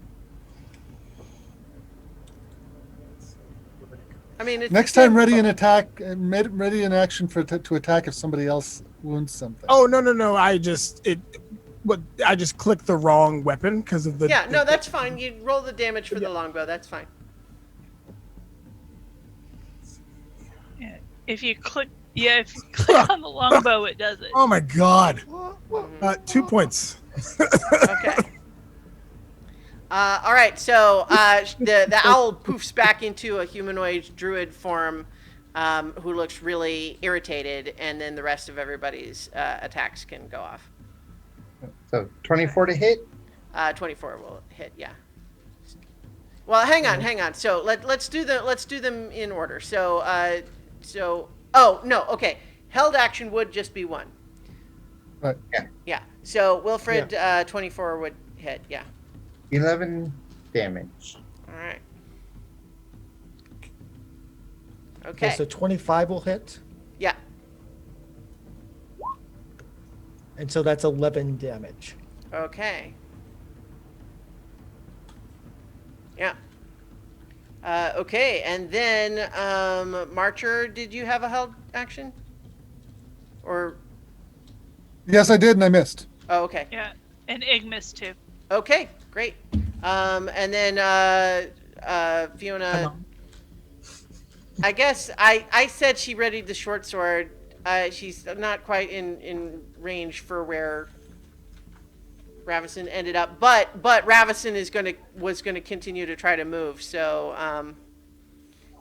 I mean, it's Next time, ready an attack. Ready an action to attack if somebody else wounds something. Oh no! I just clicked the wrong weapon because of the. Yeah, no, that's fine. You roll the damage for the longbow. That's fine. Yeah. If you click on the longbow, it does it. Oh my god! 2 points. Okay. All right, so the owl poofs back into a humanoid druid form who looks really irritated, and then the rest of everybody's attacks can go off. So 24 to hit. 24 will hit, yeah. Well, hang on. So let's do them in order. So oh no, okay. Held action would just be 1. Right. Yeah. So Wilfred 24 would hit, yeah. 11 damage. All right. Okay, Okay. so 25 will hit, Yeah. and so that's 11 damage. Okay. Yeah. Okay, and then Marcher, did you have a held action? Or Yes, I did, and I missed. oh, okay. Yeah, and Ignis too. Okay, great. And then Fiona. I guess I said she readied the short sword. She's not quite in range for where Ravison ended up, but Ravison was gonna continue to try to move. So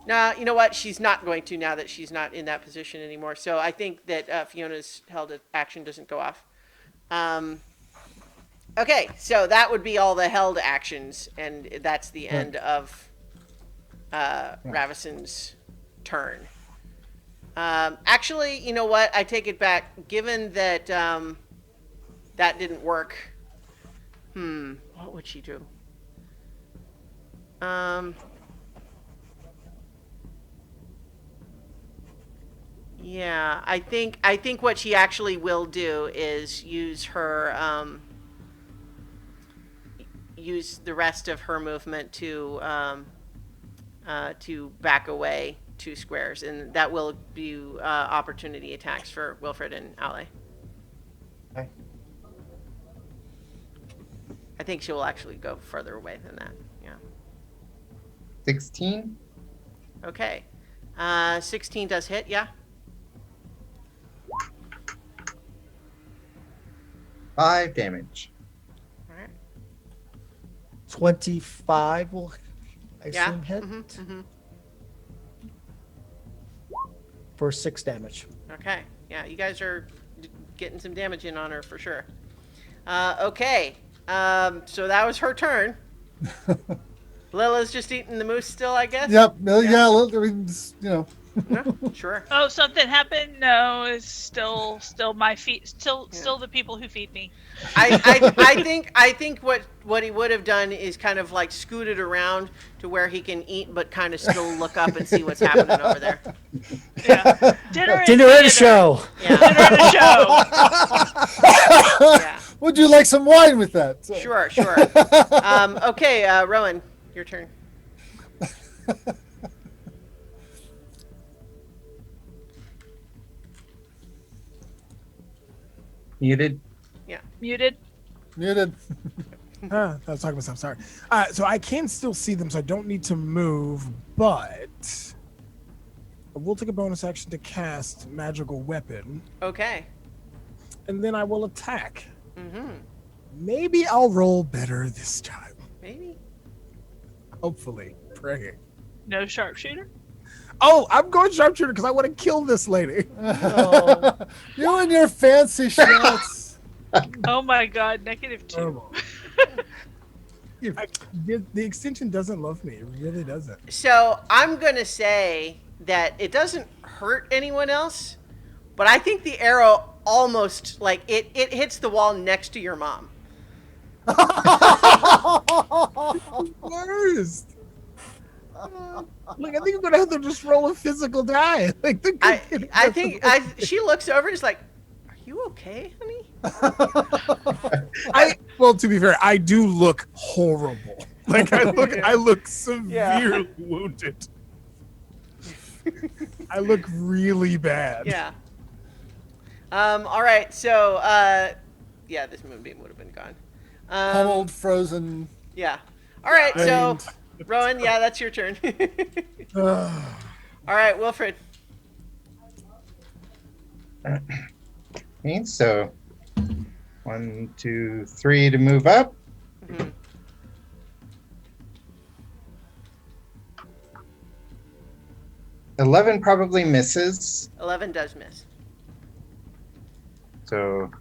nah, you know what? She's not going to now that she's not in that position anymore. So I think that Fiona's held action doesn't go off. Okay, so that would be all the held actions, and that's the end of Ravison's turn. Actually, you know what? I take it back. Given that that didn't work, what would she do? Yeah, I think what she actually will do is use her use the rest of her movement to back away 2 squares, and that will be opportunity attacks for Wilfred and Ale. Okay. I think she will actually go further away than that. Yeah. 16. Okay. 16 does hit. Yeah. 5 damage. All right. 25 will, I Yeah. assume, hit for 6 damage. Okay. Yeah, you guys are getting some damage in on her for sure. Okay. So that was her turn. Lila's just eating the moose still, I guess? Yep. Yeah. I mean, No? Sure. Oh, something happened? No, it's still my feet. Still the people who feed me. I think what he would have done is kind of like scooted around to where he can eat, but kind of still look up and see what's happening over there. Yeah. Dinner Dinner and a show. Yeah. Dinner and a show. Yeah. would you like some wine with that? So- Sure. Okay, Rowan, your turn. Muted. Muted. Muted. I was talking to myself. Sorry. So I can still see them, so I don't need to move. But I will take a bonus action to cast magical weapon, Okay. and then I will attack. Mm-hmm. Maybe I'll roll better this time. Maybe. Hopefully, praying. No sharpshooter. Oh, I'm going sharpshooter because I want to kill this lady. You and your fancy shots. Oh my God, -2. Terrible. The extension doesn't love me. It really doesn't. So I'm gonna say that it doesn't hurt anyone else, but I think the arrow almost like it hits the wall next to your mom. Worst. Like, I think I'm gonna have to just roll a physical die. Like, I think she looks over and is like, "Are you okay, honey?" Well, to be fair, I do look horrible. Like, I look severely wounded. I look really bad. Yeah. All right. So, yeah, this moonbeam would have been gone. Pummeled, frozen. Yeah. All right. So, And- Rowan, yeah, that's your turn. All right, Wilfred. Okay, so 1, 2, 3 to move up. Mm-hmm. 11 probably misses. 11 does miss. So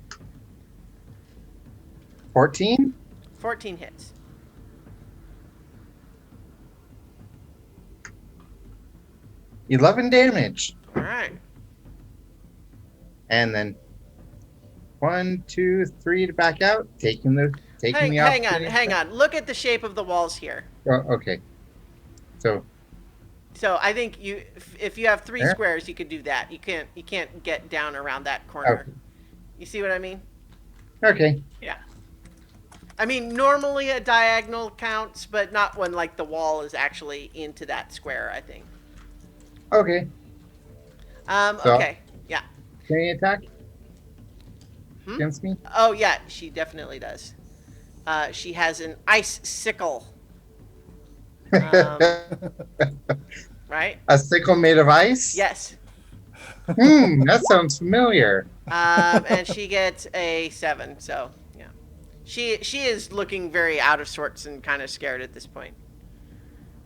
14. 14 hits. $11 damage. All right. And then 1, 2, 3 to back out. Taking the Hang on. Look at the shape of the walls here. Oh, okay. So So I think if you have 3 There? squares, you could do that. You can't get down around that corner. Okay. You see what I mean? okay. Yeah. I mean, normally a diagonal counts, but not when like the wall is actually into that square, I think. Okay. So- Okay. Yeah. Can you attack Hmm? against me? Oh yeah, she definitely does. She has an ice sickle. Right? A sickle made of ice? Yes. That sounds familiar. And she gets a 7. So yeah, she is looking very out of sorts and kind of scared at this point.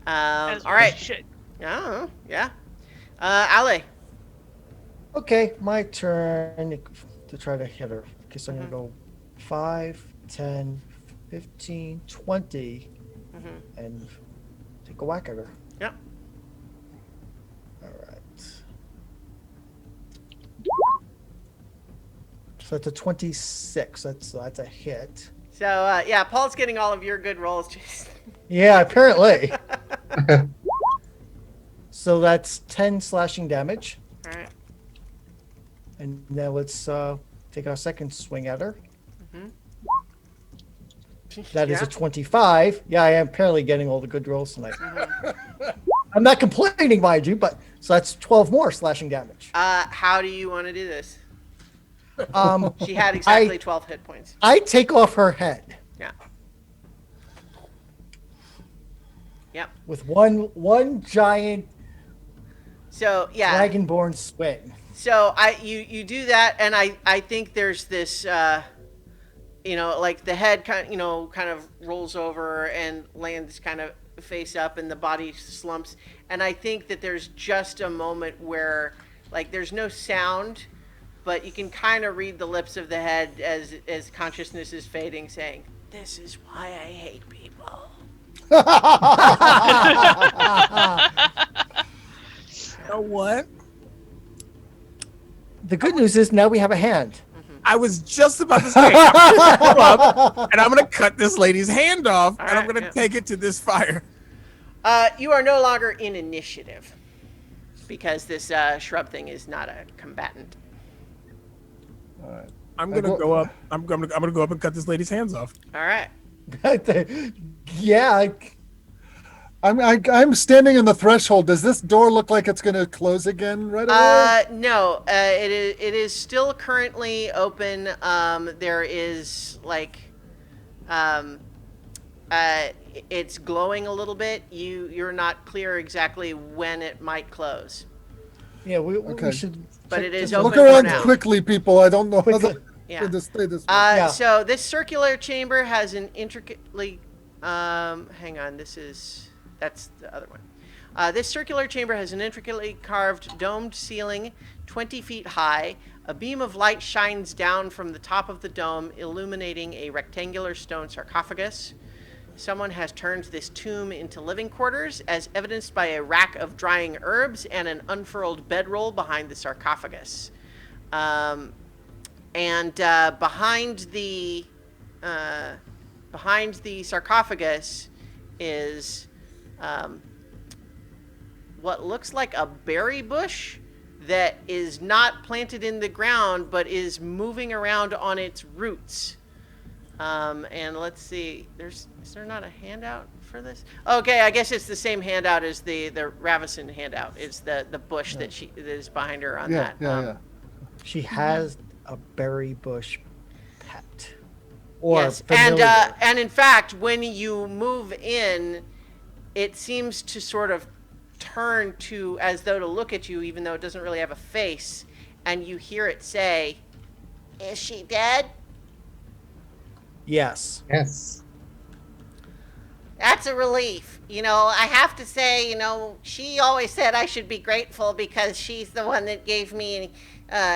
As All right. we should. Oh yeah. Ale. Okay, my turn to try to hit her. Okay, so I'm going to go 5, 10, 15, 20, and take a whack at her. Yep. All right. So that's a 26. That's a hit. So yeah, Paul's getting all of your good rolls. Just Yeah, apparently. So that's 10 slashing damage. all right. And now let's take our second swing at her. That is Yeah. a 25. Yeah, I am apparently getting all the good rolls tonight. I'm not complaining, mind you, but so that's 12 more slashing damage. How do you want to do this? She had I- exactly 12 hit points. I take off her head Yeah. Yep. with one giant So yeah. like the head kind of rolls over and lands kind of face up, and the body slumps. And I think that there's just a moment where, like, there's no sound, but you can kind of read the lips of the head as consciousness is fading, saying, "This is why I hate people." You know what? The good news is now we have a hand. I was just about to say, I'm gonna pull up and I'm gonna cut this lady's hand off, and I'm right, gonna take it to this fire. You are no longer in initiative because this shrub thing is not a combatant. All right. I'm gonna go up. I'm gonna go up and cut this lady's hands off. All right. Yeah. I'm standing in the threshold. Does this door look like it's going to close again right away? No. It is still currently open. There is it's glowing a little bit. You're not clear exactly when it might close, Yeah, we Okay. should. but it is just open Look for around now. quickly, people. I don't know how Quickly. to Yeah. stay this way. Yeah. So this circular chamber has an intricately. Hang on. That's the other one. This circular chamber has an intricately carved domed ceiling, 20 feet high. A beam of light shines down from the top of the dome, illuminating a rectangular stone sarcophagus. Someone has turned this tomb into living quarters, as evidenced by a rack of drying herbs and an unfurled bedroll behind the sarcophagus. And behind the sarcophagus is what looks like a berry bush that is not planted in the ground, but is moving around on its roots. And let's see, is there not a handout for this? Okay, I guess it's the same handout as the Ravison handout. It's the bush that is behind her on that. Yeah. She has a berry bush pet. Or Yes, familiar. and in fact, when you move in, it seems to sort of turn to as though to look at you, even though it doesn't really have a face, and you hear it say, "Is she dead?" Yes. Yes. That's a relief. I have to say, she always said I should be grateful because she's the one that gave me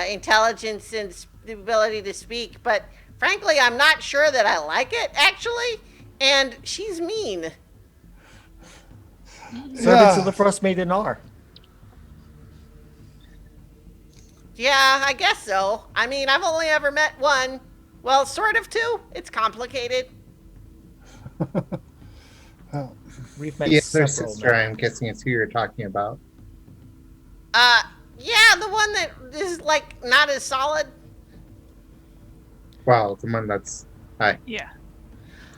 intelligence and the ability to speak. But frankly, I'm not sure that I like it, actually. And she's mean. Servants of the Frostmaiden are. Yeah, I guess so. I mean, I've only ever met one. Well, sort of two. It's complicated. Oh, We've met The other several sister, now. I'm guessing is who you're talking about. Yeah, the one that is, not as solid. Well, the one that's Yeah.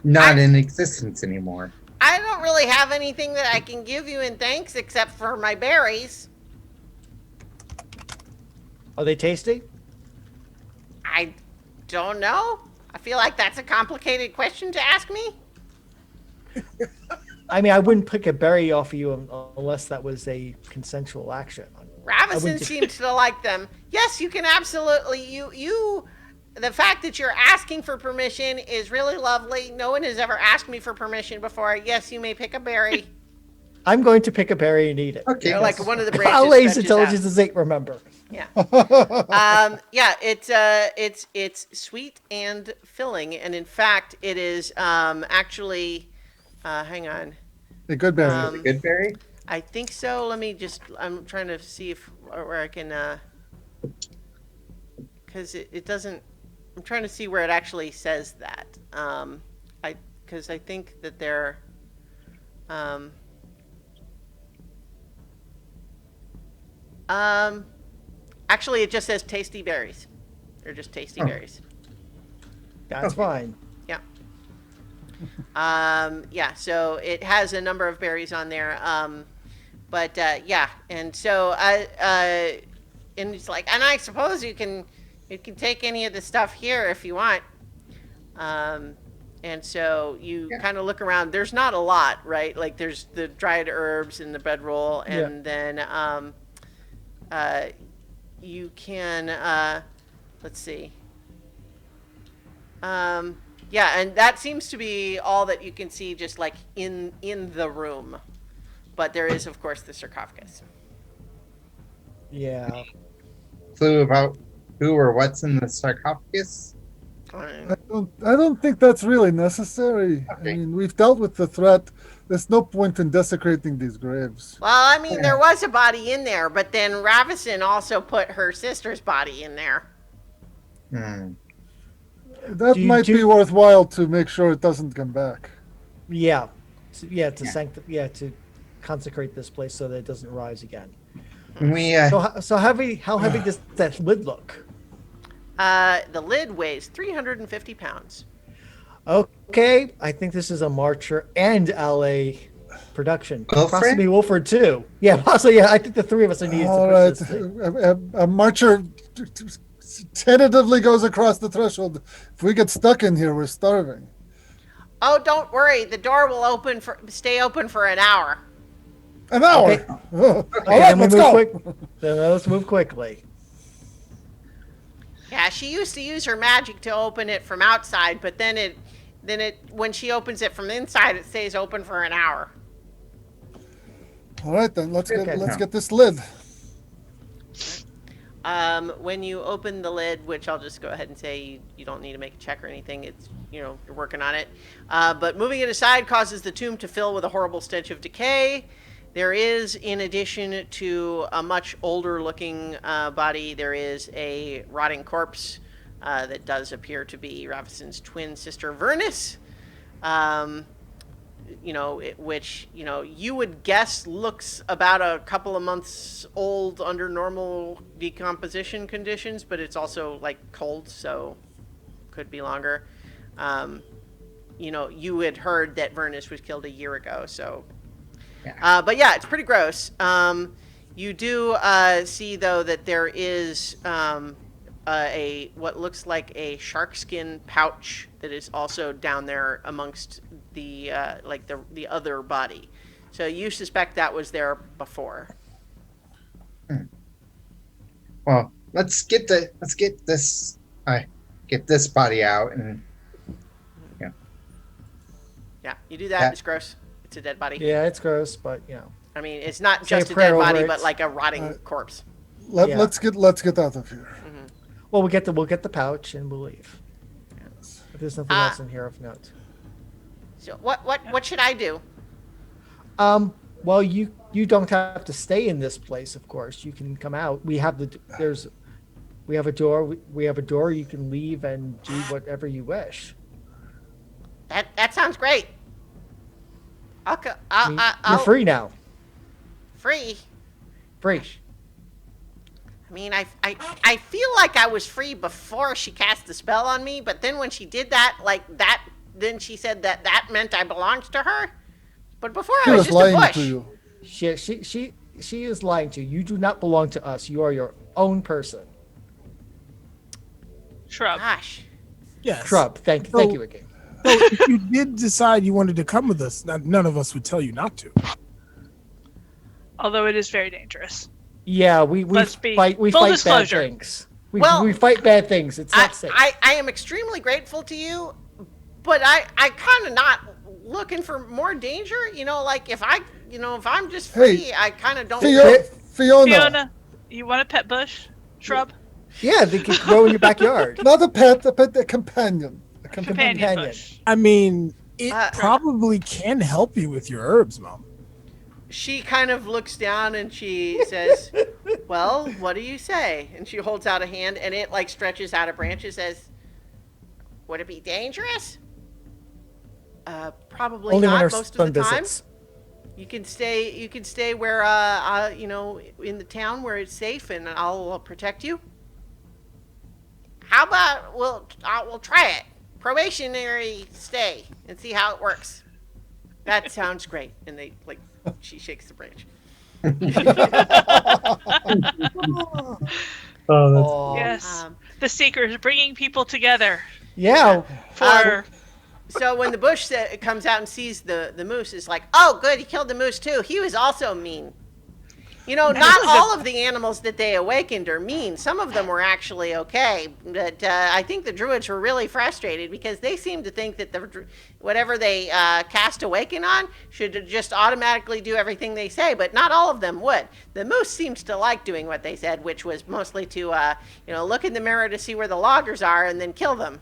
not in existence anymore. I don't really have anything that I can give you in thanks except for my berries. Are they tasty? I don't know. I feel like that's a complicated question to ask me. I mean, I wouldn't pick a berry off of you unless that was a consensual action. Ravison wouldn't- seems to like them. Yes, you can absolutely. The fact that you're asking for permission is really lovely. No one has ever asked me for permission before. Yes, you may pick a berry. I'm going to pick a berry and eat it. Okay. Like one of the branches. Ollie's stretches intelligence out. is 8, remember. Yeah. Yeah. It's sweet and filling, and in fact, it is actually. Hang on. a good berry. Um, Good berry? I think so. I'm trying to see where I can, because it doesn't. I'm trying to see where it actually says that. Because I think that they're. Actually, it just says tasty berries. They're just tasty berries. That's fine. Yeah. Yeah, so it has a number of berries on there. But yeah, and so and it's like, and I suppose you can take any of the stuff here if you want. And so you kind of look around. There's not a lot, right? Like there's the dried herbs and the bedroll, and then you can let's see. Yeah, and that seems to be all that you can see, just like in the room. But there is, of course, the sarcophagus. Yeah. Clue about who or what's in the sarcophagus? I don't think that's really necessary. Okay. I mean, we've dealt with the threat. There's no point in desecrating these graves. Well, I mean, there was a body in there, but then Ravison also put her sister's body in there. Hmm. That might be worthwhile to make sure it doesn't come back. Yeah. To consecrate this place so that it doesn't rise again. We So how heavy does that lid look? The lid weighs 350 pounds. Okay, I think this is a Marcher and LA production. Wilfred? Possibly Wilford too. Yeah, possibly. Yeah, I think the three of us are needed All to right, push this thing. a marcher tentatively goes across the threshold. If we get stuck in here, we're starving. Oh, don't worry. The door will stay open for an hour. An hour. Okay. All Okay, right, then we let's move go. quick. Then let's move quickly. Yeah, she used to use her magic to open it from outside, but then when she opens it from inside, it stays open for an hour. All right, then let's Okay. get this lid. When you open the lid, which I'll just go ahead and say you don't need to make a check or anything. It's, you're working on it. But moving it aside causes the tomb to fill with a horrible stench of decay. There is, in addition to a much older looking body, there is a rotting corpse that does appear to be Ravison's twin sister, Vernus. Which you would guess looks about a couple of months old under normal decomposition conditions, but it's also like cold, so could be longer. You had heard that Vernus was killed a year ago, so. Yeah. But yeah, it's pretty gross. You do see though that there is what looks like a sharkskin pouch that is also down there amongst the the other body. So you suspect that was there before. Well, let's get this body out and Yeah, you do that. Yeah. It's gross. It's a dead body. Yeah, it's gross, but I mean, it's not Say a just a prayer dead over body, it. but like a rotting corpse. Yeah. Let's get out of here. well, we'll get the pouch and we'll leave. If there's nothing else in here of note. So what should I do? Well, you don't have to stay in this place. Of course, you can come out. We have a door. We have a door. You can leave and do whatever you wish. That sounds great. You're I'll free now. free. Free. I mean, I feel like I was free before she cast the spell on me, but then when she did that, then she said that meant I belonged to her. But before She I was was just a lying bush. to you. She is lying to you. You do not belong to us. You are your own person. Shrub. Gosh. Yes. Shrub. Thank So- you again. So if you did decide you wanted to come with us, none of us would tell you not to. Although it is very dangerous. Yeah, we Let's be- fight full bad disclosure. things. Well, we fight bad things. It's not safe. I am extremely grateful to you, but I kind of not looking for more danger. If I'm just free, Hey, I kind of don't. Fiona, Fiona, you want a pet bush? Shrub? Yeah, they can grow in your backyard. not a pet, a companion. Companion bush. I mean, it Uh, probably can help you with your herbs, Mom. She kind of looks down and she says, "Well, what do you say?" And she holds out a hand, and it stretches out a branch and says, "Would it be dangerous?" Probably Only when not our most son of the time. visits. You can stay where in the town where it's safe, and I'll protect you. How about we'll try it. Probationary stay and see how it works. That sounds great. And they she shakes the branch. Oh, Yes. The Seekers bringing people together Yeah. for. So when the bush comes out and sees the moose, it's like, oh, good, he killed the moose too. He was also mean. You know, not all of the animals that they awakened are mean. Some of them were actually okay. But I think the druids were really frustrated because they seemed to think that whatever they cast awaken on should just automatically do everything they say. But not all of them would. The moose seemed to like doing what they said, which was mostly to look in the mirror to see where the loggers are and then kill them.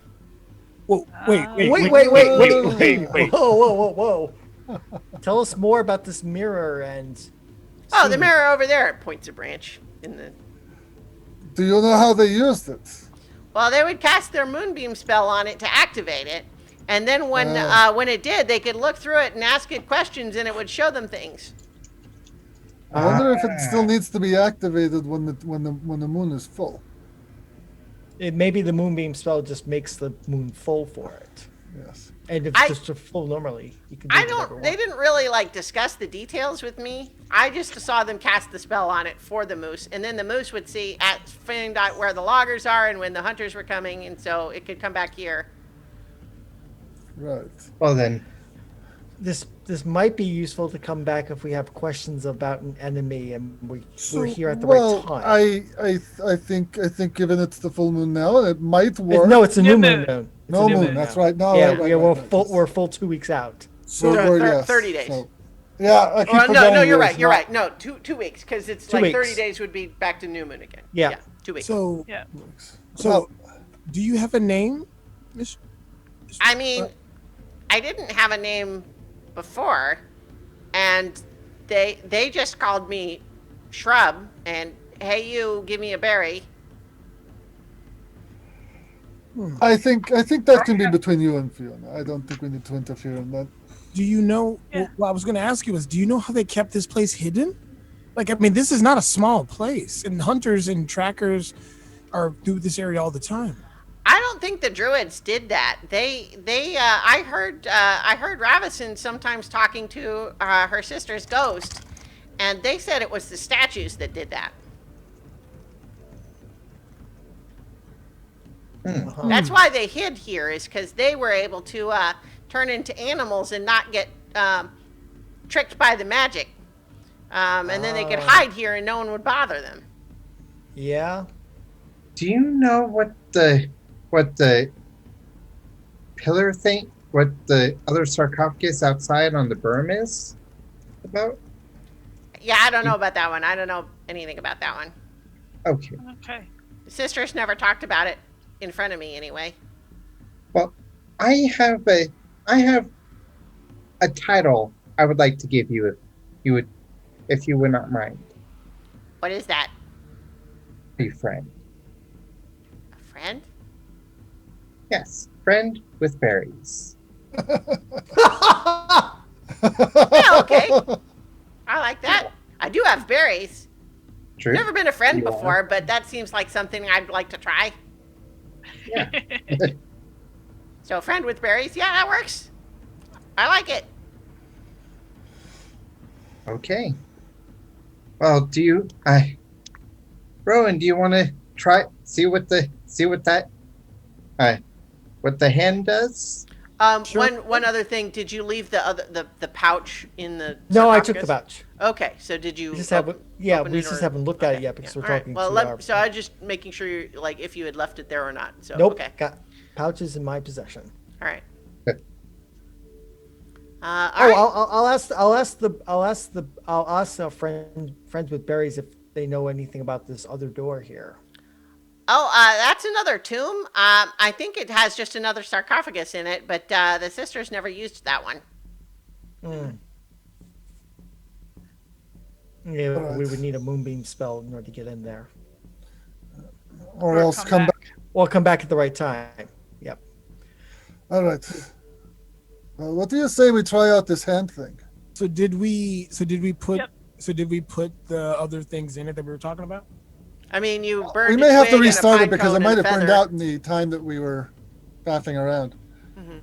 Whoa, wait. Wait. Whoa. Tell us more about this mirror and. Oh, the mirror over there. It points a branch in the. Do you know how they used it? Well, they would cast their moonbeam spell on it to activate it, and then when it did, they could look through it and ask it questions, and it would show them things. I wonder if it still needs to be activated when the moon is full. Maybe the moonbeam spell just makes the moon full for it. Yes. And if it's just full normally, you can. They didn't really discuss the details with me. I just saw them cast the spell on it for the moose, and then the moose would find out where the loggers are and when the hunters were coming, and so it could come back here. Right. Well then, This might be useful to come back if we have questions about an enemy and we're here at the right time. I think given it's the full moon now, it might work. No, it's a new moon. It's No a new moon. That's right. No, Yeah, right. we're full 2 weeks out. So No, we're, yes. 30 days. So, yeah, I keep No, forgetting you're this. right. You're right. No, 2 weeks, because it's 2 weeks. 30 days would be back to new moon again. Yeah. 2 weeks. So, Yeah. Do you have a name, Miss? I mean, I didn't have a name before, and they just called me Shrub, and hey, you, give me a berry. I think that can be between you and Fiona. I don't think we need to interfere in that. Do you know? Yeah. What I was going to ask you was, do you know how they kept this place hidden? This is not a small place, and hunters and trackers are through this area all the time. I don't think the druids did that. I heard Ravison sometimes talking to her sister's ghost, and they said it was the statues that did that. That's why they hid here, is because they were able to turn into animals and not get tricked by the magic. And then they could hide here and no one would bother them. Yeah. do you know what the pillar thing, what the other sarcophagus outside on the berm is about? Yeah, I don't know about that one. I don't know anything about that one. Okay. Okay. The sisters never talked about it in front of me anyway. Well, I have a title I would like to give you if you would not mind. What is that? A friend. A friend? Yes, friend with berries. Yeah, okay. I like that. I do have berries. True. Never been a friend You are. before, but that seems like something I'd like to try. Yeah. So, friend with berries, yeah, that works. I like it. Okay. Well, Rowan, do you want to see what the hand does? Sure. One other thing. Did you leave the pouch in the? No, I took sarcophagus? the pouch. Okay, so did you? We just open it haven't looked at it yet because Yeah, we're all right. talking Well, to our. so I was just making sure you if you had left it there or not. So Nope. okay, Got pouches in my possession. all right. Good. All right. I'll ask our friends with berries if they know anything about this other door here. Oh, that's another tomb. I think it has just another sarcophagus in it, but the sisters never used that one. Yeah, Alright. we would need a moonbeam spell in order to get in there. Or else come back. Or come back at the right time. Yep. All right. Well, what do you say we try out this hand thing? So did we put Yep. the other things in it that we were talking about? I mean, you burned. We may a have to twig and a restart pine it because cone it might and have a burned feather. out in the time that we were faffing around. Yeah,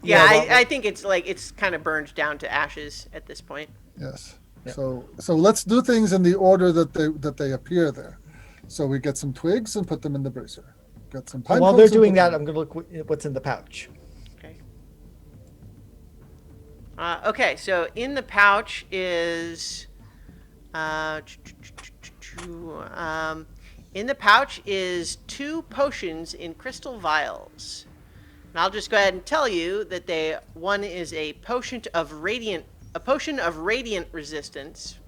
Yeah, well- I think it's kind of burned down to ashes at this point. Yes. Yeah. So let's do things in the order that they appear there. So we get some twigs and put them in the brazier. Get some pine While cones they're and doing put that, them- I'm going to look what's in the pouch. Okay. Okay, so in the pouch is Uh, in the pouch is 2 potions in crystal vials. And I'll just go ahead and tell you that one is a potion of radiant resistance.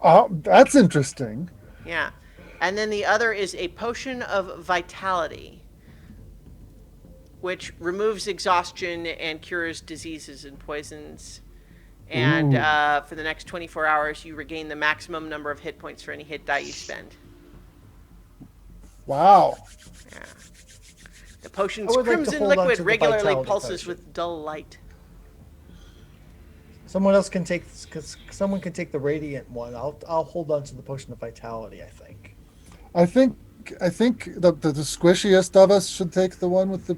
Oh, that's interesting. Yeah. And then the other is a potion of vitality, which removes exhaustion and cures diseases and poisons. And for the next 24 hours, you regain the maximum number of hit points for any hit die you spend. Wow. Yeah. The potion's I would like to crimson hold on liquid to the regularly vitality pulses potion. with dull light. Someone else can take, because someone can take the radiant one. I'll hold on to the potion of vitality. I think. I think the squishiest of us should take the one with the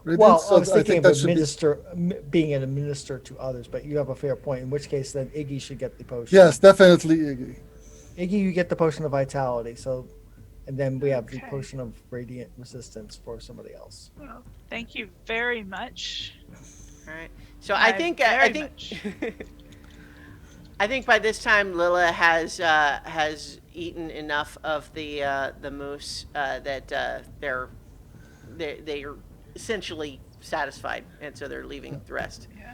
radiance. Well, So I was thinking that of should be. being an administer to others, but you have a fair point. In which case, then Iggy should get the potion. Yes, definitely Iggy. Iggy, you get the potion of vitality. So, and then we have the Okay. potion of radiant resistance for somebody else. Well, thank you very much. All right. So I think I think I think by this time Lila has eaten enough of the moose that they're essentially satisfied, and so they're leaving the rest. Yeah.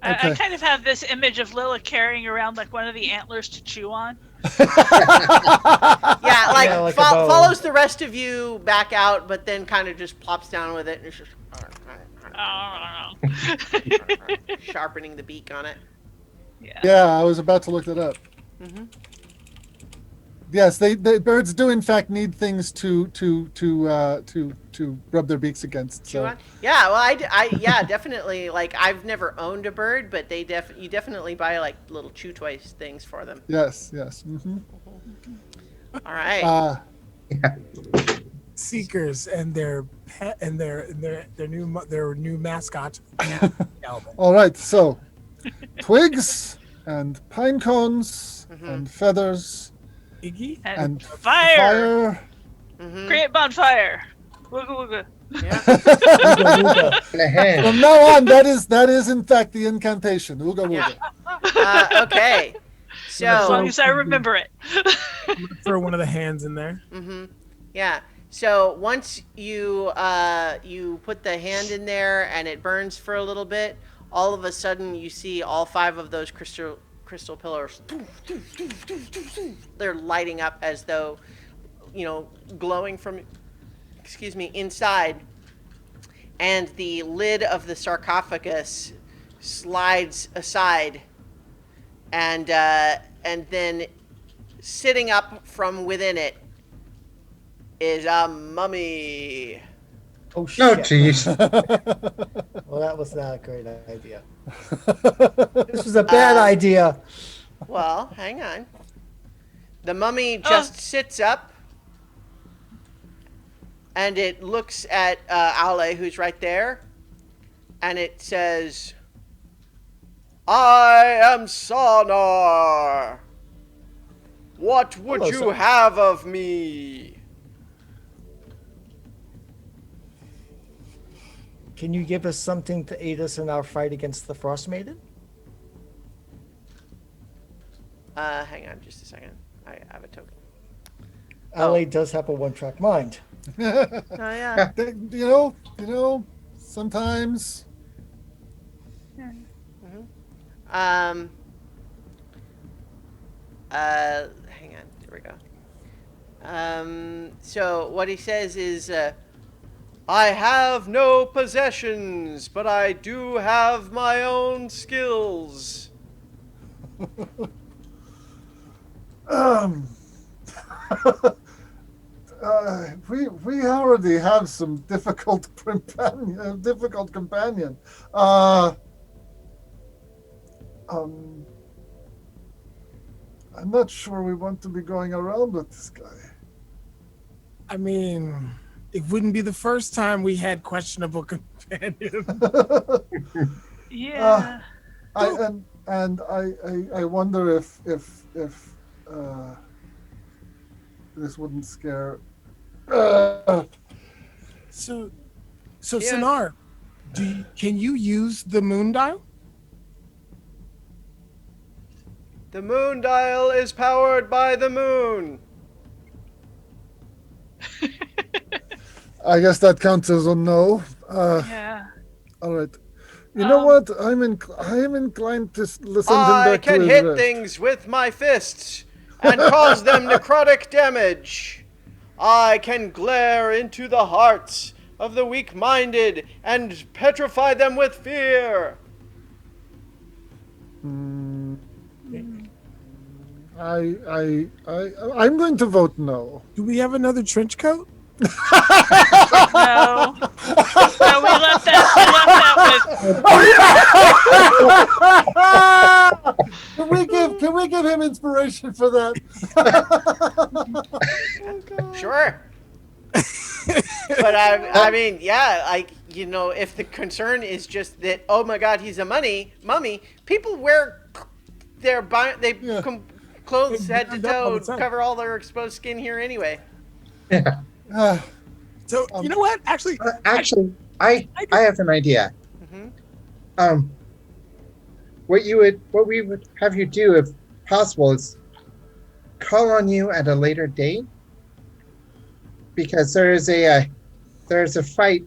Okay. I kind of have this image of Lila carrying around like one of the antlers to chew on. Yeah, like, Yeah, like a bow. follows the rest of you back out, but then kind of just plops down with it and it's just Oh. sharpening the beak on it. Yeah. Yeah, I was about to look that up. Mm-hmm. Yes, the birds do in fact need things to rub their beaks against. Chew So on? Yeah, well, I yeah, definitely. Like, I've never owned a bird, but you definitely buy like little chew toy things for them. yes. All right. Seekers and their pet and their new mascot. Album. All right, so twigs and pine cones and feathers Iggy. and Fire! Mm-hmm. Create bonfire! Wooga wooga. Yeah. In the hand. From now on, that is in fact the incantation. Ooga wooga. Yeah. Okay. As long So, as I remember it. Throw one of the hands in there. yeah. So once you put the hand in there and it burns for a little bit, all of a sudden you see all 5 of those crystal pillars. They're lighting up as though, glowing from, inside. And the lid of the sarcophagus slides aside, and then sitting up from within it is a mummy. Oh shit! No, jeez. Well, that was not a great idea. This was a bad idea. Well, hang on. The mummy just sits up, and it looks at Ale, who's right there, and it says, "I am Sonar. What would Hello, you sir. have of me?" Can you give us something to aid us in our fight against the Frostmaiden? Hang on just a second. I have a token. LA does have a one-track mind. Oh, yeah. You know, sometimes. Hang on. There we go. So what he says is, I have no possessions, but I do have my own skills. We already have some difficult companion. I'm not sure we want to be going around with this guy. I mean, it wouldn't be the first time we had questionable companions. Yeah. I wonder if this wouldn't scare. So Yeah. Sonar, can you use the moon dial? The moon dial is powered by the moon. I guess that counts as a no. Yeah. All right. You know what? I am inclined to send him I back to can his hit rest. things with my fists and cause them necrotic damage. I can glare into the hearts of the weak-minded and petrify them with fear. I'm going to vote no. Do we have another trench coat? No. No, we left that with. Can we give him inspiration for that? Sure. But I mean, yeah, like, you know, if the concern is just that, oh my God, he's a mummy, people wear Yeah. clothes head to burned up all toe, the time. cover all their exposed skin here anyway. Yeah. So you know what? Actually, Actually, I have an idea. Mhm. What we would have you do, if possible, is call on you at a later date, because there's a fight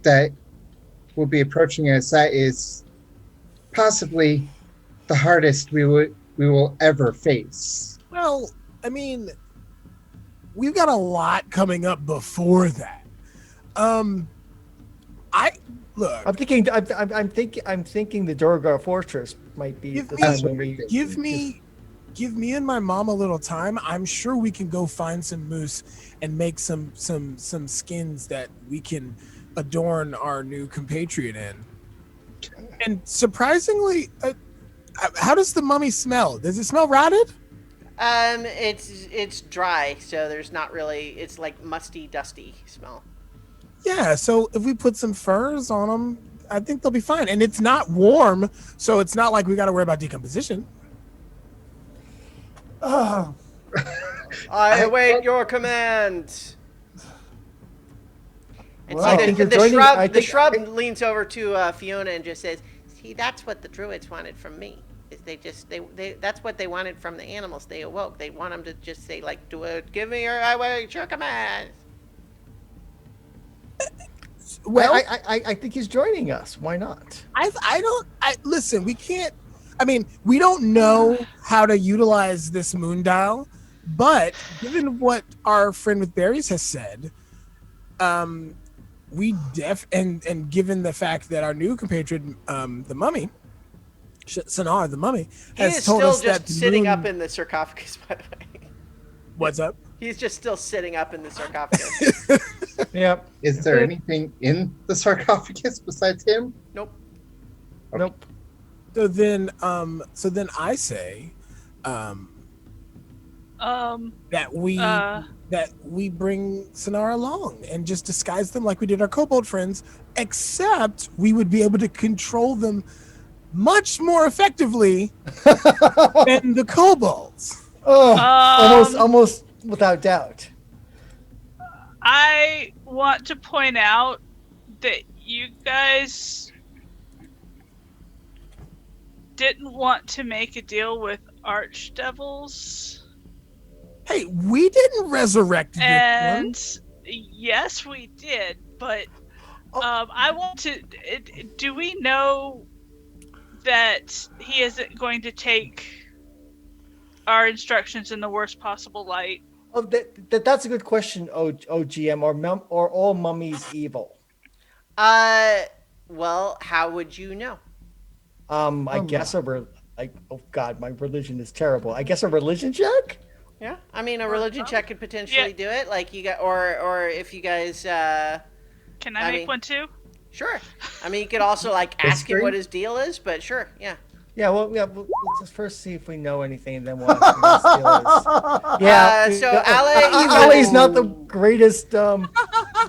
that will be approaching us that is possibly the hardest we will ever face. well, I mean, we've got a lot coming up before that. I look. I'm thinking the Durgar Fortress might be Give the me- time when we Give me and my mom a little time. I'm sure we can go find some moose and make some skins that we can adorn our new compatriot in. And surprisingly, how does the mummy smell? Does it smell rotted? It's dry, so there's not really. It's like musty, dusty smell. Yeah. So if we put some furs on them, I think they'll be fine. And it's not warm, so it's not like we got to worry about decomposition. Oh, I await your command. And Well, I see, think the you're joining- shrub, I the think- shrub leans over to Fiona and just says, "See, that's what the Druids wanted from me. Is they that's what they wanted from the animals they awoke. They want them to just say like, do it, give me your, I await your command." Well, I think he's joining us. Why not? Listen, we can't. I mean, we don't know how to utilize this moon dial, but given what our friend with berries has said, and given the fact that our new compatriot, the mummy, Sanar, the mummy, He has is told still us that just sitting moon- up in the sarcophagus, by the way. What's up? He's just still sitting up in the sarcophagus. Yep. Is there anything in the sarcophagus besides him? Nope. Nope. So then I say that we bring Sanar along and just disguise them like we did our kobold friends, except we would be able to control them much more effectively than the kobolds. Oh, almost without doubt. I want to point out that you guys didn't want to make a deal with archdevils. Hey, we didn't resurrect this one. And yes, we did, but I want to. Do we know that he isn't going to take our instructions in the worst possible light? Oh, that's a good question. OGM, or all mummies evil? Well, how would you know? I guess oh God, my religion is terrible. I guess a religion check. Yeah, I mean, a religion check could potentially do it. Like you got, or if you guys, Can I make mean- one too? sure. I mean, you could also like ask him History? what his deal is, but sure, yeah. Yeah, well, let's just first see if we know anything, and then we'll ask him what his deal is. Yeah, So Ale, Ale's not the greatest,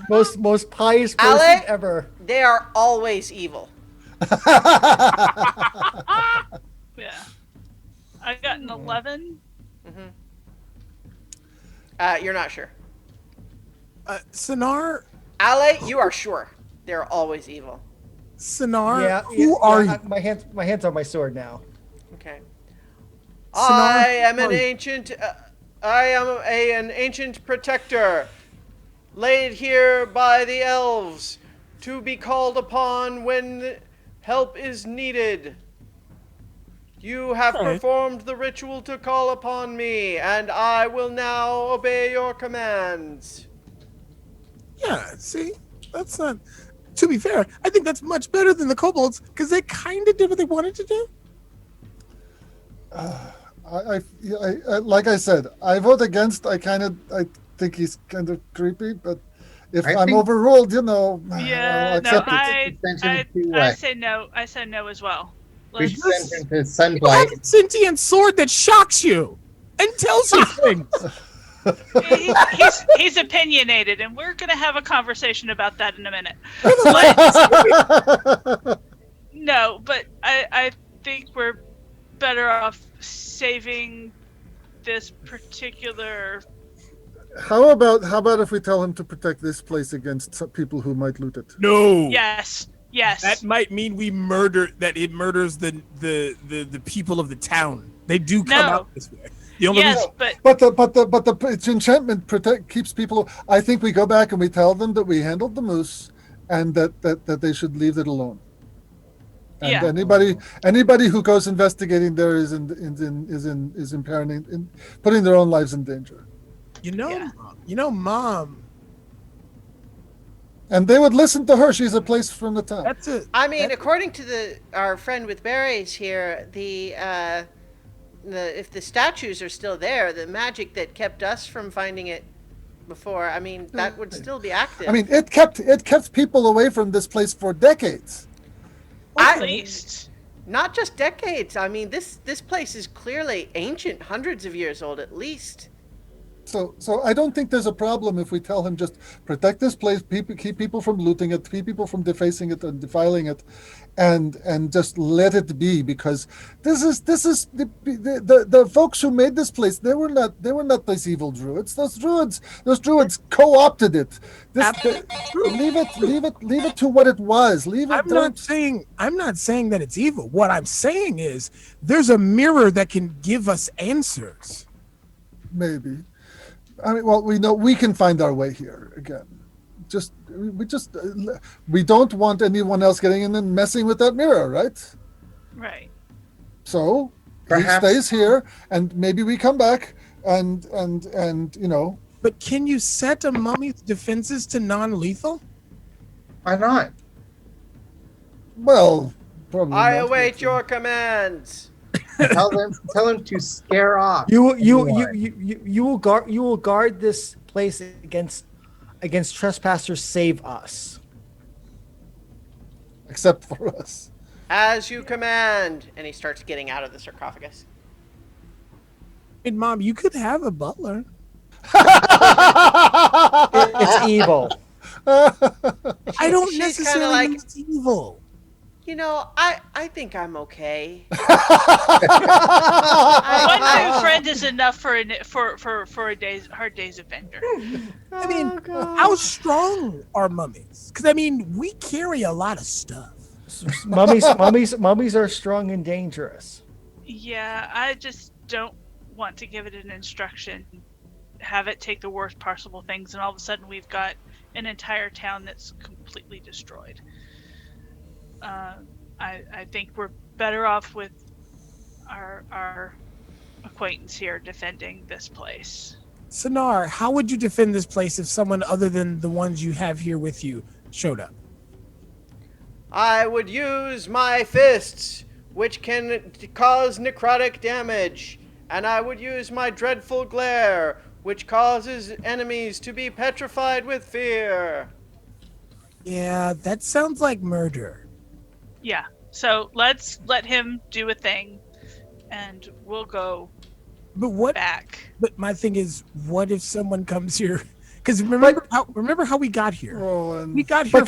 most pious person Ale? ever. they are always evil. Yeah. I got an 11. You're not sure. Sanar, Ale, you are sure. They're always evil. Sanar, Yeah, who are you? My hands on my sword now. Okay. I Sonar, am an sorry. ancient. An ancient protector, laid here by the elves, to be called upon when help is needed. You have Okay. performed the ritual to call upon me, and I will now obey your commands. Yeah, see, that's not. To be fair, I think that's much better than the kobolds because they kind of did what they wanted to do. Like I said, I vote against. I think he's kind of creepy, but if I I'm think- overruled, I'll Yeah, no, accept it. I say no. I said no as well. We should Let's, send him to You have Sunblight. a sentient sword that shocks you and tells you things. he's opinionated, and we're gonna have a conversation about that in a minute. No, but I think we're better off saving this particular. How about if we tell him to protect this place against some people who might loot it? No. Yes. That might mean it murders the people of the town. They do come No. out this way. The only Yes, reason- but But its enchantment keeps people. I think we go back and we tell them that we handled the moose, and that they should leave it alone. And Yeah. anybody who goes investigating there is putting their own lives in danger. Yeah. Mom. And they would listen to her. She's a place from the town. That's it. I mean, according to our friend with berries here, if the statues are still there, the magic that kept us from finding it before, I mean, that would still be active. I mean, it kept people away from this place for decades. at least. Not just decades. I mean, this place is clearly ancient, hundreds of years old at least. So I don't think there's a problem if we tell him just protect this place, keep people from looting it, keep people from defacing it and defiling it, and just let it be, because this is the folks who made this place. They were not these evil druids. Those druids co-opted it. Leave it to what it was. Leave it. I'm not saying that it's evil. What I'm saying is there's a mirror that can give us answers. Maybe. I mean, well, we know we can find our way here again. We don't want anyone else getting in and messing with that mirror, right? Right. So Perhaps- he stays here, and maybe we come back, and But can you set a mummy's defenses to non-lethal? Why not? well, probably. I not, await but, your commands. Tell him to scare off. You anyone. will guard this place against trespassers. Save us. except for us. As you command. And he starts getting out of the sarcophagus. And Mom, you could have a butler. It's evil. I don't She's necessarily kinda like- think it's evil. You know, I think I'm okay. One new friend is enough for a hard day's adventure. I mean, how strong are mummies? Because I mean, we carry a lot of stuff. Mummies are strong and dangerous. Yeah, I just don't want to give it an instruction, have it take the worst possible things, and all of a sudden we've got an entire town that's completely destroyed. I think we're better off with our acquaintance here defending this place. Sonar, how would you defend this place if someone other than the ones you have here with you showed up? I would use my fists, which can cause necrotic damage. And I would use my dreadful glare, which causes enemies to be petrified with fear. Yeah, that sounds like murder. Yeah, so let's let him do a thing, and we'll go But what? back. But my thing is, what if someone comes here? Because remember how we got here. Roland. We got here.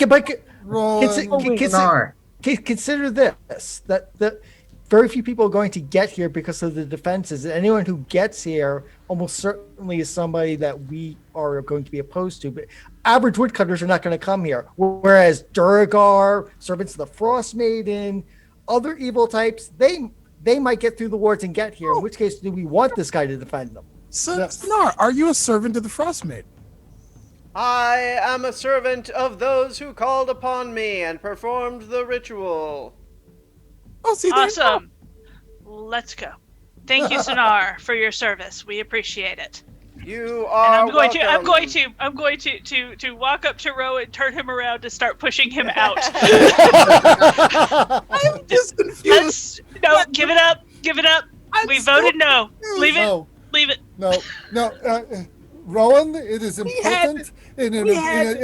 Roland. Consider this: that very few people are going to get here because of the defenses. And anyone who gets here almost certainly is somebody that we are going to be opposed to. But average woodcutters are not going to come here. Whereas Durgar, servants of the Frostmaiden, other evil types, they might get through the wards and get here. In which case, do we want this guy to defend them? Sonar, are you a servant of the Frostmaiden? I am a servant of those who called upon me and performed the ritual. Oh, see, there you go. Awesome. Let's go. Thank you, Sonar, for your service. We appreciate it. You And are I'm going welcome. to walk up to Ro and turn him around to start pushing him out. I'm just confused. No, give it up. Give it up. We voted no. Leave it. No, Leave it. no. Rowan, it is important in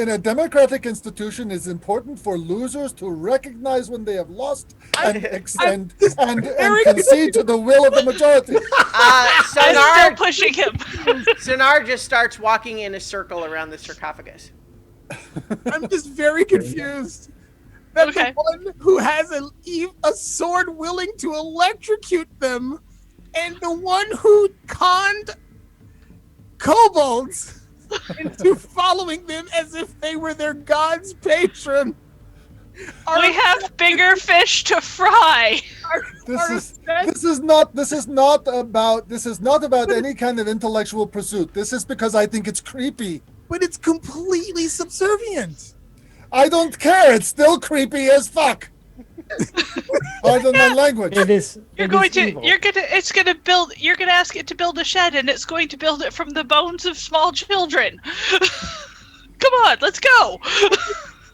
a democratic institution. It's important for losers to recognize when they have lost and concede to the will of the majority. I'm still Sonar, pushing him. Sonar just starts walking in a circle around the sarcophagus. I'm just very confused. That Okay. the one who has a sword willing to electrocute them, and the one who conned kobolds into following them as if they were their god's patron. We have bigger fish to fry. This is not about any kind of intellectual pursuit. This is because I think it's creepy. But it's completely subservient. I don't care. It's still creepy as fuck. Pardon my language. It is. You're going to ask it to build a shed, and it's going to build it from the bones of small children. Come on, let's go.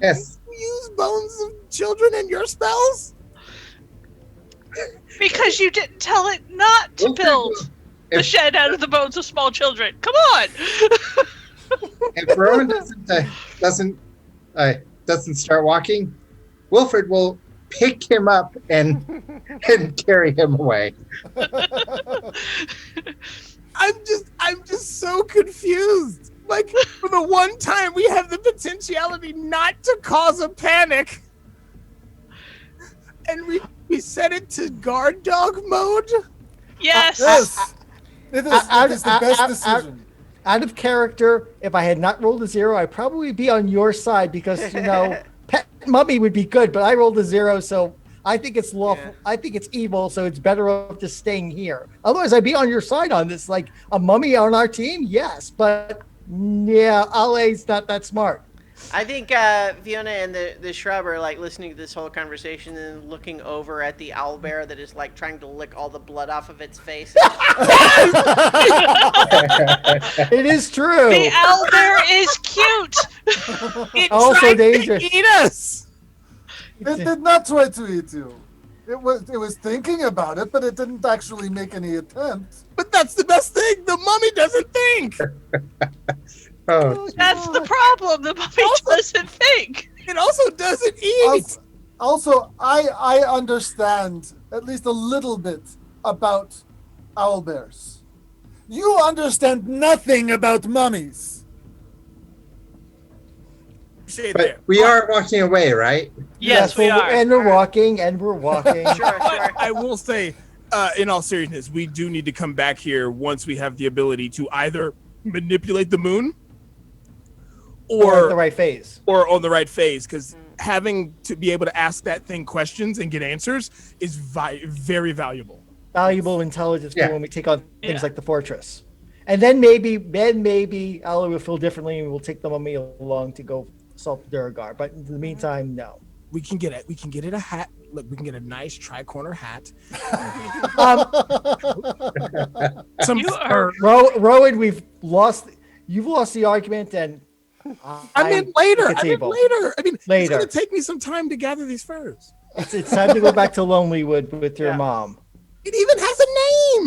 Yes. You use bones of children in your spells? Because you didn't tell it not to build the shed out of the bones of small children. Come on. If Rowan doesn't start walking, Wilfred will pick him up and carry him away. I'm just so confused. Like, for the one time we have the potentiality not to cause a panic, and we set it to guard dog mode. Yes. Yes. It is the best decision. Out of character, if I had not rolled a 0, I'd probably be on your side because, Pet Mummy would be good, but I rolled a 0, so I think it's lawful. Yeah. I think it's evil, so it's better off just staying here. Otherwise, I'd be on your side on this. Like, a mummy on our team? Yes, but yeah, Ale's not that smart. I think Fiona and the shrub are like listening to this whole conversation and looking over at the owlbear that is like trying to lick all the blood off of its face. It is true. The owlbear is cute. It also tried dangerous. to eat us. It did not try to eat you. It was thinking about it, but it didn't actually make any attempt. But that's the best thing. The mummy doesn't think. Oh, That's the problem. The mummy doesn't think. It also doesn't eat. Also, I understand at least a little bit about owlbears. You understand nothing about mummies. but we are walking away, right? Yes, we are. And we're walking, Sure. I will say, in all seriousness, we do need to come back here once we have the ability to either manipulate the moon or the right phase. Or on the right phase, because having to be able to ask that thing questions and get answers is very valuable. Valuable intelligence for when we take on things like the fortress. And then maybe Allah will feel differently and we'll take the mummy along to go assault Durgar. But in the meantime, no. We can get it a hat. Look, we can get a nice tri-corner hat. Rowan, you've lost the argument, and I'm in later. I mean, later. It's going to take me some time to gather these furs. It's time to go back to Lonelywood with your mom. It even has a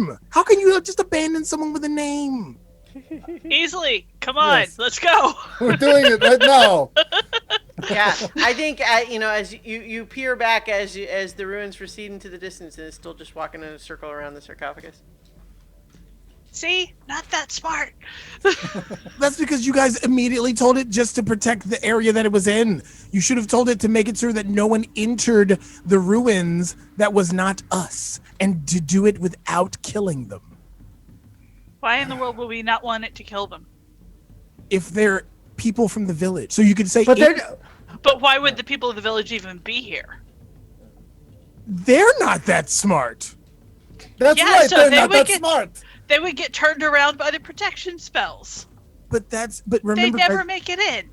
name. How can you just abandon someone with a name? Easily. Come on, let's go. We're doing it right now. Yeah, I think as you peer back as the ruins recede into the distance, and it's still just walking in a circle around the sarcophagus. See, not that smart. That's because you guys immediately told it just to protect the area that it was in. You should have told it to make it sure that no one entered the ruins that was not us, and to do it without killing them. Why in the world would we not want it to kill them? If they're people from the village. So you could say... But why would the people of the village even be here? They're not that smart. That's Yeah, right. so They're they not would that get- smart. They would get turned around by the protection spells. But They remember, never guys, make it in.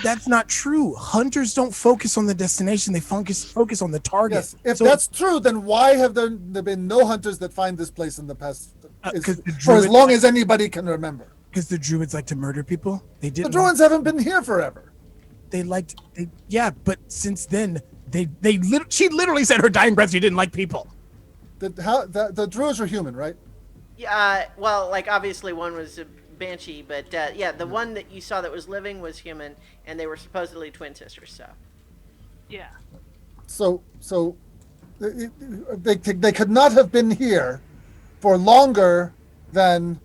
that's not true. Hunters don't focus on the destination; they focus on the target. Yes. If So, that's true, then why have there been no hunters that find this place in the past? 'cause the For as Druids long as anybody can remember. because the druids like to murder people. They The didn't. Druids haven't been here forever. But since then she literally said her dying breath she didn't like people. The Druids are human, right? Yeah, well, like obviously one was a Banshee, but yeah, the one that you saw that was living was human, and they were supposedly twin sisters. So Yeah. So they could not have been here for longer than,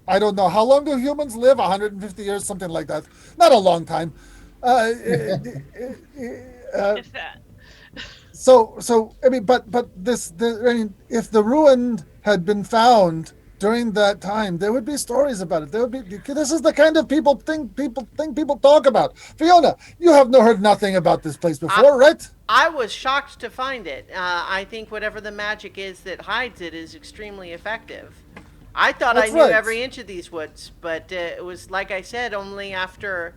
I don't know, how long do humans live? 150 years, something like that. Not a long time. If that. So I mean, but if the ruin had been found during that time, there would be stories about it. There would be. This is the kind of people talk about. Fiona, you have heard nothing about this place before, right? I was shocked to find it. I think whatever the magic is that hides it is extremely effective. I thought That's I knew right. every inch of these woods, but it was, like I said, only after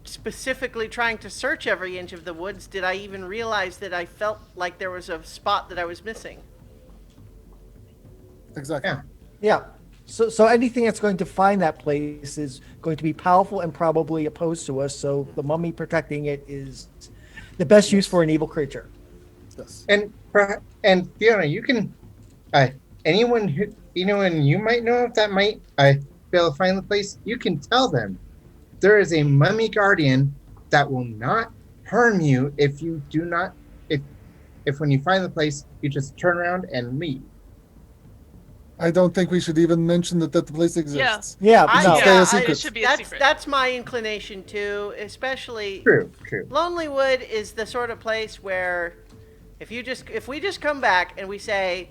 specifically trying to search every inch of the woods did I even realize that I felt like there was a spot that I was missing. Exactly. Yeah. Yeah. So anything that's going to find that place is going to be powerful and probably opposed to us. So the mummy protecting it is the best use for an evil creature. Yes. And Fiona, you can anyone you might know of that might be able to find the place, you can tell them there is a mummy guardian that will not harm you if you do not if when you find the place you just turn around and leave. I don't think we should even mention that the place exists. Yeah. No. Stay a secret. It should be a secret. That's my inclination too, especially True. Lonely Wood is the sort of place where if we just come back and we say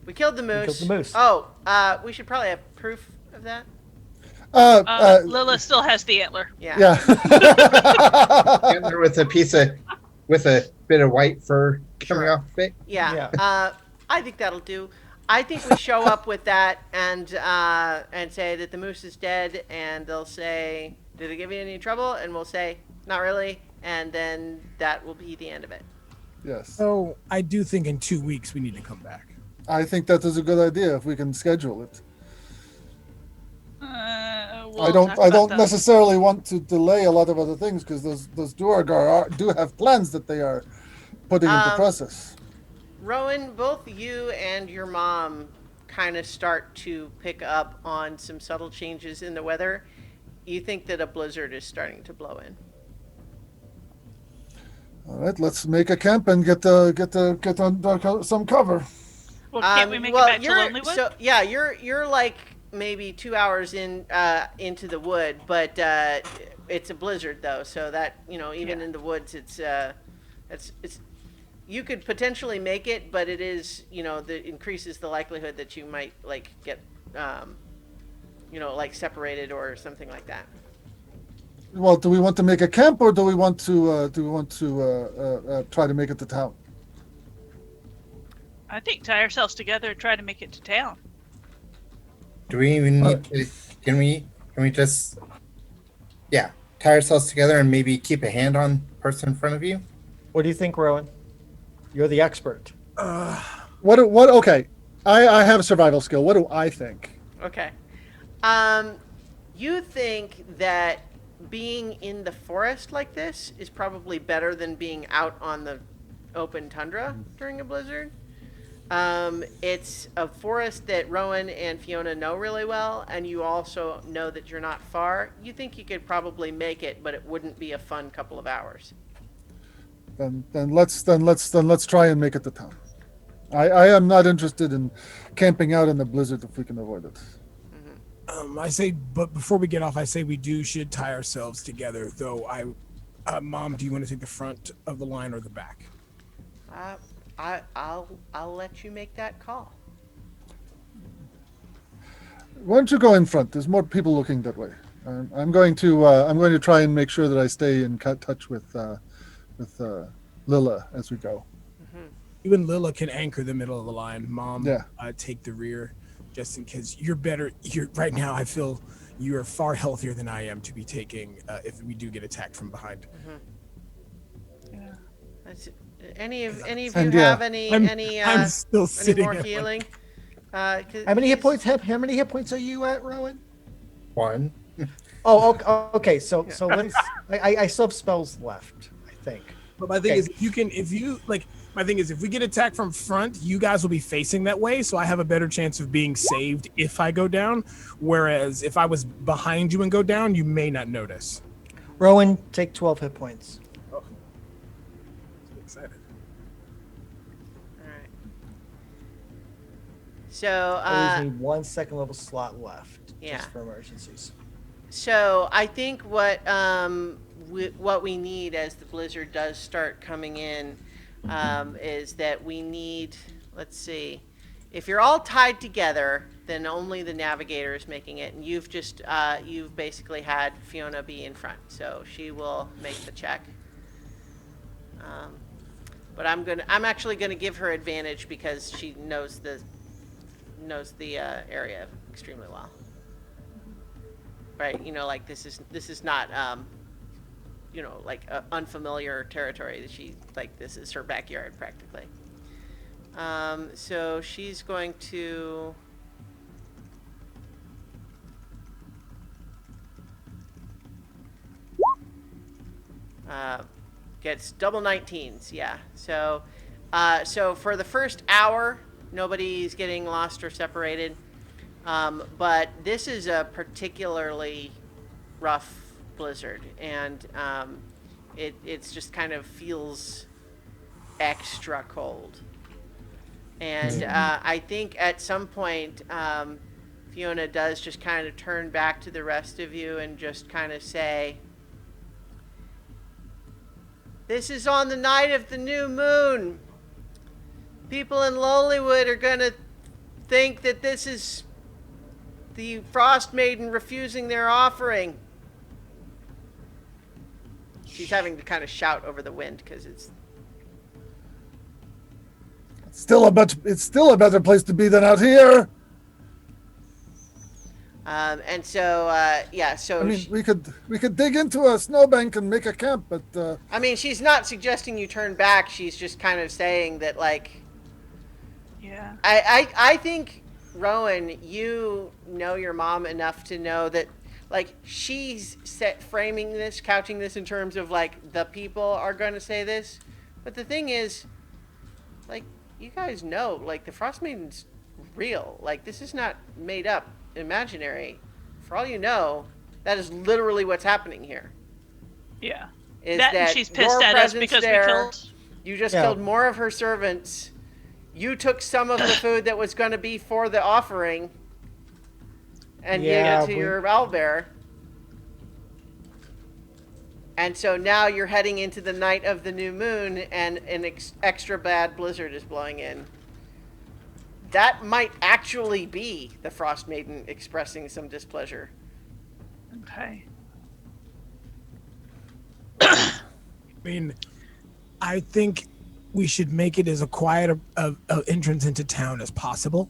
we killed the moose. killed the moose. Oh, we should probably have proof of that. Lila still has the antler. Yeah. Yeah. And there with a bit of white fur coming off of it. Yeah. I think that'll do. I think we show up with that and say that the moose is dead, and they'll say, "Did it give you any trouble?" And we'll say, "Not really," and then that will be the end of it. Yes. So I do think in 2 weeks we need to come back. I think that is a good idea if we can schedule it. We'll I talk don't about that. necessarily want to delay a lot of other things because those Duergar do have plans that they are putting into process. Rowan, both you and your mom kind of start to pick up on some subtle changes in the weather. You think that a blizzard is starting to blow in. All right, let's make a camp and get on some cover. Well, can't we make it well, back to you're- Lonelywood? So yeah, you're like maybe 2 hours into the wood, but it's a blizzard though, so that even in the woods, it's you could potentially make it, but it is that increases the likelihood that you might like get like separated or something like that. Well, do we want to make a camp or do we want to try to make it to town? I think tie ourselves together and try to make it to town. Do we even need to? Can we just tie ourselves together and maybe keep a hand on the person in front of you? What do you think, Rowan? You're the expert. What? Okay, I have a survival skill. What do I think? Okay. You think that being in the forest like this is probably better than being out on the open tundra during a blizzard. It's a forest that Rowan and Fiona know really well, and you also know that you're not far. You think you could probably make it, but it wouldn't be a fun couple of hours. Then let's try and make it to town. I am not interested in camping out in the blizzard if we can avoid it. I say, but before we get off, I say we should tie ourselves together. Though Mom, do you want to take the front of the line or the back? I'll let you make that call. Why don't you go in front? There's more people looking that way. I'm going to try and make sure that I stay in touch with Lila as we go. You and Lila can anchor the middle of the line. Mom, Yeah. take the rear, just in case. You're better. You're right now. I feel you are far healthier than I am to be taking if we do get attacked from behind. Yeah. That's, any of you And have I'm still any sitting more at healing? How many hit points? How many hit points are you at, Rowan? 1. Oh, okay. So let's. I still have spells left. I think. But my thing Okay. is, my thing is, if we get attacked from front, you guys will be facing that way, so I have a better chance of being saved if I go down. Whereas if I was behind you and go down, you may not notice. Rowan, take 12 hit points. Oh, so excited. All right. So, Leaves me 1 second level slot left. Yeah. Just for emergencies. So I think what we need as the blizzard does start coming in is that we need, let's see, if you're all tied together, then only the navigator is making it, and you've basically had Fiona be in front, so she will make the check. But I'm actually gonna give her advantage because she knows the area extremely well. Right, like this is not like unfamiliar territory. This is her backyard practically. So she's going to gets double 19s, yeah. So for the first hour, nobody's getting lost or separated. But this is a particularly rough blizzard, and it's just kind of feels extra cold. And I think at some point, Fiona does just kind of turn back to the rest of you and just kind of say, "This is on the night of the new moon. People in Lowlywood are going to think that this is the Frostmaiden refusing their offering." She's having to kind of shout over the wind because it's Still it's still a better place to be than out here. and so so I mean, we could dig into a snowbank and make a camp, but I mean, she's not suggesting you turn back. She's just kind of saying that, like, Yeah. I think, Rowan, you know your mom enough to know that, like, she's couching this in terms of, like, the people are going to say this. But the thing is, like, you guys know, like, the Frostmaiden's real. Like, this is not made up, imaginary. For all you know, that is literally what's happening here. Yeah. Is That and that she's your pissed at us presence because there, we killed. you just Yeah. killed more of her servants. You took some of the food that was going to be for the offering and gave it to your owlbear. And so now you're heading into the night of the new moon, and an extra bad blizzard is blowing in. That might actually be the Frostmaiden expressing some displeasure. Okay. I mean, I think we should make it as a quiet a entrance into town as possible.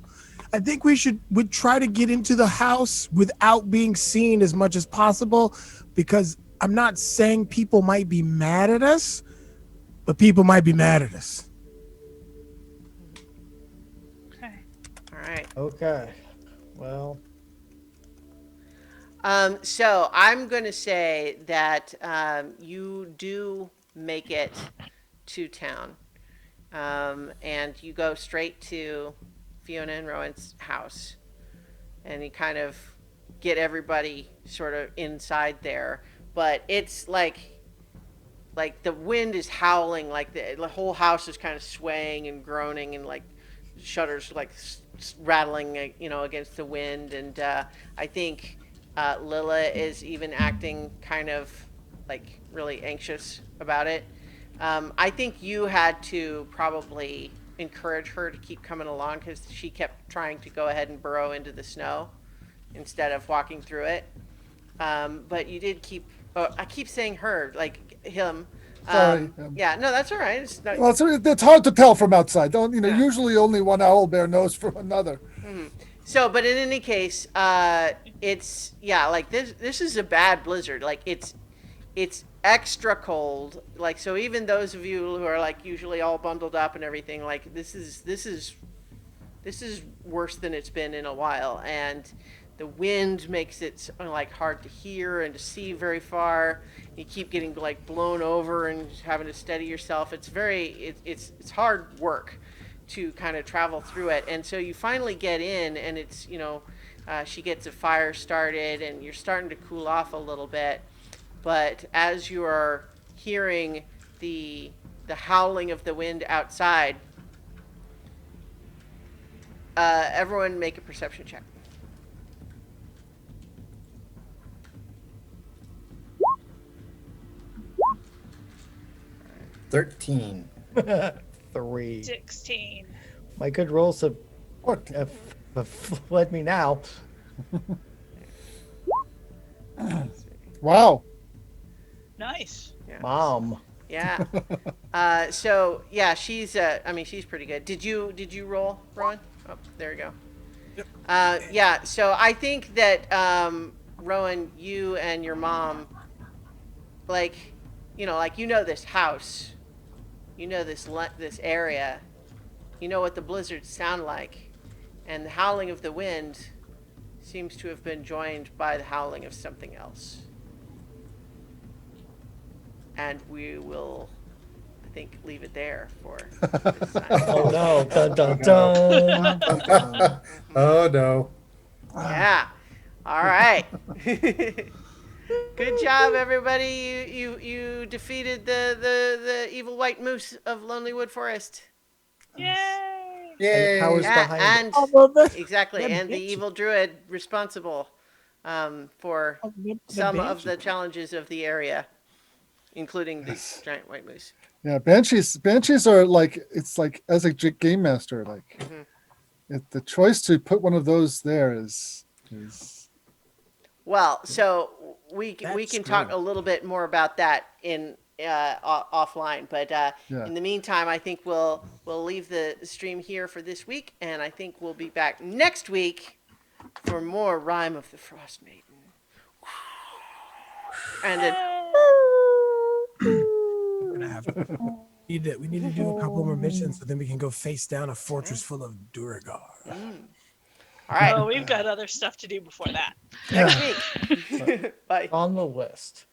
I think would try to get into the house without being seen as much as possible, because I'm not saying people might be mad at us, but people might be mad at us. Okay. All right. Okay. Well, So I'm going to say that you do make it to town, and you go straight to Fiona and Rowan's house, and you kind of get everybody sort of inside there. But it's like the wind is howling, like the whole house is kind of swaying and groaning, and like shutters like rattling, against the wind. And I think Lila is even acting kind of like really anxious about it. I think you had to probably encourage her to keep coming along, because she kept trying to go ahead and burrow into the snow instead of walking through it. But you did keep, I keep saying her, like him, Sorry. Yeah, no, that's all right. It's not, Well, it's hard to tell from outside. Don't you know? Yeah. Usually, only one owl bear knows from another. so, but in any case, it's like this is a bad blizzard. Like it's extra cold. Like so, even those of you who are like usually all bundled up and everything, like this is worse than it's been in a while, and the wind makes it like hard to hear and to see very far. You keep getting like blown over and having to steady yourself. It's it's hard work to kind of travel through it, and so you finally get in, and it's she gets a fire started, and you're starting to cool off a little bit. But as you are hearing the howling of the wind outside, everyone make a perception check. $13. 3. 16. My good rolls have led me now. Wow. Nice. Yeah. Mom. Yeah. So yeah, she's she's pretty good. Did you roll, Ron? Oh, there you go. Yeah. So I think that Rowan, you and your mom, like this house, this area, you know what the blizzards sound like, and the howling of the wind seems to have been joined by the howling of something else. And we will, I think, leave it there for this time. Oh no. Dun dun dun. Oh no. Yeah. All right. Good job, everybody. You defeated the evil white moose of Lonelywood Forest. Yay! Yay. And powers Yeah, behind and it. Although exactly, that and the Banshee- evil druid responsible for some of the Banshee. challenges of the area, including the giant white moose. Yeah, banshees are like, it's like, as a game master, like the choice to put one of those there is Well, so we That's can talk true. a little bit more about that in offline, but Yeah. in the meantime, I think we'll leave the stream here for this week, and I think we'll be back next week for more Rime of the Frostmaiden. And then We're gonna have we need to do a couple more missions so then we can go face down a fortress full of Duragar. all right, Oh, we've got other stuff to do before that. next week. Bye. On the list.